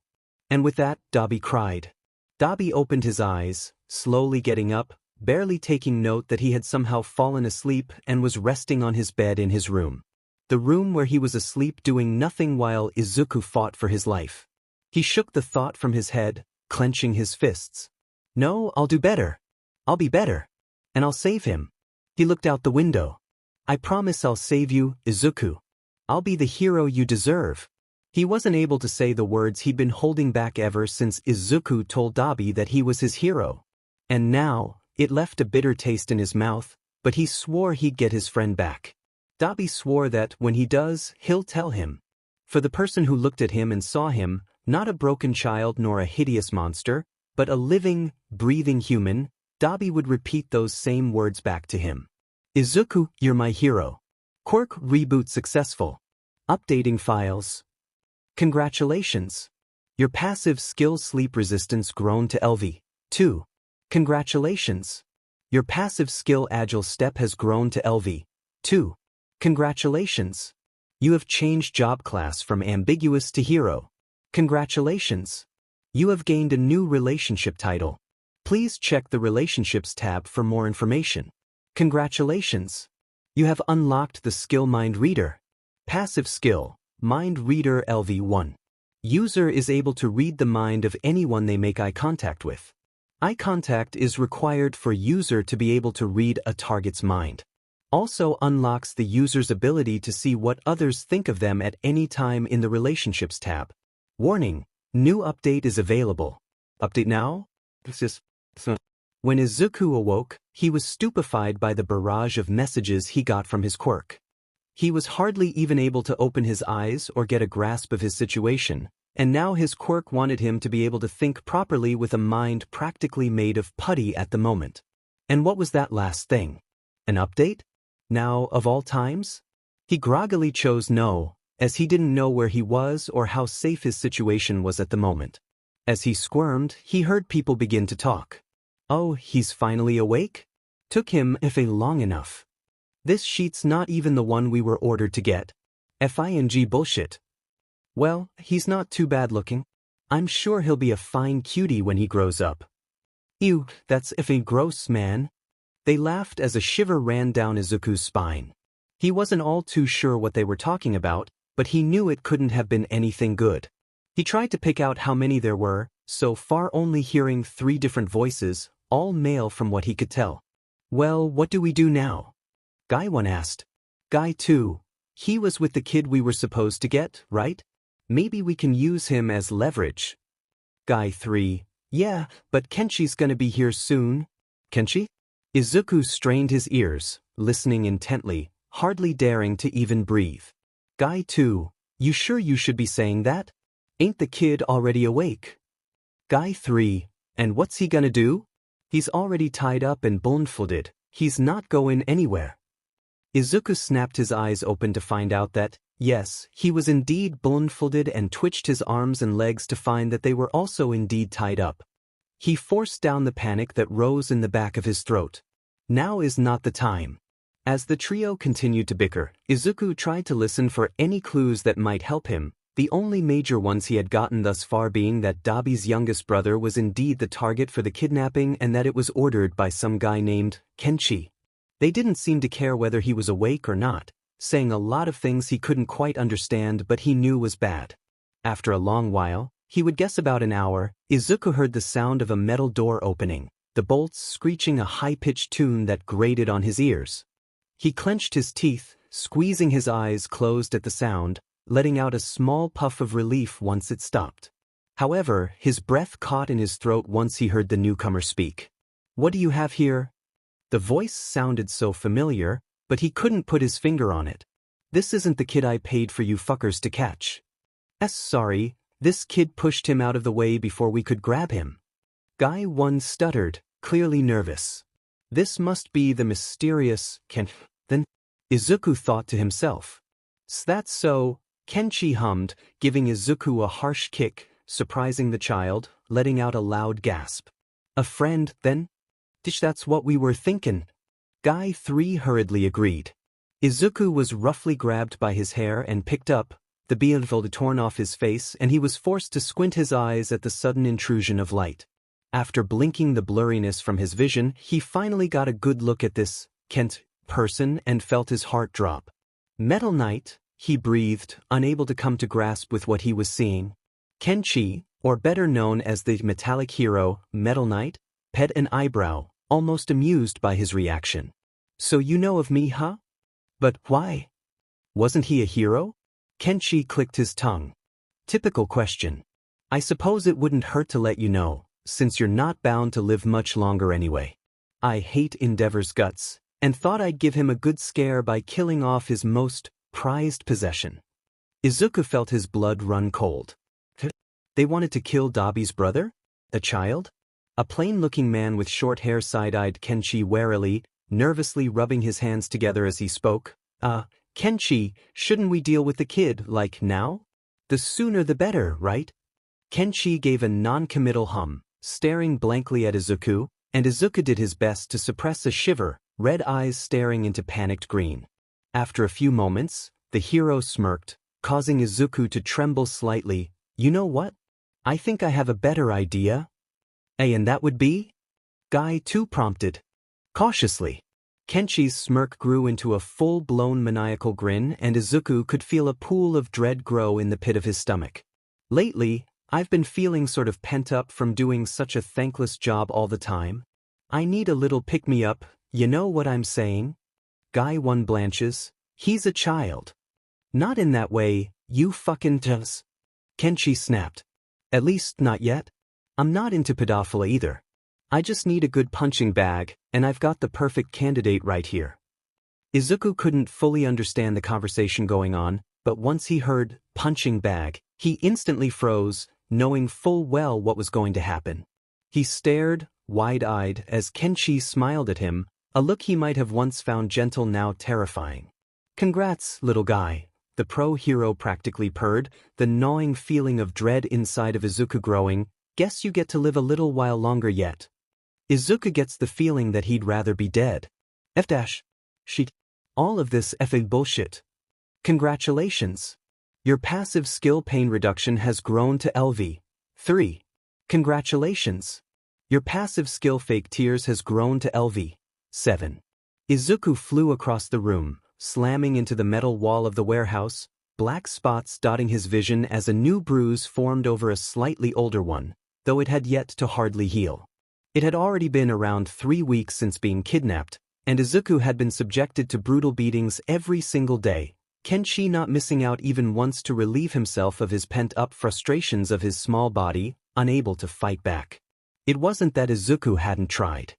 And with that, Dabi cried. Dabi opened his eyes, slowly getting up, barely taking note that he had somehow fallen asleep and was resting on his bed in his room. The room where he was asleep doing nothing while Izuku fought for his life. He shook the thought from his head, clenching his fists. "No, I'll do better. I'll be better. And I'll save him." He looked out the window. "I promise I'll save you, Izuku. I'll be the hero you deserve." He wasn't able to say the words he'd been holding back ever since Izuku told Dabi that he was his hero. And now, it left a bitter taste in his mouth, but he swore he'd get his friend back. Dabi swore that, when he does, he'll tell him. For the person who looked at him and saw him, not a broken child nor a hideous monster, but a living, breathing human, Dabi would repeat those same words back to him. "Izuku, you're my hero. Quirk reboot successful. Updating files. Congratulations. Your passive skill sleep resistance grown to LV2. Congratulations. Your passive skill agile step has grown to LV2. Congratulations. You have changed job class from ambiguous to hero. Congratulations. You have gained a new relationship title. Please check the Relationships tab for more information. Congratulations. You have unlocked the skill Mind Reader. Passive skill, Mind Reader LV1. User is able to read the mind of anyone they make eye contact with. Eye contact is required for user to be able to read a target's mind. Also unlocks the user's ability to see what others think of them at any time in the Relationships tab. Warning, new update is available. Update now? When Izuku awoke, he was stupefied by the barrage of messages he got from his quirk. He was hardly even able to open his eyes or get a grasp of his situation, and now his quirk wanted him to be able to think properly with a mind practically made of putty at the moment. And what was that last thing? An update? Now, of all times? He groggily chose no, as he didn't know where he was or how safe his situation was at the moment. As he squirmed, he heard people begin to talk. "Oh, he's finally awake? Took him if a long enough." This sheet's not even the one we were ordered to get. FING bullshit. Well, he's not too bad looking. I'm sure he'll be a fine cutie when he grows up. Ew, that's effing gross, man. They laughed as a shiver ran down Izuku's spine. He wasn't all too sure what they were talking about, but he knew it couldn't have been anything good. He tried to pick out how many there were, so far only hearing 3 different voices, all male from what he could tell. Well, what do we do now? Guy 1 asked. Guy 2, he was with the kid we were supposed to get, right? Maybe we can use him as leverage. Guy 3, yeah, but Kenshi's gonna be here soon. Kenshi? Izuku strained his ears, listening intently, hardly daring to even breathe. Guy 2, you sure you should be saying that? Ain't the kid already awake? Guy 3, and what's he gonna do? He's already tied up and blindfolded. He's not going anywhere. Izuku snapped his eyes open to find out that, yes, he was indeed blindfolded, and twitched his arms and legs to find that they were also indeed tied up. He forced down the panic that rose in the back of his throat. Now is not the time. As the trio continued to bicker, Izuku tried to listen for any clues that might help him, the only major ones he had gotten thus far being that Dabi's youngest brother was indeed the target for the kidnapping and that it was ordered by some guy named Kenshi. They didn't seem to care whether he was awake or not, saying a lot of things he couldn't quite understand but he knew was bad. After a long while, he would guess about an hour, Izuku heard the sound of a metal door opening, the bolts screeching a high-pitched tune that grated on his ears. He clenched his teeth, squeezing his eyes closed at the sound, letting out a small puff of relief once it stopped. However, his breath caught in his throat once he heard the newcomer speak. What do you have here? The voice sounded so familiar, but he couldn't put his finger on it. This isn't the kid I paid for you fuckers to catch. Sorry, this kid pushed him out of the way before we could grab him. Guy 1 stuttered, clearly nervous. This must be the mysterious Then Izuku thought to himself. That's so, Kenshi hummed, giving Izuku a harsh kick, surprising the child, letting out a loud gasp. A friend, then? That's what we were thinking. Guy 3 hurriedly agreed. Izuku was roughly grabbed by his hair and picked up, the blindfold torn off his face, and he was forced to squint his eyes at the sudden intrusion of light. After blinking the blurriness from his vision, he finally got a good look at this person and felt his heart drop. Metal Knight, he breathed, unable to come to grasp with what he was seeing. Kenshi, or better known as the metallic hero, Metal Knight, pet an eyebrow, almost amused by his reaction. So you know of me, huh? But why? Wasn't he a hero? Kenshi clicked his tongue. Typical question. I suppose it wouldn't hurt to let you know, since you're not bound to live much longer anyway. I hate Endeavor's guts, and thought I'd give him a good scare by killing off his most prized possession. Izuku felt his blood run cold. They wanted to kill Dabi's brother? A child? A plain-looking man with short hair side-eyed Kenshi warily, nervously rubbing his hands together as he spoke. Kenshi, shouldn't we deal with the kid, like, now? The sooner the better, right? Kenshi gave a non-committal hum, staring blankly at Izuku, and Izuku did his best to suppress a shiver, red eyes staring into panicked green. After a few moments, the hero smirked, causing Izuku to tremble slightly. You know what? I think I have a better idea. And that would be? Guy 2 prompted. Cautiously. Kenshi's smirk grew into a full-blown maniacal grin, and Izuku could feel a pool of dread grow in the pit of his stomach. Lately, I've been feeling sort of pent up from doing such a thankless job all the time. I need a little pick-me-up, you know what I'm saying? Guy 1 blanches. He's a child. Not in that way, you fucking does. Kenshi snapped. At least not yet. I'm not into pedophilia either. I just need a good punching bag, and I've got the perfect candidate right here. Izuku couldn't fully understand the conversation going on, but once he heard punching bag, he instantly froze, knowing full well what was going to happen. He stared, wide-eyed, as Kenshi smiled at him, a look he might have once found gentle now terrifying. Congrats, little guy, the pro-hero practically purred, the gnawing feeling of dread inside of Izuku growing. Guess you get to live a little while longer yet. Izuku gets the feeling that he'd rather be dead. She. All of this effing bullshit. Congratulations. Your passive skill pain reduction has grown to LV 3. Congratulations. Your passive skill fake tears has grown to LV 7. Izuku flew across the room, slamming into the metal wall of the warehouse, black spots dotting his vision as a new bruise formed over a slightly older one, though it had yet to hardly heal. It had already been around 3 weeks since being kidnapped, and Izuku had been subjected to brutal beatings every single day, Kenshi not missing out even once to relieve himself of his pent-up frustrations of his small body, unable to fight back. It wasn't that Izuku hadn't tried.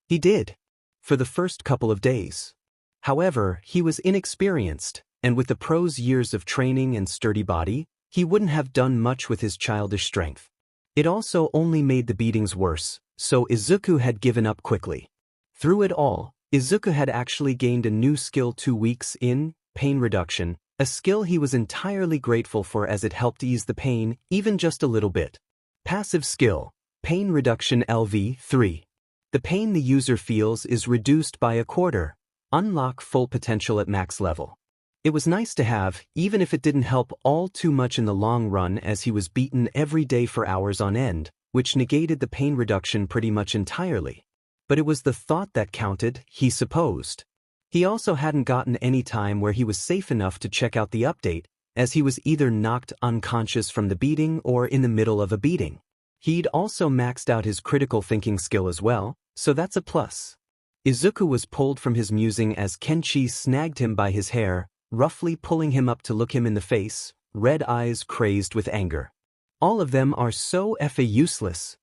He did. For the first couple of days. However, he was inexperienced, and with the pro's years of training and sturdy body, he wouldn't have done much with his childish strength. It also only made the beatings worse, so Izuku had given up quickly. Through it all, Izuku had actually gained a new skill 2 weeks in, pain reduction, a skill he was entirely grateful for as it helped ease the pain even just a little bit. Passive skill, pain reduction LV 3. The pain the user feels is reduced by a quarter. Unlock full potential at max level. It was nice to have, even if it didn't help all too much in the long run as he was beaten every day for hours on end, which negated the pain reduction pretty much entirely. But it was the thought that counted, he supposed. He also hadn't gotten any time where he was safe enough to check out the update, as he was either knocked unconscious from the beating or in the middle of a beating. He'd also maxed out his critical thinking skill as well, so that's a plus. Izuku was pulled from his musing as Kenshi snagged him by his hair, roughly pulling him up to look him in the face, red eyes crazed with anger. All of them are so effing useless.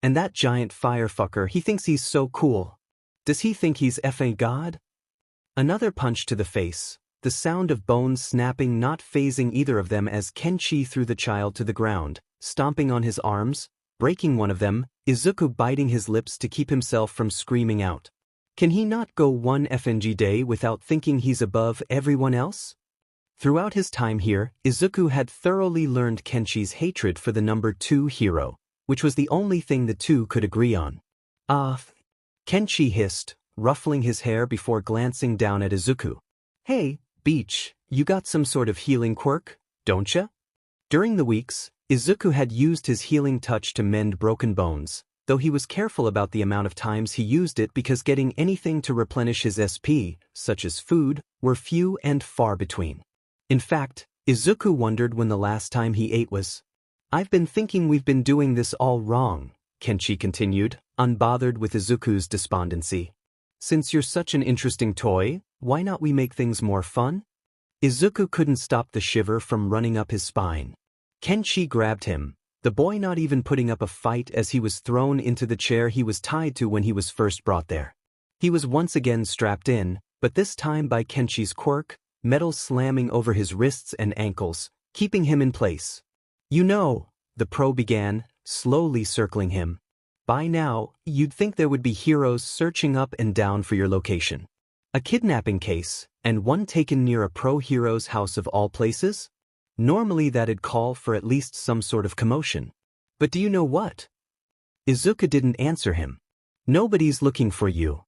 And that giant firefucker, he thinks he's so cool. Does he think he's effing God? Another punch to the face, the sound of bones snapping not phasing either of them as Kenshi threw the child to the ground, stomping on his arms, breaking one of them, Izuku biting his lips to keep himself from screaming out. Can he not go one FNG day without thinking he's above everyone else? Throughout his time here, Izuku had thoroughly learned Kenshi's hatred for the number 2 hero, which was the only thing the two could agree on. Kenshi hissed, ruffling his hair before glancing down at Izuku. Hey, Beach, you got some sort of healing quirk, don't ya? During the weeks, Izuku had used his healing touch to mend broken bones, though he was careful about the amount of times he used it because getting anything to replenish his SP, such as food, were few and far between. In fact, Izuku wondered when the last time he ate was. I've been thinking we've been doing this all wrong, Kenshi continued, unbothered with Izuku's despondency. Since you're such an interesting toy, why not we make things more fun? Izuku couldn't stop the shiver from running up his spine. Kenshi grabbed him, the boy not even putting up a fight as he was thrown into the chair he was tied to when he was first brought there. He was once again strapped in, but this time by Kenshi's quirk, metal slamming over his wrists and ankles, keeping him in place. You know, the pro began, slowly circling him. By now, you'd think there would be heroes searching up and down for your location. A kidnapping case, and one taken near a pro hero's house of all places? Normally that'd call for at least some sort of commotion. But do you know what? Izuku didn't answer him. Nobody's looking for you.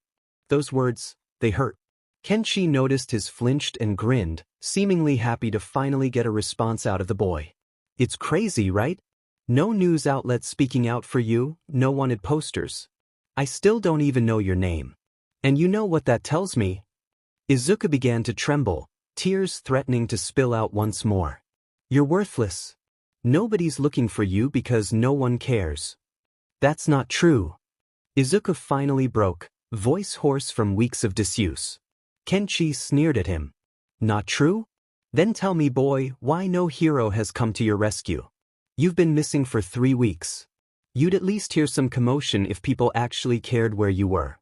Those words, they hurt. Kenshi noticed his flinched and grinned, seemingly happy to finally get a response out of the boy. It's crazy, right? No news outlet speaking out for you, no wanted posters. I still don't even know your name. And you know what that tells me? Izuku began to tremble, tears threatening to spill out once more. You're worthless. Nobody's looking for you because no one cares. That's not true. Izuku finally broke, voice hoarse from weeks of disuse. Kenshi sneered at him. Not true? Then tell me, boy, why no hero has come to your rescue. You've been missing for 3 weeks. You'd at least hear some commotion if people actually cared where you were.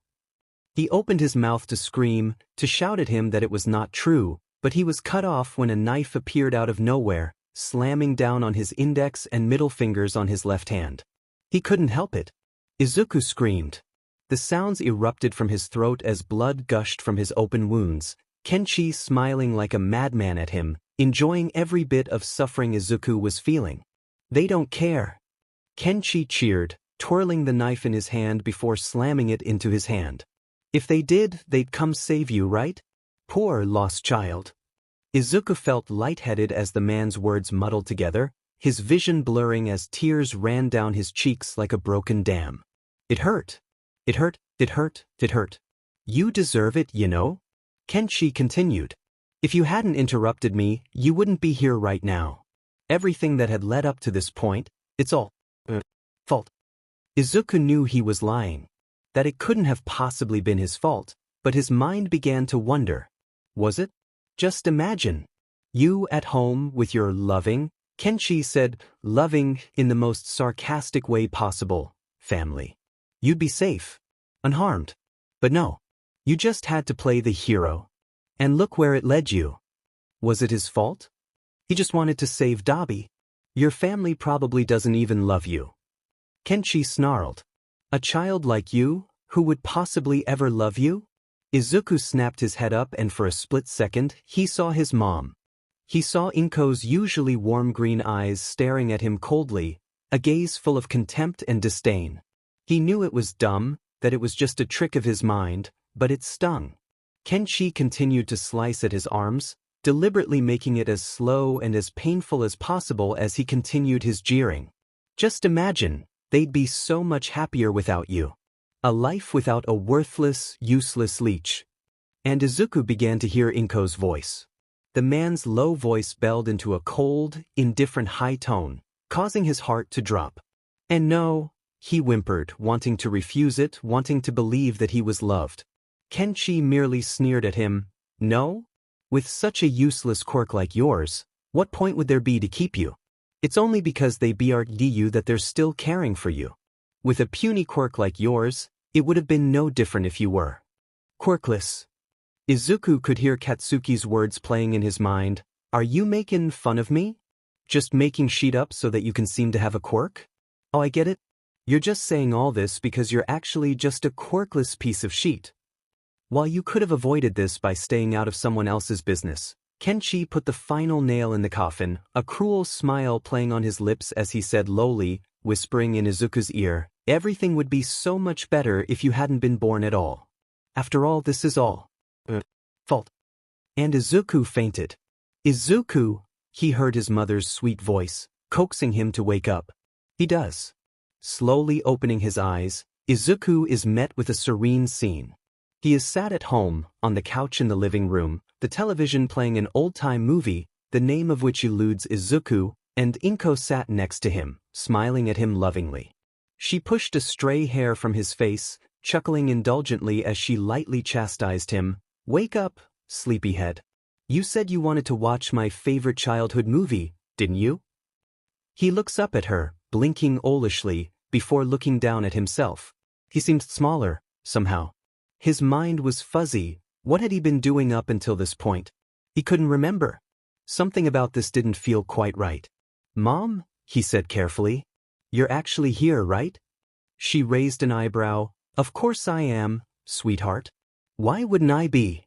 He opened his mouth to scream, to shout at him that it was not true, but he was cut off when a knife appeared out of nowhere, slamming down on his index and middle fingers on his left hand. He couldn't help it. Izuku screamed. The sounds erupted from his throat as blood gushed from his open wounds, Kenshi smiling like a madman at him, enjoying every bit of suffering Izuku was feeling. They don't care. Kenshi cheered, twirling the knife in his hand before slamming it into his hand. If they did, they'd come save you, right? Poor lost child. Izuku felt lightheaded as the man's words muddled together, his vision blurring as tears ran down his cheeks like a broken dam. It hurt. It hurt, it hurt, it hurt. You deserve it, you know? Kenshi continued. If you hadn't interrupted me, you wouldn't be here right now. Everything that had led up to this point, it's all fault. Izuku knew he was lying, that it couldn't have possibly been his fault, but his mind began to wonder. Was it? Just imagine. You at home with your loving, Kenshi said, loving in the most sarcastic way possible, family. You'd be safe, unharmed. But no, you just had to play the hero. And look where it led you. Was it his fault? He just wanted to save Dabi. Your family probably doesn't even love you. Kenshi snarled. A child like you, who would possibly ever love you? Izuku snapped his head up and for a split second, he saw his mom. He saw Inko's usually warm green eyes staring at him coldly, a gaze full of contempt and disdain. He knew it was dumb, that it was just a trick of his mind, but it stung. Kenshi continued to slice at his arms, deliberately making it as slow and as painful as possible as he continued his jeering. Just imagine, they'd be so much happier without you. A life without a worthless, useless leech. And Izuku began to hear Inko's voice. The man's low voice belled into a cold, indifferent high tone, causing his heart to drop. And no, he whimpered, wanting to refuse it, wanting to believe that he was loved. Kenshi merely sneered at him. No? With such a useless quirk like yours, what point would there be to keep you? It's only because they BRD you that they're still caring for you. With a puny quirk like yours, it would have been no different if you were quirkless. Izuku could hear Katsuki's words playing in his mind. Are you making fun of me? Just making shit up so that you can seem to have a quirk? Oh, I get it. You're just saying all this because you're actually just a quirkless piece of shit. While you could have avoided this by staying out of someone else's business, Kenshi put the final nail in the coffin, a cruel smile playing on his lips as he said lowly, whispering in Izuku's ear, everything would be so much better if you hadn't been born at all. After all, this is all fault. And Izuku fainted. Izuku, he heard his mother's sweet voice, coaxing him to wake up. He does. Slowly opening his eyes, Izuku is met with a serene scene. He is sat at home, on the couch in the living room, the television playing an old-time movie, the name of which eludes Izuku, and Inko sat next to him, smiling at him lovingly. She pushed a stray hair from his face, chuckling indulgently as she lightly chastised him. Wake up, sleepyhead. You said you wanted to watch my favorite childhood movie, didn't you? He looks up at her, blinking owlishly, before looking down at himself. He seemed smaller, somehow. His mind was fuzzy. What had he been doing up until this point? He couldn't remember. Something about this didn't feel quite right. Mom, he said carefully. You're actually here, right? She raised an eyebrow. Of course I am, sweetheart. Why wouldn't I be?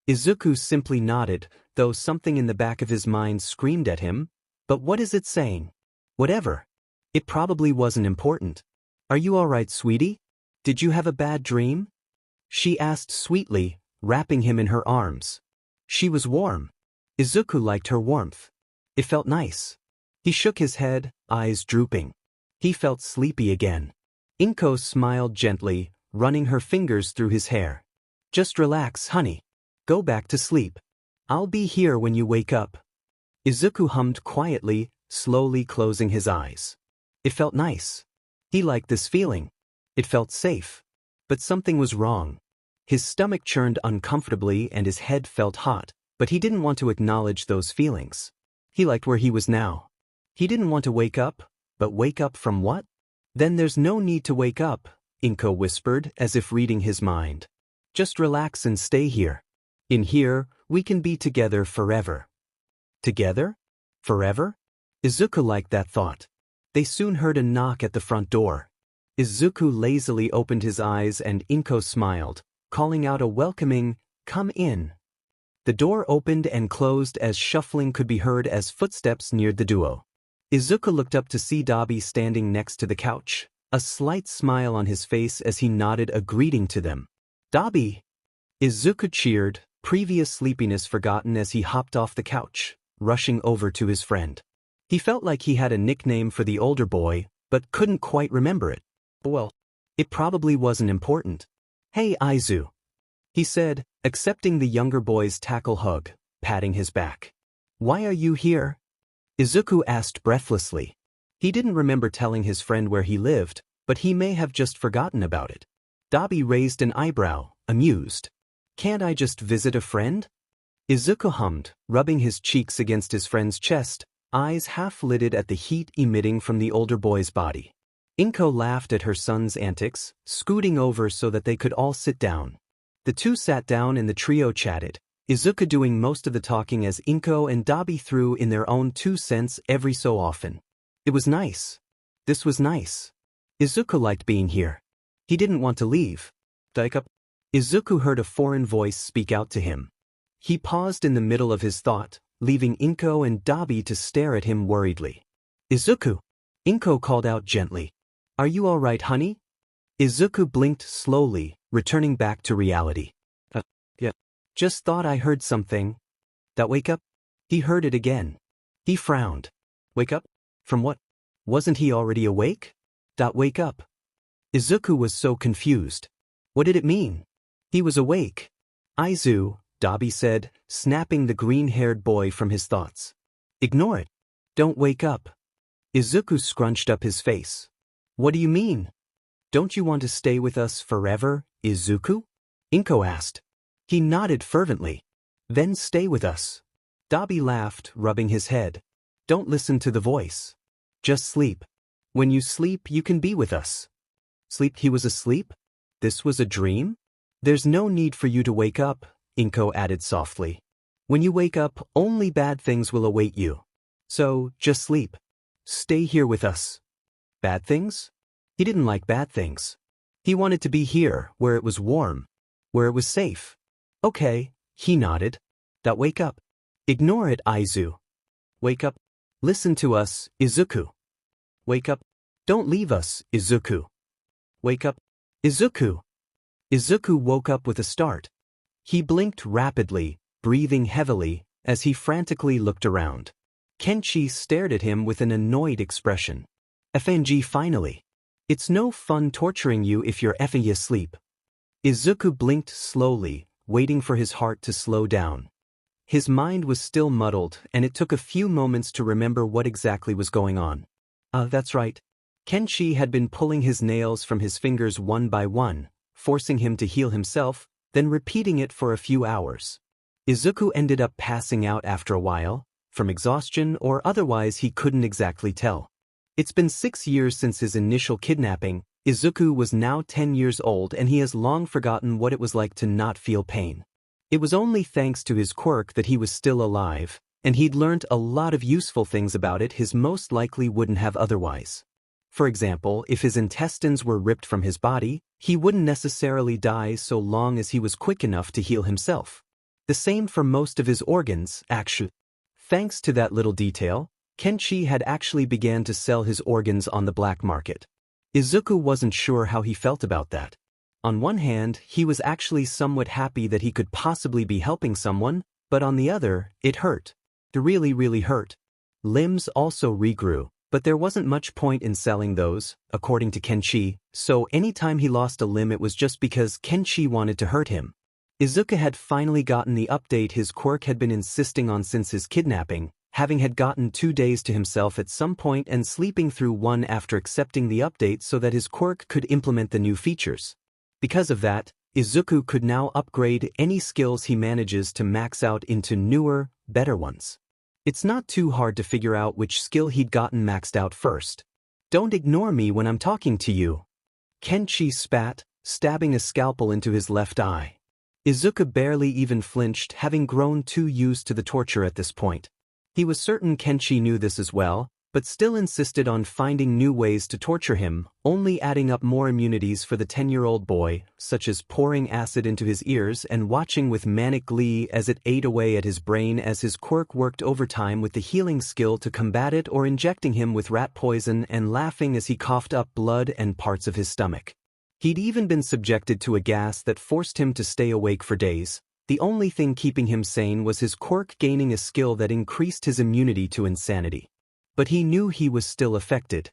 Izuku simply nodded, though something in the back of his mind screamed at him. But what is it saying? Whatever. It probably wasn't important. Are you all right, sweetie? Did you have a bad dream? She asked sweetly, wrapping him in her arms. She was warm. Izuku liked her warmth. It felt nice. He shook his head, eyes drooping. He felt sleepy again. Inko smiled gently, running her fingers through his hair. Just relax, honey. Go back to sleep. I'll be here when you wake up. Izuku hummed quietly, slowly closing his eyes. It felt nice. He liked this feeling. It felt safe. But something was wrong. His stomach churned uncomfortably and his head felt hot, but he didn't want to acknowledge those feelings. He liked where he was now. He didn't want to wake up, but wake up from what? Then there's no need to wake up, Inko whispered, as if reading his mind. Just relax and stay here. In here, we can be together forever. Together? Forever? Izuku liked that thought. They soon heard a knock at the front door. Izuku lazily opened his eyes and Inko smiled, calling out a welcoming, "Come in." The door opened and closed as shuffling could be heard as footsteps neared the duo. Izuku looked up to see Dabi standing next to the couch, a slight smile on his face as he nodded a greeting to them. Dabi! Izuku cheered, previous sleepiness forgotten as he hopped off the couch, rushing over to his friend. He felt like he had a nickname for the older boy, but couldn't quite remember it. Well, it probably wasn't important. "Hey Aizu," he said, accepting the younger boy's tackle hug, patting his back. "Why are you here?" Izuku asked breathlessly. He didn't remember telling his friend where he lived, but he may have just forgotten about it. Dabi raised an eyebrow, amused. "Can't I just visit a friend?" Izuku hummed, rubbing his cheeks against his friend's chest, eyes half-lidded at the heat emitting from the older boy's body. Inko laughed at her son's antics, scooting over so that they could all sit down. The two sat down and the trio chatted, Izuku doing most of the talking as Inko and Dabi threw in their own 2 cents every so often. It was nice. This was nice. Izuku liked being here. He didn't want to leave. Daikup. Izuku heard a foreign voice speak out to him. He paused in the middle of his thought, leaving Inko and Dabi to stare at him worriedly. "Izuku!" Inko called out gently. "Are you all right, honey?" Izuku blinked slowly, returning back to reality. Yeah. Just thought I heard something." "That wake up?" He heard it again. He frowned. "Wake up? From what? Wasn't he already awake?" "Wake up." Izuku was so confused. What did it mean? He was awake. "Aizu," Dabi said, snapping the green-haired boy from his thoughts. "Ignore it. Don't wake up." Izuku scrunched up his face. "What do you mean? Don't you want to stay with us forever, Izuku?" Inko asked. He nodded fervently. "Then stay with us." Dabi laughed, rubbing his head. "Don't listen to the voice. Just sleep. When you sleep, you can be with us." Sleep? He was asleep? This was a dream? "There's no need for you to wake up," Inko added softly. "When you wake up, only bad things will await you. So, just sleep. Stay here with us." Bad things? He didn't like bad things. He wanted to be here, where it was warm, where it was safe. "Okay," he nodded. Wake up. Ignore it, Aizu. Wake up. Listen to us, Izuku. Wake up. Don't leave us, Izuku. Wake up. Izuku. Izuku woke up with a start. He blinked rapidly, breathing heavily, as he frantically looked around. Kenshi stared at him with an annoyed expression. "FNG finally. It's no fun torturing you if you're effing asleep." Izuku blinked slowly, waiting for his heart to slow down. His mind was still muddled, and it took a few moments to remember what exactly was going on. That's right. Kenshi had been pulling his nails from his fingers one by one, forcing him to heal himself, then repeating it for a few hours. Izuku ended up passing out after a while, from exhaustion or otherwise he couldn't exactly tell. It's been 6 years since his initial kidnapping. Izuku was now 10 years old and he has long forgotten what it was like to not feel pain. It was only thanks to his quirk that he was still alive, and he'd learned a lot of useful things about it his most likely wouldn't have otherwise. For example, if his intestines were ripped from his body, he wouldn't necessarily die so long as he was quick enough to heal himself. The same for most of his organs, actually. Thanks to that little detail, Kenshi had actually began to sell his organs on the black market. Izuku wasn't sure how he felt about that. On one hand, he was actually somewhat happy that he could possibly be helping someone, but on the other, it hurt. It really hurt. Limbs also regrew, but there wasn't much point in selling those, according to Kenshi, so anytime he lost a limb it was just because Kenshi wanted to hurt him. Izuku had finally gotten the update his quirk had been insisting on since his kidnapping, having had gotten 2 days to himself at some point and sleeping through one after accepting the update so that his quirk could implement the new features. Because of that, Izuku could now upgrade any skills he manages to max out into newer, better ones. It's not too hard to figure out which skill he'd gotten maxed out first. "Don't ignore me when I'm talking to you." Kenshi spat, stabbing a scalpel into his left eye. Izuku barely even flinched, having grown too used to the torture at this point. He was certain Kenshi knew this as well, but still insisted on finding new ways to torture him, only adding up more immunities for the 10-year-old boy, such as pouring acid into his ears and watching with manic glee as it ate away at his brain as his quirk worked overtime with the healing skill to combat it, or injecting him with rat poison and laughing as he coughed up blood and parts of his stomach. He'd even been subjected to a gas that forced him to stay awake for days, The only thing keeping him sane was his quirk gaining a skill that increased his immunity to insanity. But he knew he was still affected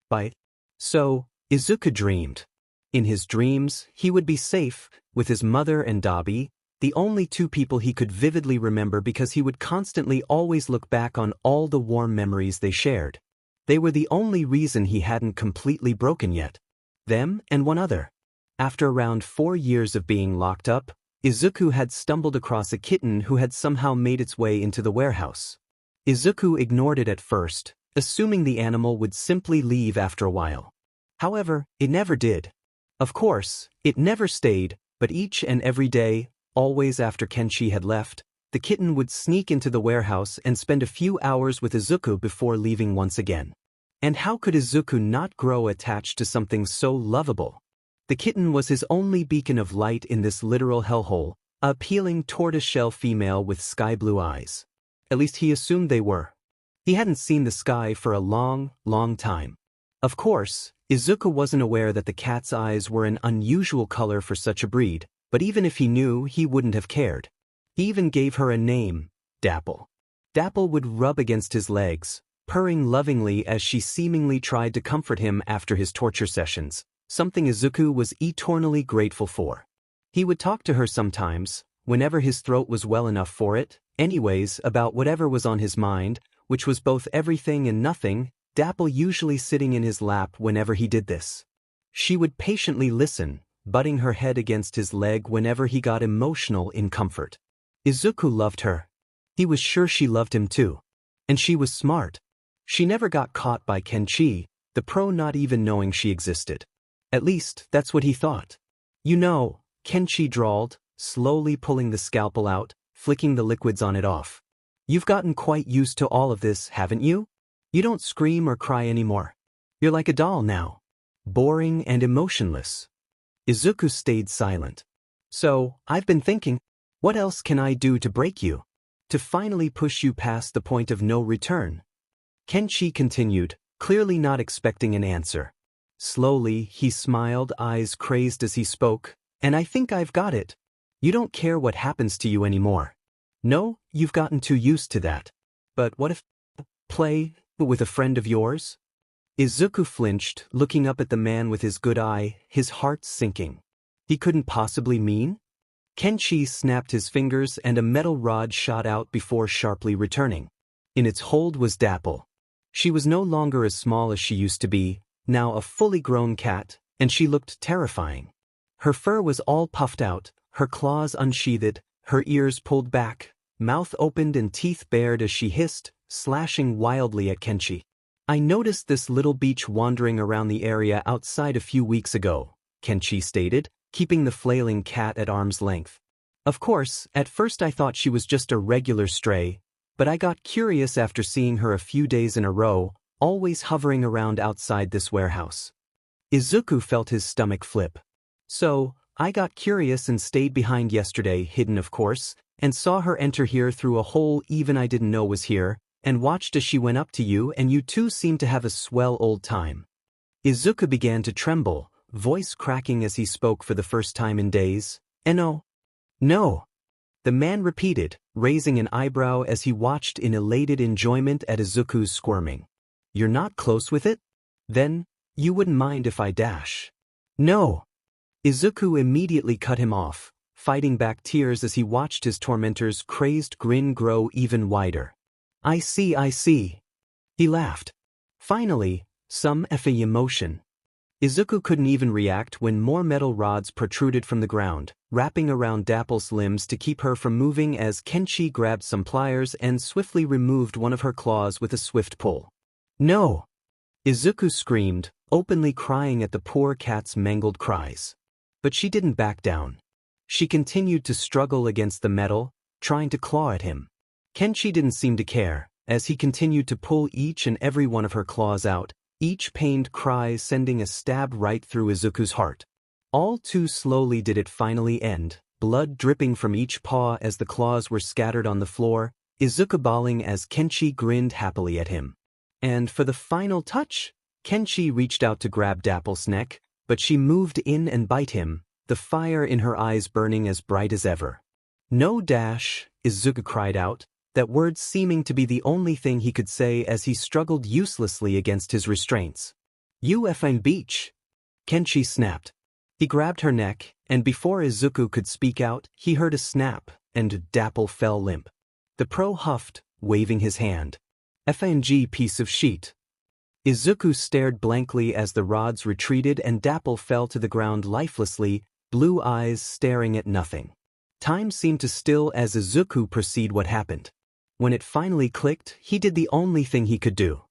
by it. So, Izuku dreamed. In his dreams, he would be safe, with his mother and Dabi, the only two people he could vividly remember because he would constantly always look back on all the warm memories they shared. They were the only reason he hadn't completely broken yet. Them and one other. After around 4 years of being locked up, Izuku had stumbled across a kitten who had somehow made its way into the warehouse. Izuku ignored it at first, assuming the animal would simply leave after a while. However, it never did. Of course, it never stayed, but each and every day, always after Kenshi had left, the kitten would sneak into the warehouse and spend a few hours with Izuku before leaving once again. And how could Izuku not grow attached to something so lovable? The kitten was his only beacon of light in this literal hellhole, a appealing tortoiseshell female with sky-blue eyes. At least he assumed they were. He hadn't seen the sky for a long, long time. Of course, Izuku wasn't aware that the cat's eyes were an unusual color for such a breed, but even if he knew, he wouldn't have cared. He even gave her a name, Dapple. Dapple would rub against his legs, purring lovingly as she seemingly tried to comfort him after his torture sessions, something Izuku was eternally grateful for. He would talk to her sometimes, whenever his throat was well enough for it, anyways, about whatever was on his mind, which was both everything and nothing, Dapple usually sitting in his lap whenever he did this. She would patiently listen, butting her head against his leg whenever he got emotional in comfort. Izuku loved her. He was sure she loved him too. And she was smart. She never got caught by Kenshi, the pro not even knowing she existed. At least, that's what he thought. You know, Kenshi drawled, slowly pulling the scalpel out, flicking the liquids on it off. You've gotten quite used to all of this, haven't you? You don't scream or cry anymore. You're like a doll now. Boring and emotionless. Izuku stayed silent. So, I've been thinking, what else can I do to break you? To finally push you past the point of no return? Kenshi continued, clearly not expecting an answer. Slowly, he smiled, eyes crazed as he spoke, and I think I've got it. You don't care what happens to you anymore. No, you've gotten too used to that. But what if play with a friend of yours? Izuku flinched, looking up at the man with his good eye, his heart sinking. He couldn't possibly mean? Kenshi snapped his fingers and a metal rod shot out before sharply returning. In its hold was Dapple. She was no longer as small as she used to be, now a fully grown cat, and she looked terrifying. Her fur was all puffed out, her claws unsheathed, her ears pulled back, mouth opened and teeth bared as she hissed, slashing wildly at Kenshi. I noticed this little beach wandering around the area outside a few weeks ago, Kenshi stated, keeping the flailing cat at arm's length. Of course, at first I thought she was just a regular stray, but I got curious after seeing her a few days in a row, always hovering around outside this warehouse. Izuku felt his stomach flip. So, I got curious and stayed behind yesterday, hidden of course, and saw her enter here through a hole even I didn't know was here, and watched as she went up to you and you two seemed to have a swell old time. Izuku began to tremble, voice cracking as he spoke for the first time in days. No. No. The man repeated, raising an eyebrow as he watched in elated enjoyment at Izuku's squirming. You're not close with it? Then, you wouldn't mind if I dash. No. Izuku immediately cut him off, fighting back tears as he watched his tormentor's crazed grin grow even wider. I see. He laughed. Finally, some effing emotion. Izuku couldn't even react when more metal rods protruded from the ground, wrapping around Dapple's limbs to keep her from moving as Kenshi grabbed some pliers and swiftly removed one of her claws with a swift pull. No! Izuku screamed, openly crying at the poor cat's mangled cries. But she didn't back down. She continued to struggle against the metal, trying to claw at him. Kenshi didn't seem to care, as he continued to pull each and every one of her claws out, each pained cry sending a stab right through Izuku's heart. All too slowly did it finally end, blood dripping from each paw as the claws were scattered on the floor, Izuku bawling as Kenshi grinned happily at him. And for the final touch, Kenshi reached out to grab Dapple's neck, but she moved in and bite him, the fire in her eyes burning as bright as ever. No dash, Izuku cried out, that word seeming to be the only thing he could say as he struggled uselessly against his restraints. You effing beach! Kenshi snapped. He grabbed her neck, and before Izuku could speak out, he heard a snap, and Dapple fell limp. The pro huffed, waving his hand. FNG piece of sheet. Izuku stared blankly as the rods retreated and Dapple fell to the ground lifelessly, blue eyes staring at nothing. Time seemed to still as Izuku perceived what happened. When it finally clicked, he did the only thing he could do.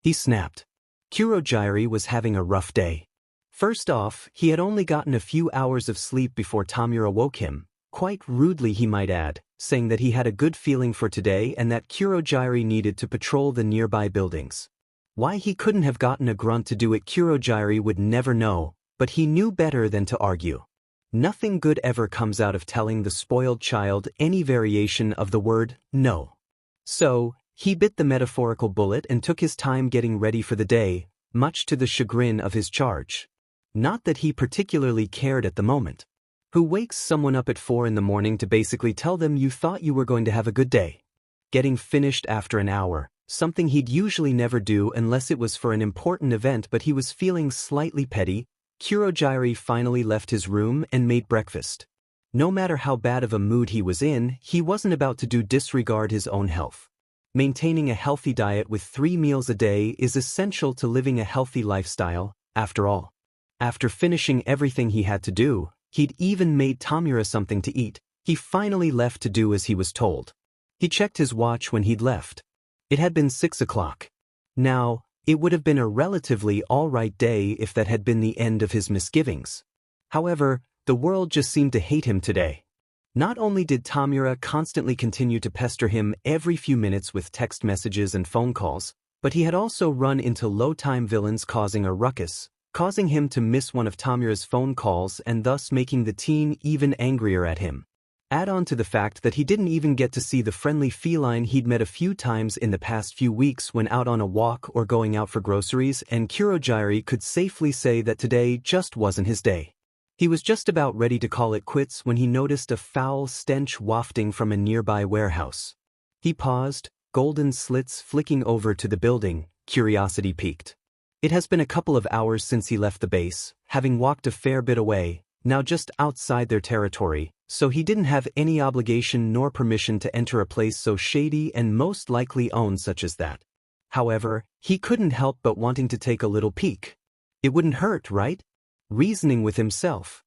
He snapped. Kurogyari was having a rough day. First off, he had only gotten a few hours of sleep before Tamura woke him, quite rudely he might add, saying that he had a good feeling for today and that Kurogyari needed to patrol the nearby buildings. Why he couldn't have gotten a grunt to do it Kurogyari would never know, but he knew better than to argue. Nothing good ever comes out of telling the spoiled child any variation of the word no. So, he bit the metaphorical bullet and took his time getting ready for the day, much to the chagrin of his charge. Not that he particularly cared at the moment. Who wakes someone up at 4 in the morning to basically tell them you thought you were going to have a good day? Getting finished after an hour, something he'd usually never do unless it was for an important event, but he was feeling slightly petty. Kurogyari finally left his room and made breakfast. No matter how bad of a mood he was in, he wasn't about to disregard his own health. Maintaining a healthy diet with 3 meals a day is essential to living a healthy lifestyle, after all. After finishing everything he had to do, he'd even made Tamura something to eat. He finally left to do as he was told. He checked his watch when he'd left. It had been 6 o'clock. Now, it would have been a relatively all-right day if that had been the end of his misgivings. However, the world just seemed to hate him today. Not only did Tamura constantly continue to pester him every few minutes with text messages and phone calls, but he had also run into low-time villains causing a ruckus, causing him to miss one of Tamura's phone calls and thus making the teen even angrier at him. Add on to the fact that he didn't even get to see the friendly feline he'd met a few times in the past few weeks when out on a walk or going out for groceries, and Kurogyari could safely say that today just wasn't his day. He was just about ready to call it quits when he noticed a foul stench wafting from a nearby warehouse. He paused, golden slits flicking over to the building, curiosity piqued. It has been a couple of hours since he left the base, having walked a fair bit away, now just outside their territory, so he didn't have any obligation nor permission to enter a place so shady and most likely owned such as that. However, he couldn't help but wanting to take a little peek. It wouldn't hurt, right? Reasoning with himself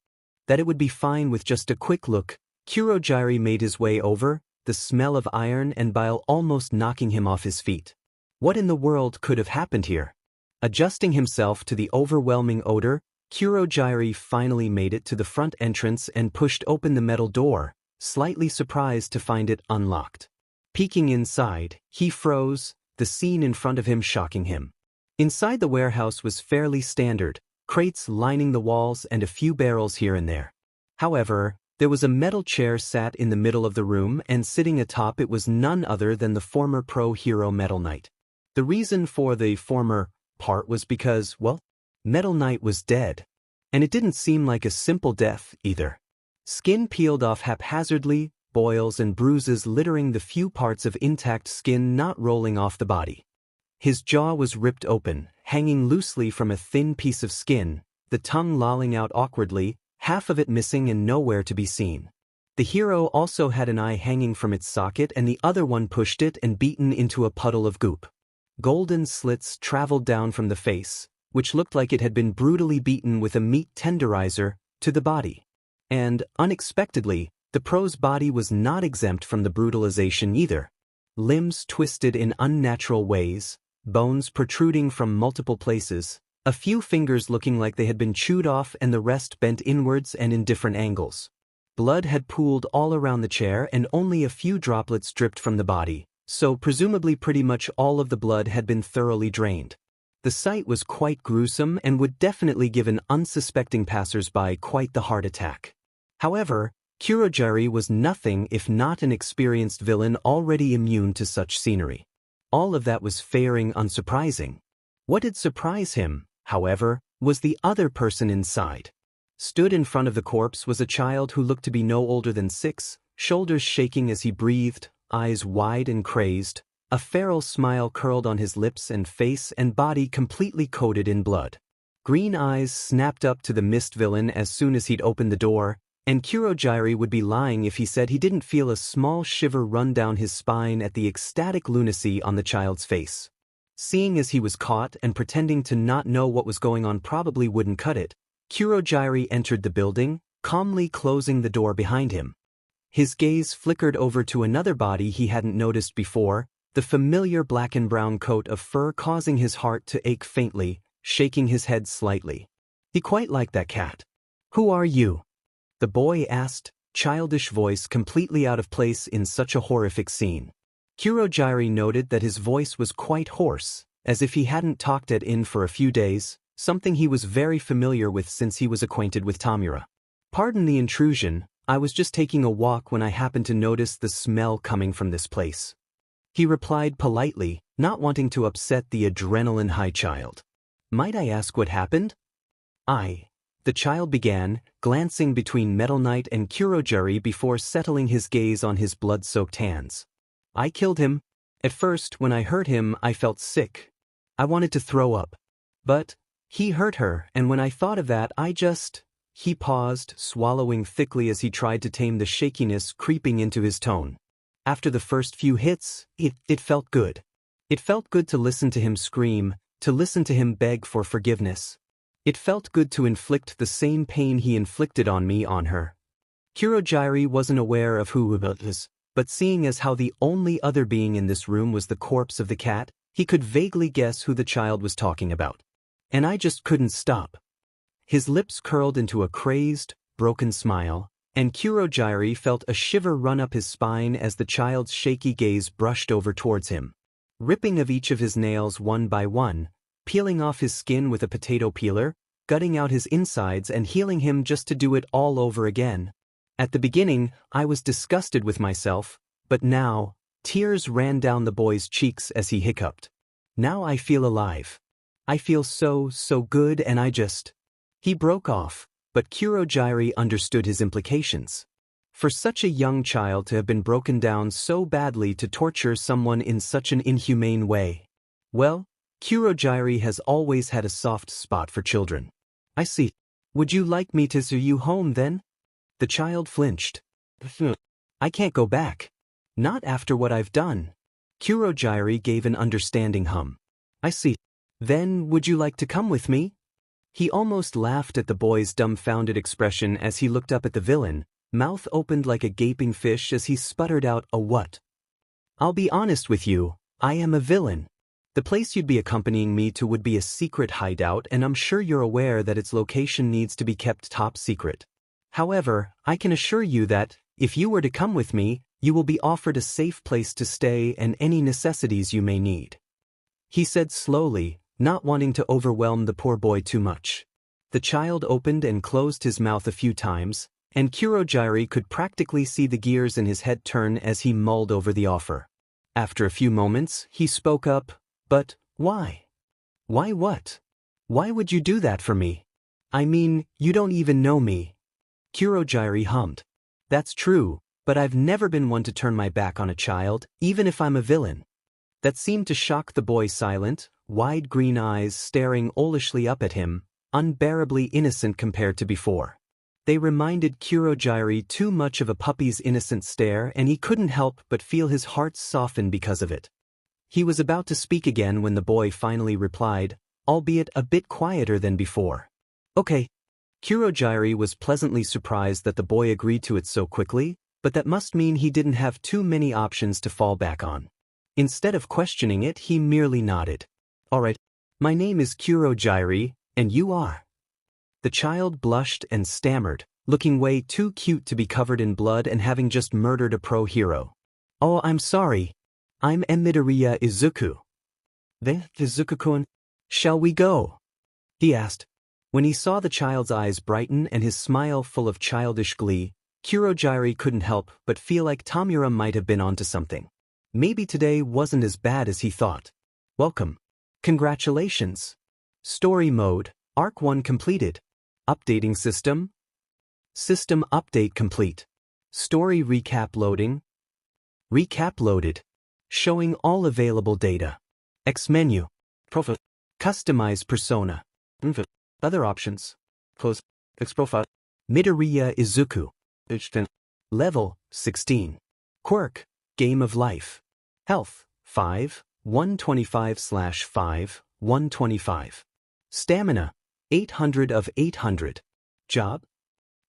that it would be fine with just a quick look, Kurogyari made his way over, the smell of iron and bile almost knocking him off his feet. What in the world could have happened here? Adjusting himself to the overwhelming odor, Kurogyari finally made it to the front entrance and pushed open the metal door, slightly surprised to find it unlocked. Peeking inside, he froze, the scene in front of him shocking him. Inside the warehouse was fairly standard, crates lining the walls and a few barrels here and there. However, there was a metal chair sat in the middle of the room, and sitting atop it was none other than the former pro-hero Metal Knight. The reason for the former part was because, well, Metal Knight was dead. And it didn't seem like a simple death, either. Skin peeled off haphazardly, boils and bruises littering the few parts of intact skin not rolling off the body. His jaw was ripped open, hanging loosely from a thin piece of skin, the tongue lolling out awkwardly, half of it missing and nowhere to be seen. The hero also had an eye hanging from its socket and the other one pushed it and beaten into a puddle of goop. Golden slits traveled down from the face, which looked like it had been brutally beaten with a meat tenderizer, to the body. And, unexpectedly, the pro's body was not exempt from the brutalization either. Limbs twisted in unnatural ways, bones protruding from multiple places, a few fingers looking like they had been chewed off and the rest bent inwards and in different angles. Blood had pooled all around the chair and only a few droplets dripped from the body, so presumably pretty much all of the blood had been thoroughly drained. The sight was quite gruesome and would definitely give an unsuspecting passersby quite the heart attack. However, Kurogyari was nothing if not an experienced villain already immune to such scenery. All of that was faring unsurprising. What did surprise him, however, was the other person inside. Stood in front of the corpse was a child who looked to be no older than 6, shoulders shaking as he breathed, eyes wide and crazed, a feral smile curled on his lips and face and body completely coated in blood. Green eyes snapped up to the mist villain as soon as he'd opened the door, and Kurogyari would be lying if he said he didn't feel a small shiver run down his spine at the ecstatic lunacy on the child's face. Seeing as he was caught and pretending to not know what was going on probably wouldn't cut it, Kurogyari entered the building, calmly closing the door behind him. His gaze flickered over to another body he hadn't noticed before, the familiar black and brown coat of fur causing his heart to ache faintly, shaking his head slightly. He quite liked that cat. "Who are you?" the boy asked, childish voice completely out of place in such a horrific scene. Kurogyari noted that his voice was quite hoarse, as if he hadn't talked at inn for a few days, something he was very familiar with since he was acquainted with Tamura. "Pardon the intrusion, I was just taking a walk when I happened to notice the smell coming from this place," he replied politely, not wanting to upset the adrenaline-high child. "Might I ask what happened?" The child began, glancing between Metal Knight and Kurogyari before settling his gaze on his blood-soaked hands. "I killed him. At first, when I hurt him, I felt sick. I wanted to throw up. But he hurt her, and when I thought of that, He paused, swallowing thickly as he tried to tame the shakiness creeping into his tone. After the first few hits, it felt good. It felt good to listen to him scream, to listen to him beg for forgiveness. It felt good to inflict the same pain he inflicted on me on her." Kurogyari wasn't aware of who it was, but seeing as how the only other being in this room was the corpse of the cat, he could vaguely guess who the child was talking about. "And I just couldn't stop." His lips curled into a crazed, broken smile, and Kurogyari felt a shiver run up his spine as the child's shaky gaze brushed over towards him. Ripping of each of his nails one by one, peeling off his skin with a potato peeler, gutting out his insides and healing him just to do it all over again. At the beginning, I was disgusted with myself, but now, tears ran down the boy's cheeks as he hiccuped. "Now I feel alive. I feel so good and He broke off, but Kurogyari understood his implications. For such a young child to have been broken down so badly to torture someone in such an inhumane way. Well, Kurogyari has always had a soft spot for children. "I see. Would you like me to see you home then?" The child flinched. "I can't go back. Not after what I've done." Kurogyari gave an understanding hum. "I see. Then would you like to come with me?" He almost laughed at the boy's dumbfounded expression as he looked up at the villain, mouth opened like a gaping fish as he sputtered out a "what?" "I'll be honest with you, I am a villain. The place you'd be accompanying me to would be a secret hideout, and I'm sure you're aware that its location needs to be kept top secret. However, I can assure you that, if you were to come with me, you will be offered a safe place to stay and any necessities you may need," he said slowly, not wanting to overwhelm the poor boy too much. The child opened and closed his mouth a few times, and Kurogyari could practically see the gears in his head turn as he mulled over the offer. After a few moments, he spoke up, "But why? Why what? Why would you do that for me? I mean, you don't even know me." Kurogyari hummed. "That's true, but I've never been one to turn my back on a child, even if I'm a villain." That seemed to shock the boy silent, wide green eyes staring owlishly up at him, unbearably innocent compared to before. They reminded Kurogyari too much of a puppy's innocent stare, and he couldn't help but feel his heart soften because of it. He was about to speak again when the boy finally replied, albeit a bit quieter than before. "Okay." Kurogyari was pleasantly surprised that the boy agreed to it so quickly, but that must mean he didn't have too many options to fall back on. Instead of questioning it, he merely nodded. "All right. My name is Kurogyari, and you are?" The child blushed and stammered, looking way too cute to be covered in blood and having just murdered a pro-hero. "Oh, I'm sorry. I'm Midoriya Izuku." "The Izuku-kun? Shall we go?" he asked. When he saw the child's eyes brighten and his smile full of childish glee, Kurogyari couldn't help but feel like Tamura might have been onto something. Maybe today wasn't as bad as he thought. "Welcome. Congratulations. Story mode, Arc 1 completed. Updating system. System update complete. Story recap loading. Recap loaded. Showing all available data. X menu. Profile. Customize persona. Other options. Close. X profile. Midoriya Izuku. Level 16. Quirk. Game of life. Health 5, 125/5, 125. Stamina 800 of 800. Job.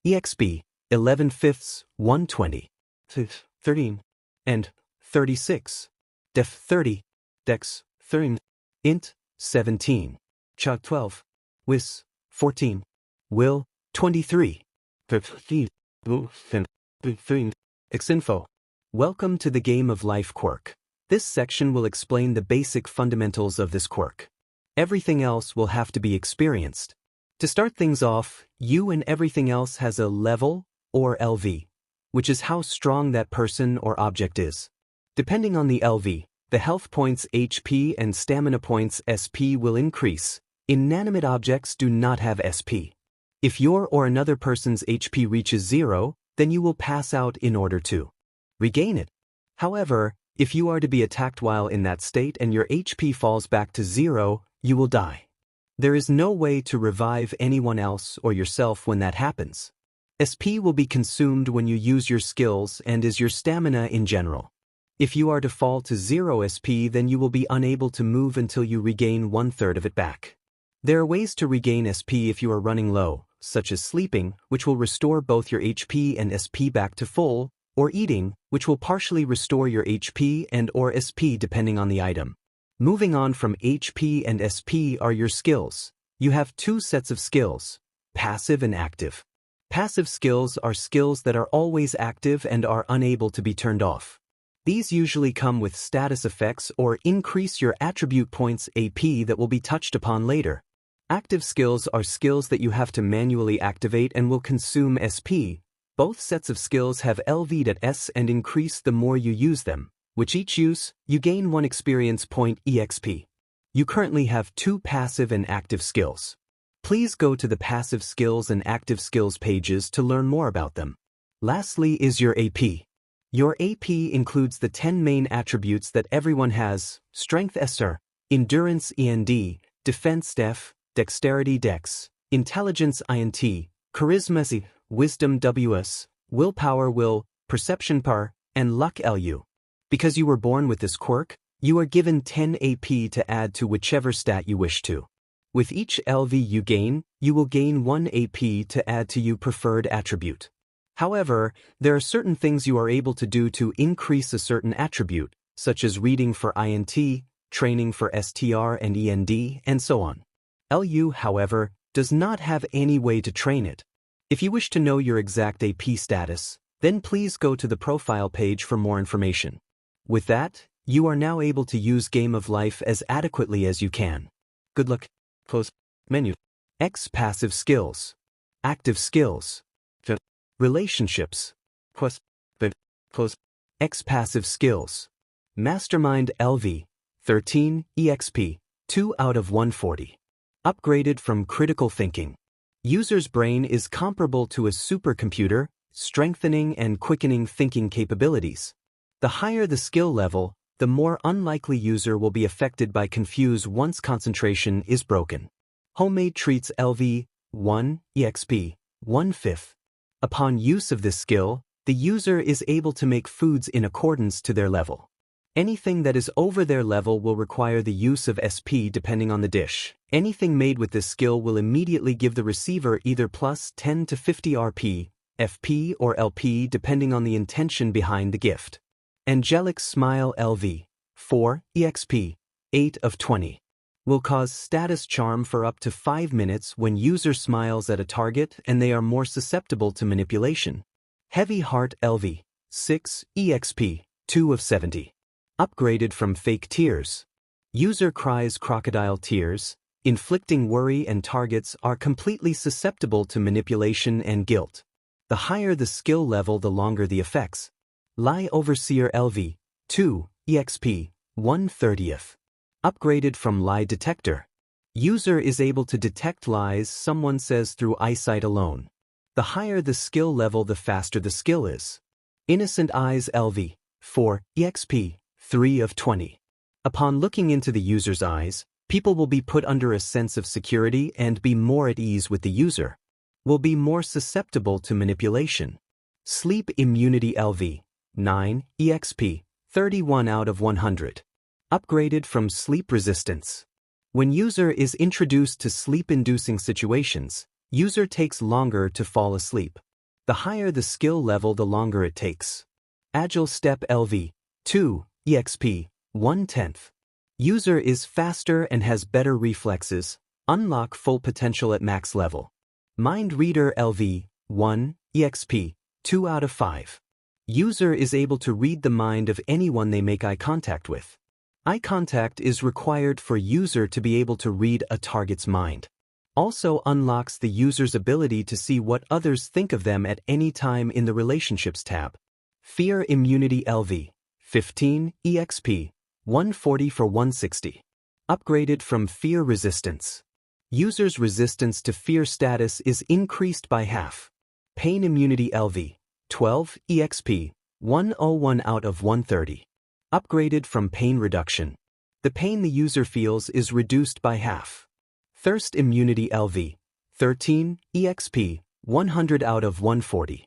EXP 11/5, 120. 13. And 36. Def 30. Dex 13. Int 17. Chug 12. Wis 14. Will 23. Xinfo. Welcome to the Game of Life quirk. This section will explain the basic fundamentals of this quirk. Everything else will have to be experienced. To start things off, you and everything else has a level, or LV, which is how strong that person or object is. Depending on the LV, the health points HP and stamina points SP will increase. Inanimate objects do not have SP. If your or another person's HP reaches 0, then you will pass out in order to regain it. However, if you are to be attacked while in that state and your HP falls back to 0, you will die. There is no way to revive anyone else or yourself when that happens. SP will be consumed when you use your skills and is your stamina in general. If you are to fall to 0 SP, then you will be unable to move until you regain 1/3 of it back. There are ways to regain SP if you are running low, such as sleeping, which will restore both your HP and SP back to full, or eating, which will partially restore your HP and or SP depending on the item. Moving on from HP and SP are your skills. You have two sets of skills, passive and active. Passive skills are skills that are always active and are unable to be turned off. These usually come with status effects or increase your attribute points AP that will be touched upon later. Active skills are skills that you have to manually activate and will consume SP. Both sets of skills have LV'd at S and increase the more you use them, which each use, you gain 1 experience point EXP. You currently have 2 passive and active skills. Please go to the passive skills and active skills pages to learn more about them. Lastly is your AP. Your AP includes the 10 main attributes that everyone has: Strength SR, Endurance END, Defense DEF, Dexterity DEX, Intelligence INT, Charisma C, Wisdom WS, Willpower Will, Perception PAR, and Luck LU. Because you were born with this quirk, you are given 10 AP to add to whichever stat you wish to. With each LV you gain, you will gain 1 AP to add to your preferred attribute. However, there are certain things you are able to do to increase a certain attribute, such as reading for INT, training for STR and END, and so on. LU, however, does not have any way to train it. If you wish to know your exact AP status, then please go to the profile page for more information. With that, you are now able to use Game of Life as adequately as you can. Good luck. Close menu. X passive skills. Active skills. Relationships. Close X passive skills. Mastermind LV. 13 EXP. 2 out of 140. Upgraded from critical thinking. User's brain is comparable to a supercomputer, strengthening and quickening thinking capabilities. The higher the skill level, the more unlikely user will be affected by confuse once concentration is broken. Homemade treats LV 1 EXP 1/5. Upon use of this skill, the user is able to make foods in accordance to their level. Anything that is over their level will require the use of SP depending on the dish. Anything made with this skill will immediately give the receiver either plus 10 to 50 RP, FP or LP depending on the intention behind the gift. Angelic Smile LV 4 EXP 8 of 20. Will cause status charm for up to 5 minutes when user smiles at a target and they are more susceptible to manipulation. Heavy Heart LV 6 EXP 2 of 70. Upgraded from fake tears. User cries crocodile tears, inflicting worry, and targets are completely susceptible to manipulation and guilt. The higher the skill level, the longer the effects. Lie Overseer LV 2 EXP 1/30. Upgraded from lie detector. User is able to detect lies someone says through eyesight alone. The higher the skill level, the faster the skill is. Innocent Eyes LV, 4, EXP, 3 of 20. Upon looking into the user's eyes, people will be put under a sense of security and be more at ease with the user. Will be more susceptible to manipulation. Sleep Immunity LV, 9, EXP, 31 out of 100. Upgraded from Sleep Resistance. When user is introduced to sleep-inducing situations, user takes longer to fall asleep. The higher the skill level, the longer it takes. Agile Step LV, 2, EXP, 1/10. User is faster and has better reflexes, unlock full potential at max level. Mind Reader LV, 1, EXP, 2 out of 5. User is able to read the mind of anyone they make eye contact with. Eye contact is required for user to be able to read a target's mind. Also unlocks the user's ability to see what others think of them at any time in the Relationships tab. Fear Immunity LV, 15, EXP, 140 for 160. Upgraded from Fear Resistance. User's resistance to fear status is increased by half. Pain Immunity LV, 12, EXP, 101 out of 130. Upgraded from Pain Reduction. The pain the user feels is reduced by half. Thirst Immunity LV, 13, EXP, 100 out of 140.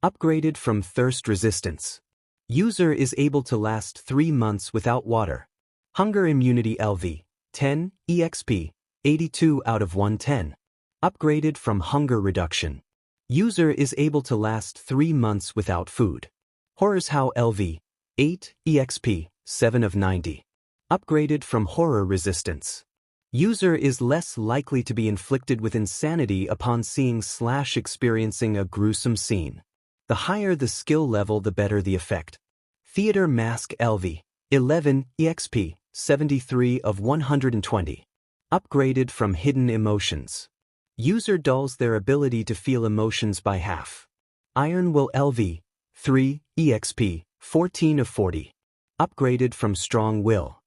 Upgraded from Thirst Resistance. User is able to last 3 months without water. Hunger Immunity LV, 10, EXP, 82 out of 110. Upgraded from Hunger Reduction. User is able to last 3 months without food. Horror's Howl LV, 8, EXP, 7 of 90. Upgraded from Horror Resistance. User is less likely to be inflicted with insanity upon seeing/experiencing a gruesome scene. The higher the skill level, the better the effect. Theater Mask LV, 11, EXP, 73 of 120. Upgraded from Hidden Emotions. User dulls their ability to feel emotions by half. Iron Will LV, 3, EXP, 14 of 40. Upgraded from Strong Will.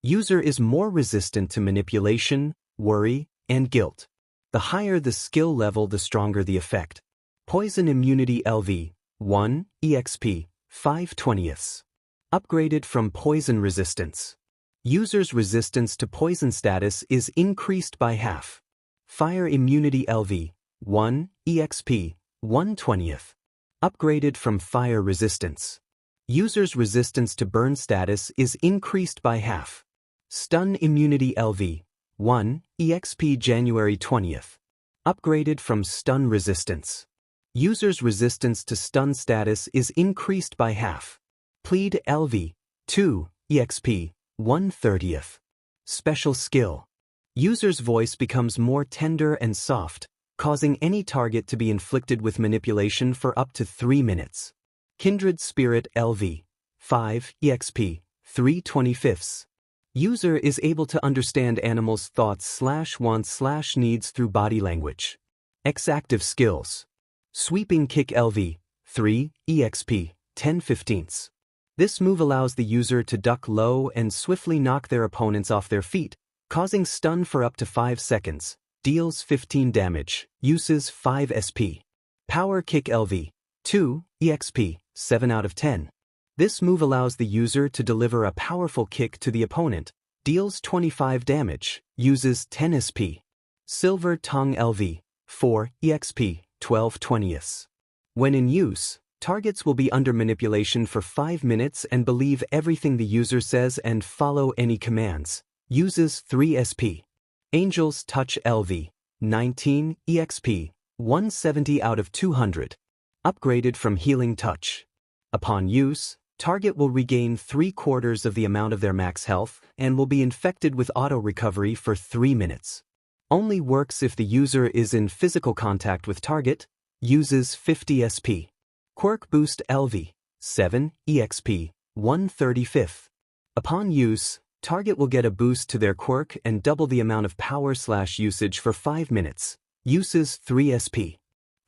User is more resistant to manipulation, worry, and guilt. The higher the skill level, the stronger the effect. Poison Immunity LV, 1, EXP, 5/20. Upgraded from Poison Resistance. User's resistance to poison status is increased by half. Fire Immunity LV, 1, EXP, 1/20. Upgraded from Fire Resistance. User's resistance to burn status is increased by half. Stun Immunity LV, 1, EXP January 20th. Upgraded from Stun Resistance. User's resistance to stun status is increased by half. Plead LV, 2, EXP, 1/30th. Special Skill. User's voice becomes more tender and soft, causing any target to be inflicted with manipulation for up to 3 minutes. Kindred Spirit LV, 5, EXP, 3/25. User is able to understand animals' thoughts/wants/needs through body language. X-Active Skills. Sweeping Kick LV, 3, EXP, 10/15. This move allows the user to duck low and swiftly knock their opponents off their feet, causing stun for up to 5 seconds, deals 15 damage, uses 5 SP. Power Kick LV, 2, EXP, 7 out of 10. This move allows the user to deliver a powerful kick to the opponent, deals 25 damage, uses 10 SP. Silver Tongue LV, 4, EXP, 12/20. When in use, targets will be under manipulation for 5 minutes and believe everything the user says and follow any commands, uses 3 SP. Angel's Touch LV, 19, EXP, 170 out of 200. Upgraded from Healing Touch. Upon use, target will regain 3/4 of the amount of their max health and will be infected with auto-recovery for 3 minutes. Only works if the user is in physical contact with target, uses 50 SP. Quirk Boost LV, 7, EXP, 1/35. Upon use, target will get a boost to their quirk and double the amount of power/usage for 5 minutes, uses 3 SP.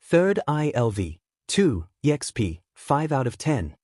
Third Eye LV, 2, EXP, 5 out of 10.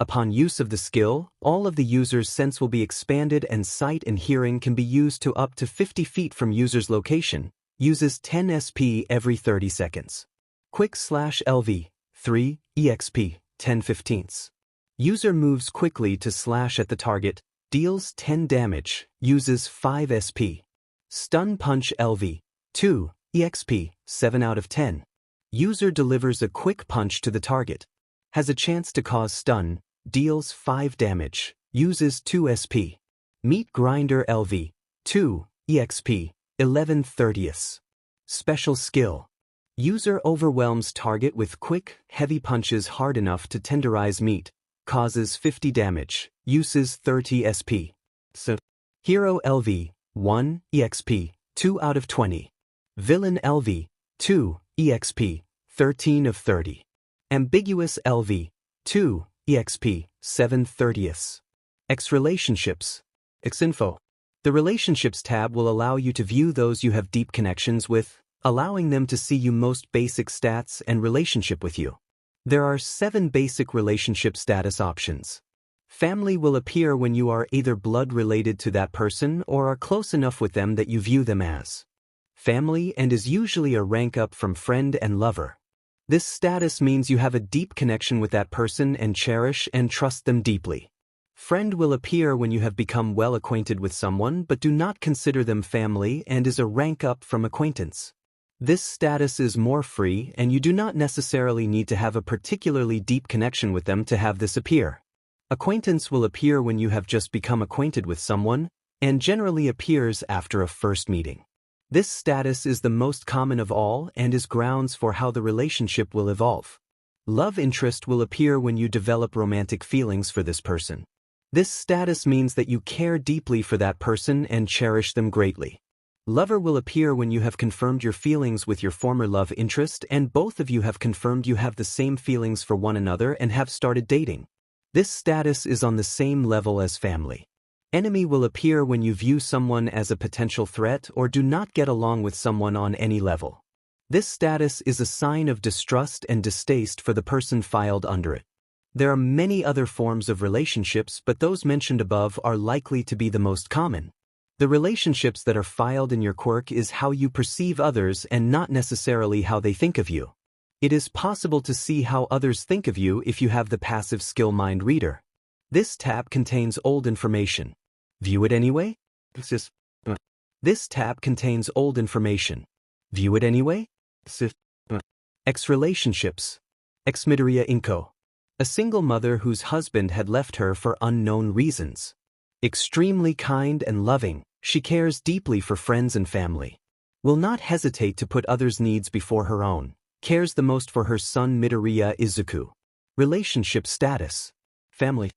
Upon use of the skill, all of the user's sense will be expanded and sight and hearing can be used to up to 50 feet from user's location, uses 10 SP every 30 seconds. Quick/LV, 3, EXP, 10/15. User moves quickly to slash at the target, deals 10 damage, uses 5 SP. Stun Punch LV, 2, EXP, 7 out of 10. User delivers a quick punch to the target. Has a chance to cause stun, deals 5 damage, uses 2 SP. Meat Grinder LV, 2, EXP, 11/30. Special skill. User overwhelms target with quick, heavy punches hard enough to tenderize meat, causes 50 damage, uses 30 SP. So, Hero LV, 1, EXP, 2 out of 20. Villain LV, 2, EXP, 13 of 30. Ambiguous LV, 2, EXP, 7/30. X Relationships. Xinfo. The Relationships tab will allow you to view those you have deep connections with, allowing them to see you most basic stats and relationship with you. There are 7 basic relationship status options. Family will appear when you are either blood related to that person or are close enough with them that you view them as family and is usually a rank up from friend and lover. This status means you have a deep connection with that person and cherish and trust them deeply. Friend will appear when you have become well acquainted with someone but do not consider them family and is a rank up from acquaintance. This status is more free and you do not necessarily need to have a particularly deep connection with them to have this appear. Acquaintance will appear when you have just become acquainted with someone and generally appears after a first meeting. This status is the most common of all and is grounds for how the relationship will evolve. Love interest will appear when you develop romantic feelings for this person. This status means that you care deeply for that person and cherish them greatly. Lover will appear when you have confirmed your feelings with your former love interest and both of you have confirmed you have the same feelings for one another and have started dating. This status is on the same level as family. Enemy will appear when you view someone as a potential threat or do not get along with someone on any level. This status is a sign of distrust and distaste for the person filed under it. There are many other forms of relationships, but those mentioned above are likely to be the most common. The relationships that are filed in your quirk is how you perceive others and not necessarily how they think of you. It is possible to see how others think of you if you have the passive skill Mind Reader. This tab contains old information. View it anyway? This tab contains old information. View it anyway? X Relationships. Exmideria Inco. A single mother whose husband had left her for unknown reasons. Extremely kind and loving, she cares deeply for friends and family. Will not hesitate to put others' needs before her own. Cares the most for her son Midoriya Izuku. Relationship status. Family.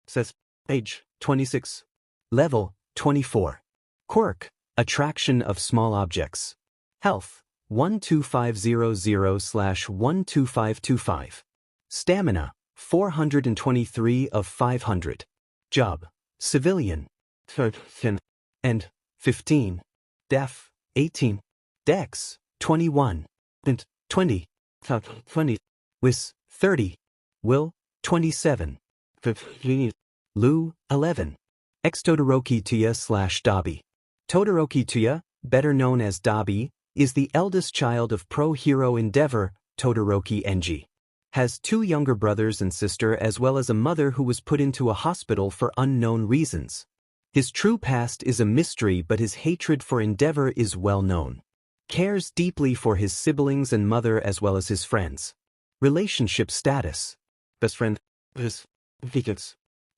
Says. Age. 26. Level. 24. Quirk. Attraction of small objects. Health. 12500/12525. Stamina. 423 of 500. Job. Civilian. And. 15. Def. 18. Dex. 21. Int. 20. 20. Wis. 30. Will. 27. Lu. 11. Ex Todoroki Tuya/Dabi. Todoroki Tuya, better known as Dabi, is the eldest child of pro-hero Endeavor, Todoroki Enji. Has 2 younger brothers and sister as well as a mother who was put into a hospital for unknown reasons. His true past is a mystery, but his hatred for Endeavor is well known. Cares deeply for his siblings and mother as well as his friends. Relationship status. Best friend.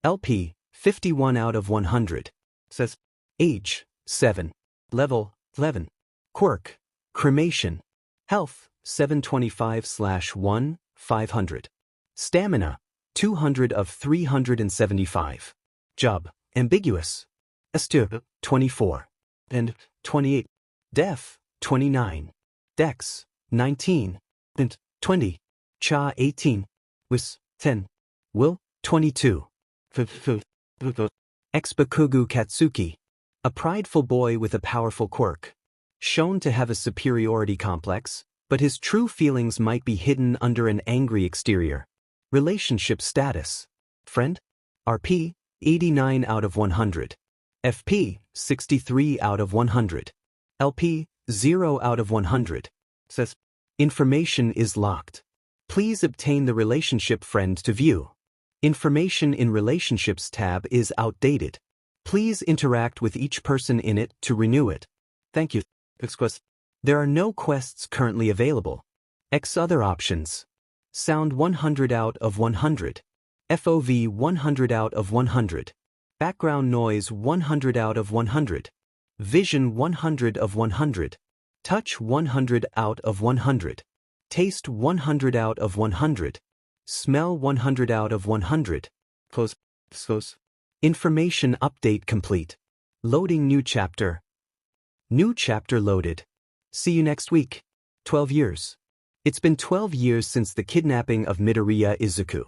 LP, 51 out of 100. Says. Age, 7. Level, 11. Quirk. Cremation. Health, 725/1, 500. Stamina, 200 of 375. Job, ambiguous. Estur, 24. And, 28. Def, 29. Dex, 19. Int, 20. Cha, 18. Wis, 10. Will, 22. Ex-Bakugu Katsuki. A prideful boy with a powerful quirk. Shown to have a superiority complex, but his true feelings might be hidden under an angry exterior. Relationship status. Friend. RP, 89 out of 100. FP, 63 out of 100. LP, 0 out of 100. Says. Information is locked. Please obtain the relationship friend to view. Information in Relationships tab is outdated. Please interact with each person in it to renew it. Thank you. There are no quests currently available. X other options. Sound 100 out of 100. FOV 100 out of 100. Background noise 100 out of 100. Vision 100 of 100. Touch 100 out of 100. Taste 100 out of 100. Smell 100 out of 100. Close. Information update complete. Loading new chapter. New chapter loaded. See you next week. 12 years. It's been 12 years since the kidnapping of Midoriya Izuku.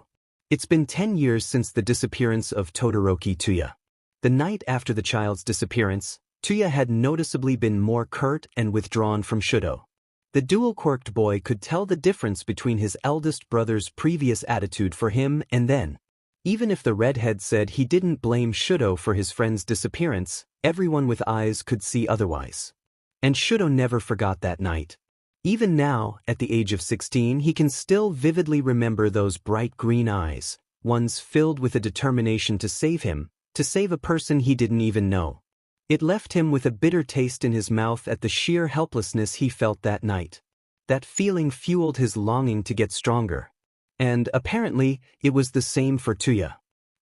It's been 10 years since the disappearance of Todoroki Tuya. The night after the child's disappearance, Tuya had noticeably been more curt and withdrawn from Shudo. The dual-quirked boy could tell the difference between his eldest brother's previous attitude for him and then. Even if the redhead said he didn't blame Shudo for his friend's disappearance, everyone with eyes could see otherwise. And Shudo never forgot that night. Even now, at the age of 16, he can still vividly remember those bright green eyes, ones filled with a determination to save him, to save a person he didn't even know. It left him with a bitter taste in his mouth at the sheer helplessness he felt that night. That feeling fueled his longing to get stronger. And, apparently, it was the same for Tuya.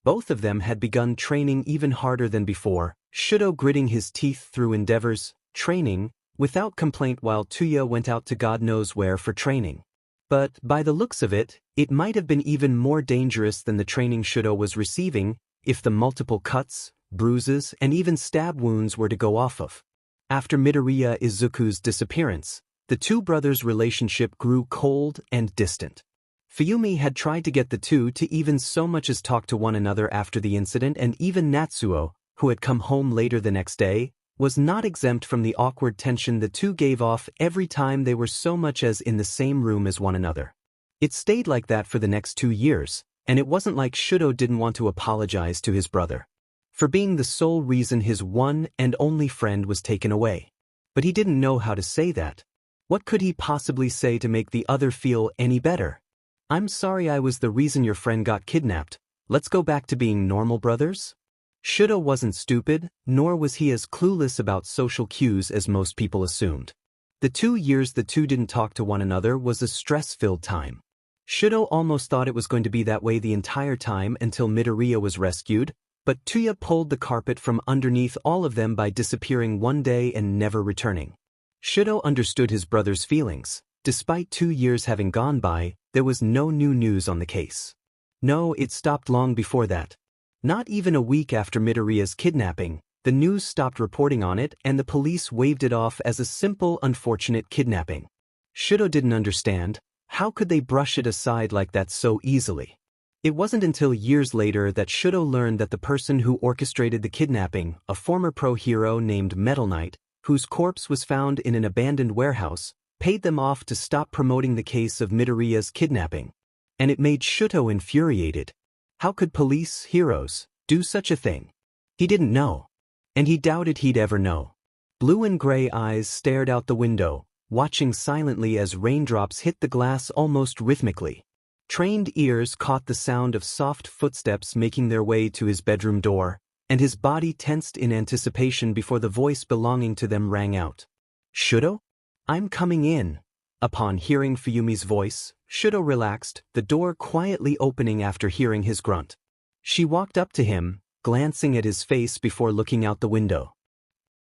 Both of them had begun training even harder than before, Shudo gritting his teeth through endeavors, training, without complaint while Tuya went out to God knows where for training. But, by the looks of it, it might have been even more dangerous than the training Shudo was receiving, if the multiple cuts, bruises, and even stab wounds were to go off of. After Midoriya Izuku's disappearance, the two brothers' relationship grew cold and distant. Fuyumi had tried to get the two to even so much as talk to one another after the incident, and even Natsuo, who had come home later the next day, was not exempt from the awkward tension the two gave off every time they were so much as in the same room as one another. It stayed like that for the next 2 years, and it wasn't like Shudo didn't want to apologize to his brother for being the sole reason his one and only friend was taken away. But he didn't know how to say that. What could he possibly say to make the other feel any better? I'm sorry I was the reason your friend got kidnapped. Let's go back to being normal brothers? Shudo wasn't stupid, nor was he as clueless about social cues as most people assumed. The 2 years the two didn't talk to one another was a stress-filled time. Shudo almost thought it was going to be that way the entire time until Midoriya was rescued, but Tuya pulled the carpet from underneath all of them by disappearing one day and never returning. Shudo understood his brother's feelings. Despite 2 years having gone by, there was no new news on the case. No, it stopped long before that. Not even a week after Midoriya's kidnapping, the news stopped reporting on it and the police waved it off as a simple, unfortunate kidnapping. Shudo didn't understand. How could they brush it aside like that so easily? It wasn't until years later that Shudo learned that the person who orchestrated the kidnapping, a former pro hero named Metal Knight, whose corpse was found in an abandoned warehouse, paid them off to stop promoting the case of Midoriya's kidnapping. And it made Shudo infuriated. How could police heroes do such a thing? He didn't know. And he doubted he'd ever know. Blue and gray eyes stared out the window, watching silently as raindrops hit the glass almost rhythmically. Trained ears caught the sound of soft footsteps making their way to his bedroom door, and his body tensed in anticipation before the voice belonging to them rang out. Shudo? I'm coming in. Upon hearing Fuyumi's voice, Shudo relaxed, the door quietly opening after hearing his grunt. She walked up to him, glancing at his face before looking out the window.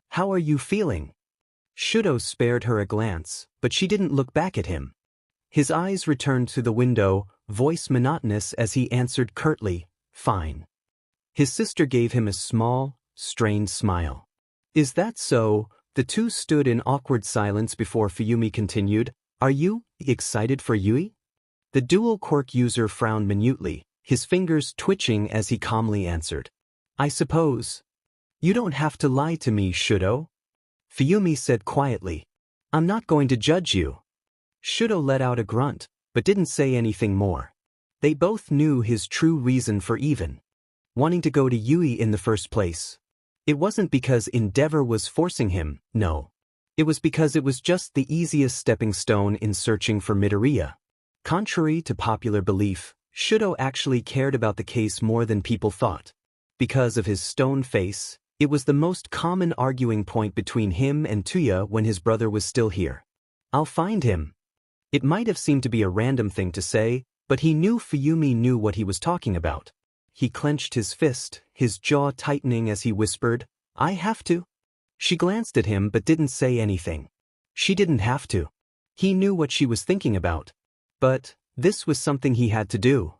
How are you feeling? Shudo spared her a glance, but she didn't look back at him. His eyes returned to the window, voice monotonous as he answered curtly, fine. His sister gave him a small, strained smile. Is that so? The two stood in awkward silence before Fuyumi continued, Are you excited for Yui? The dual quirk user frowned minutely, his fingers twitching as he calmly answered. I suppose. You don't have to lie to me, Shudo. Fuyumi said quietly. I'm not going to judge you. Shudo let out a grunt, but didn't say anything more. They both knew his true reason for even wanting to go to Yui in the first place. It wasn't because Endeavor was forcing him, no. It was because it was just the easiest stepping stone in searching for Midoriya. Contrary to popular belief, Shudo actually cared about the case more than people thought. Because of his stone face, it was the most common arguing point between him and Tuya when his brother was still here. "I'll find him." It might have seemed to be a random thing to say, but he knew Fuyumi knew what he was talking about. He clenched his fist, his jaw tightening as he whispered, "I have to." She glanced at him but didn't say anything. She didn't have to. He knew what she was thinking about. But this was something he had to do.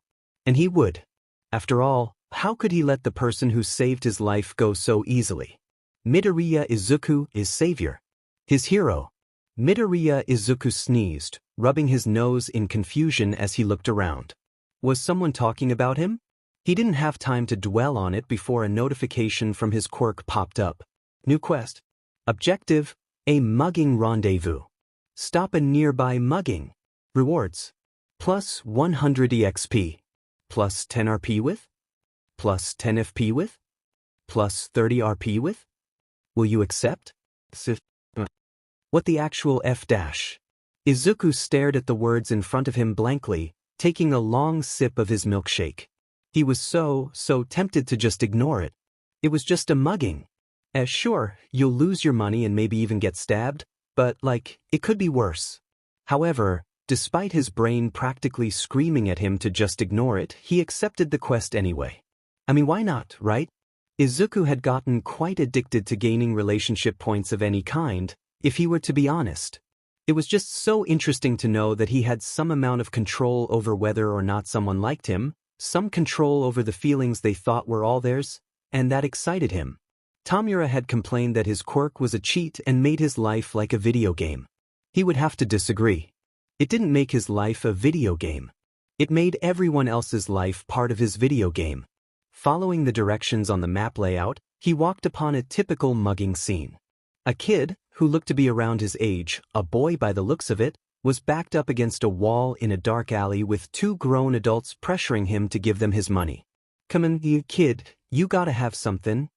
And he would. After all, how could he let the person who saved his life go so easily? Midoriya Izuku is savior. His hero. Midoriya Izuku sneezed, rubbing his nose in confusion as he looked around. Was someone talking about him? He didn't have time to dwell on it before a notification from his quirk popped up. New quest. Objective: a mugging rendezvous. Stop a nearby mugging. Rewards: plus 100 EXP, plus 10 RP with, plus 10 FP with, plus 30 RP with. Will you accept? What the actual F dash? Izuku stared at the words in front of him blankly, taking a long sip of his milkshake. He was so tempted to just ignore it. It was just a mugging. Sure, you'll lose your money and maybe even get stabbed, but it could be worse. However, despite his brain practically screaming at him to just ignore it, he accepted the quest anyway. I mean, why not, right? Izuku had gotten quite addicted to gaining relationship points of any kind, if he were to be honest. It was just so interesting to know that he had some amount of control over whether or not someone liked him, some control over the feelings they thought were all theirs, and that excited him. Tamura had complained that his quirk was a cheat and made his life like a video game. He would have to disagree. It didn't make his life a video game. It made everyone else's life part of his video game. Following the directions on the map layout, he walked upon a typical mugging scene. A kid, who looked to be around his age, a boy by the looks of it, was backed up against a wall in a dark alley with two grown adults pressuring him to give them his money. "Come on, you kid, you gotta have something."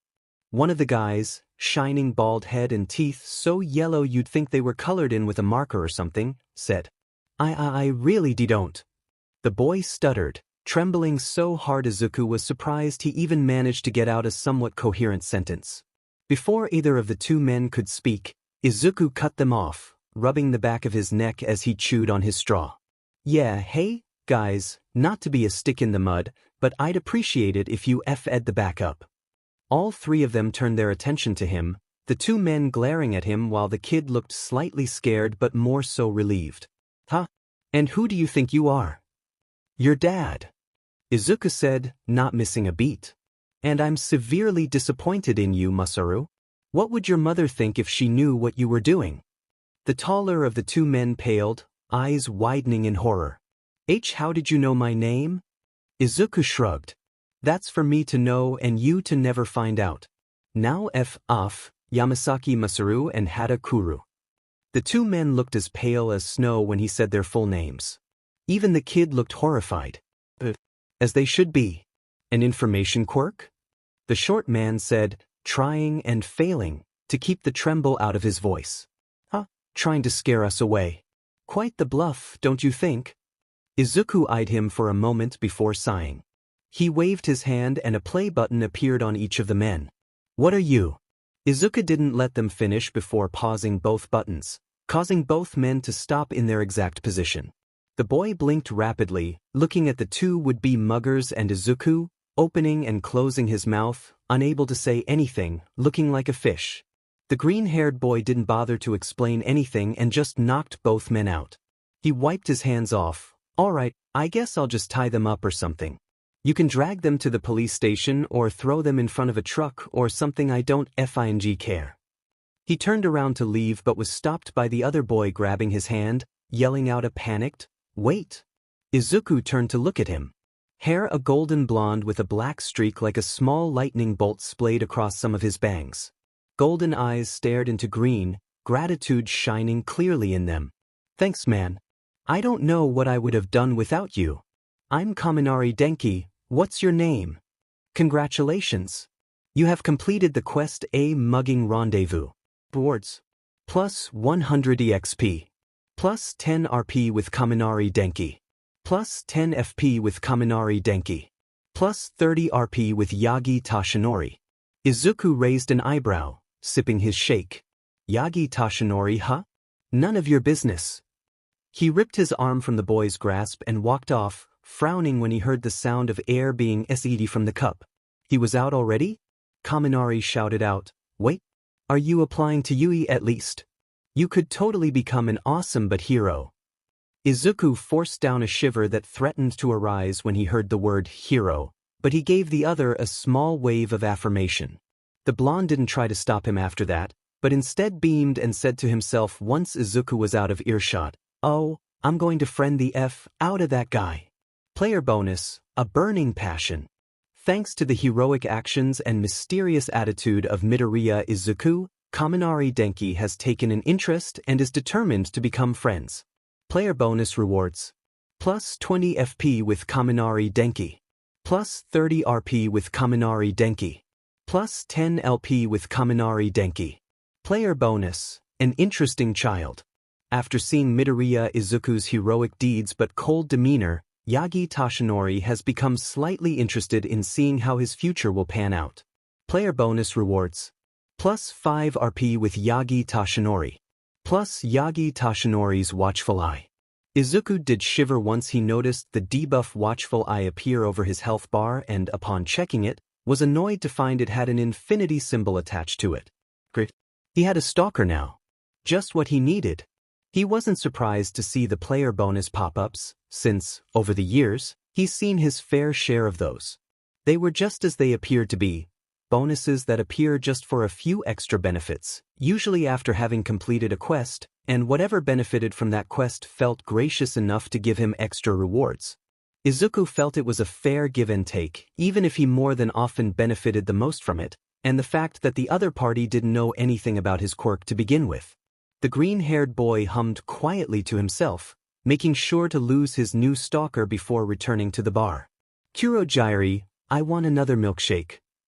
One of the guys, shining bald head and teeth so yellow you'd think they were colored in with a marker or something, said, I really don't. The boy stuttered, trembling so hard Izuku was surprised he even managed to get out a somewhat coherent sentence. Before either of the two men could speak, Izuku cut them off, rubbing the back of his neck as he chewed on his straw. "Yeah, hey, guys, not to be a stick in the mud, but I'd appreciate it if you F'd the back up." All three of them turned their attention to him, the two men glaring at him while the kid looked slightly scared but more so relieved. "Huh? And who do you think you are?" "Your dad," Izuku said, not missing a beat. "And I'm severely disappointed in you, Masaru. What would your mother think if she knew what you were doing?" The taller of the two men paled, eyes widening in horror. How did you know my name?" Izuku shrugged. "That's for me to know and you to never find out. Now F off, Yamasaki Masaru and Hada Kuru." The two men looked as pale as snow when he said their full names. Even the kid looked horrified. As they should be. "An information quirk?" The short man said, trying and failing to keep the tremble out of his voice. "Huh? Trying to scare us away. Quite the bluff, don't you think?" Izuku eyed him for a moment before sighing. He waved his hand and a play button appeared on each of the men. "What are you?" Izuku didn't let them finish before pausing both buttons, causing both men to stop in their exact position. The boy blinked rapidly, looking at the two would-be muggers and Izuku, opening and closing his mouth, unable to say anything, looking like a fish. The green-haired boy didn't bother to explain anything and just knocked both men out. He wiped his hands off. "All right, I guess I'll just tie them up or something. You can drag them to the police station or throw them in front of a truck or something, I don't f***ing care." He turned around to leave but was stopped by the other boy grabbing his hand, yelling out a panicked, "Wait!" Izuku turned to look at him. Hair a golden blonde with a black streak like a small lightning bolt splayed across some of his bangs. Golden eyes stared into green, gratitude shining clearly in them. "Thanks, man. I don't know what I would have done without you. I'm Kaminari Denki, what's your name? Congratulations. You have completed the quest A Mugging Rendezvous. Rewards. Plus 100 EXP. Plus 10 RP with Kaminari Denki. plus 10 FP with Kaminari Denki, plus 30 RP with Yagi Tashinori. Izuku raised an eyebrow, sipping his shake. Yagi Tashinori, huh? None of your business. He ripped his arm from the boy's grasp and walked off, frowning when he heard the sound of air being sucked from the cup. He was out already? Kaminari shouted out, wait, are you applying to Yui at least? You could totally become an awesome but hero. Izuku forced down a shiver that threatened to arise when he heard the word hero, but he gave the other a small wave of affirmation. The blonde didn't try to stop him after that, but instead beamed and said to himself once Izuku was out of earshot, oh, I'm going to friend the F out of that guy. Player bonus, a burning passion. Thanks to the heroic actions and mysterious attitude of Midoriya Izuku, Kaminari Denki has taken an interest and is determined to become friends. Player bonus rewards. Plus 20 FP with Kaminari Denki. Plus 30 RP with Kaminari Denki. Plus 10 LP with Kaminari Denki. Player bonus, an interesting child. After seeing Midoriya Izuku's heroic deeds but cold demeanor, Yagi Tashinori has become slightly interested in seeing how his future will pan out. Player bonus rewards. Plus 5 RP with Yagi Tashinori. Plus Yagi Tashinori's watchful eye. Izuku did shiver once he noticed the debuff watchful eye appear over his health bar and, upon checking it, was annoyed to find it had an infinity symbol attached to it. He had a stalker now. Just what he needed. He wasn't surprised to see the player bonus pop-ups, since, over the years, he's seen his fair share of those. They were just as they appeared to be, bonuses that appear just for a few extra benefits, usually after having completed a quest, and whatever benefited from that quest felt gracious enough to give him extra rewards. Izuku felt it was a fair give and take, even if he more than often benefited the most from it, and the fact that the other party didn't know anything about his quirk to begin with. The green-haired boy hummed quietly to himself, making sure to lose his new stalker before returning to the bar. Kurojairi, I want another milkshake.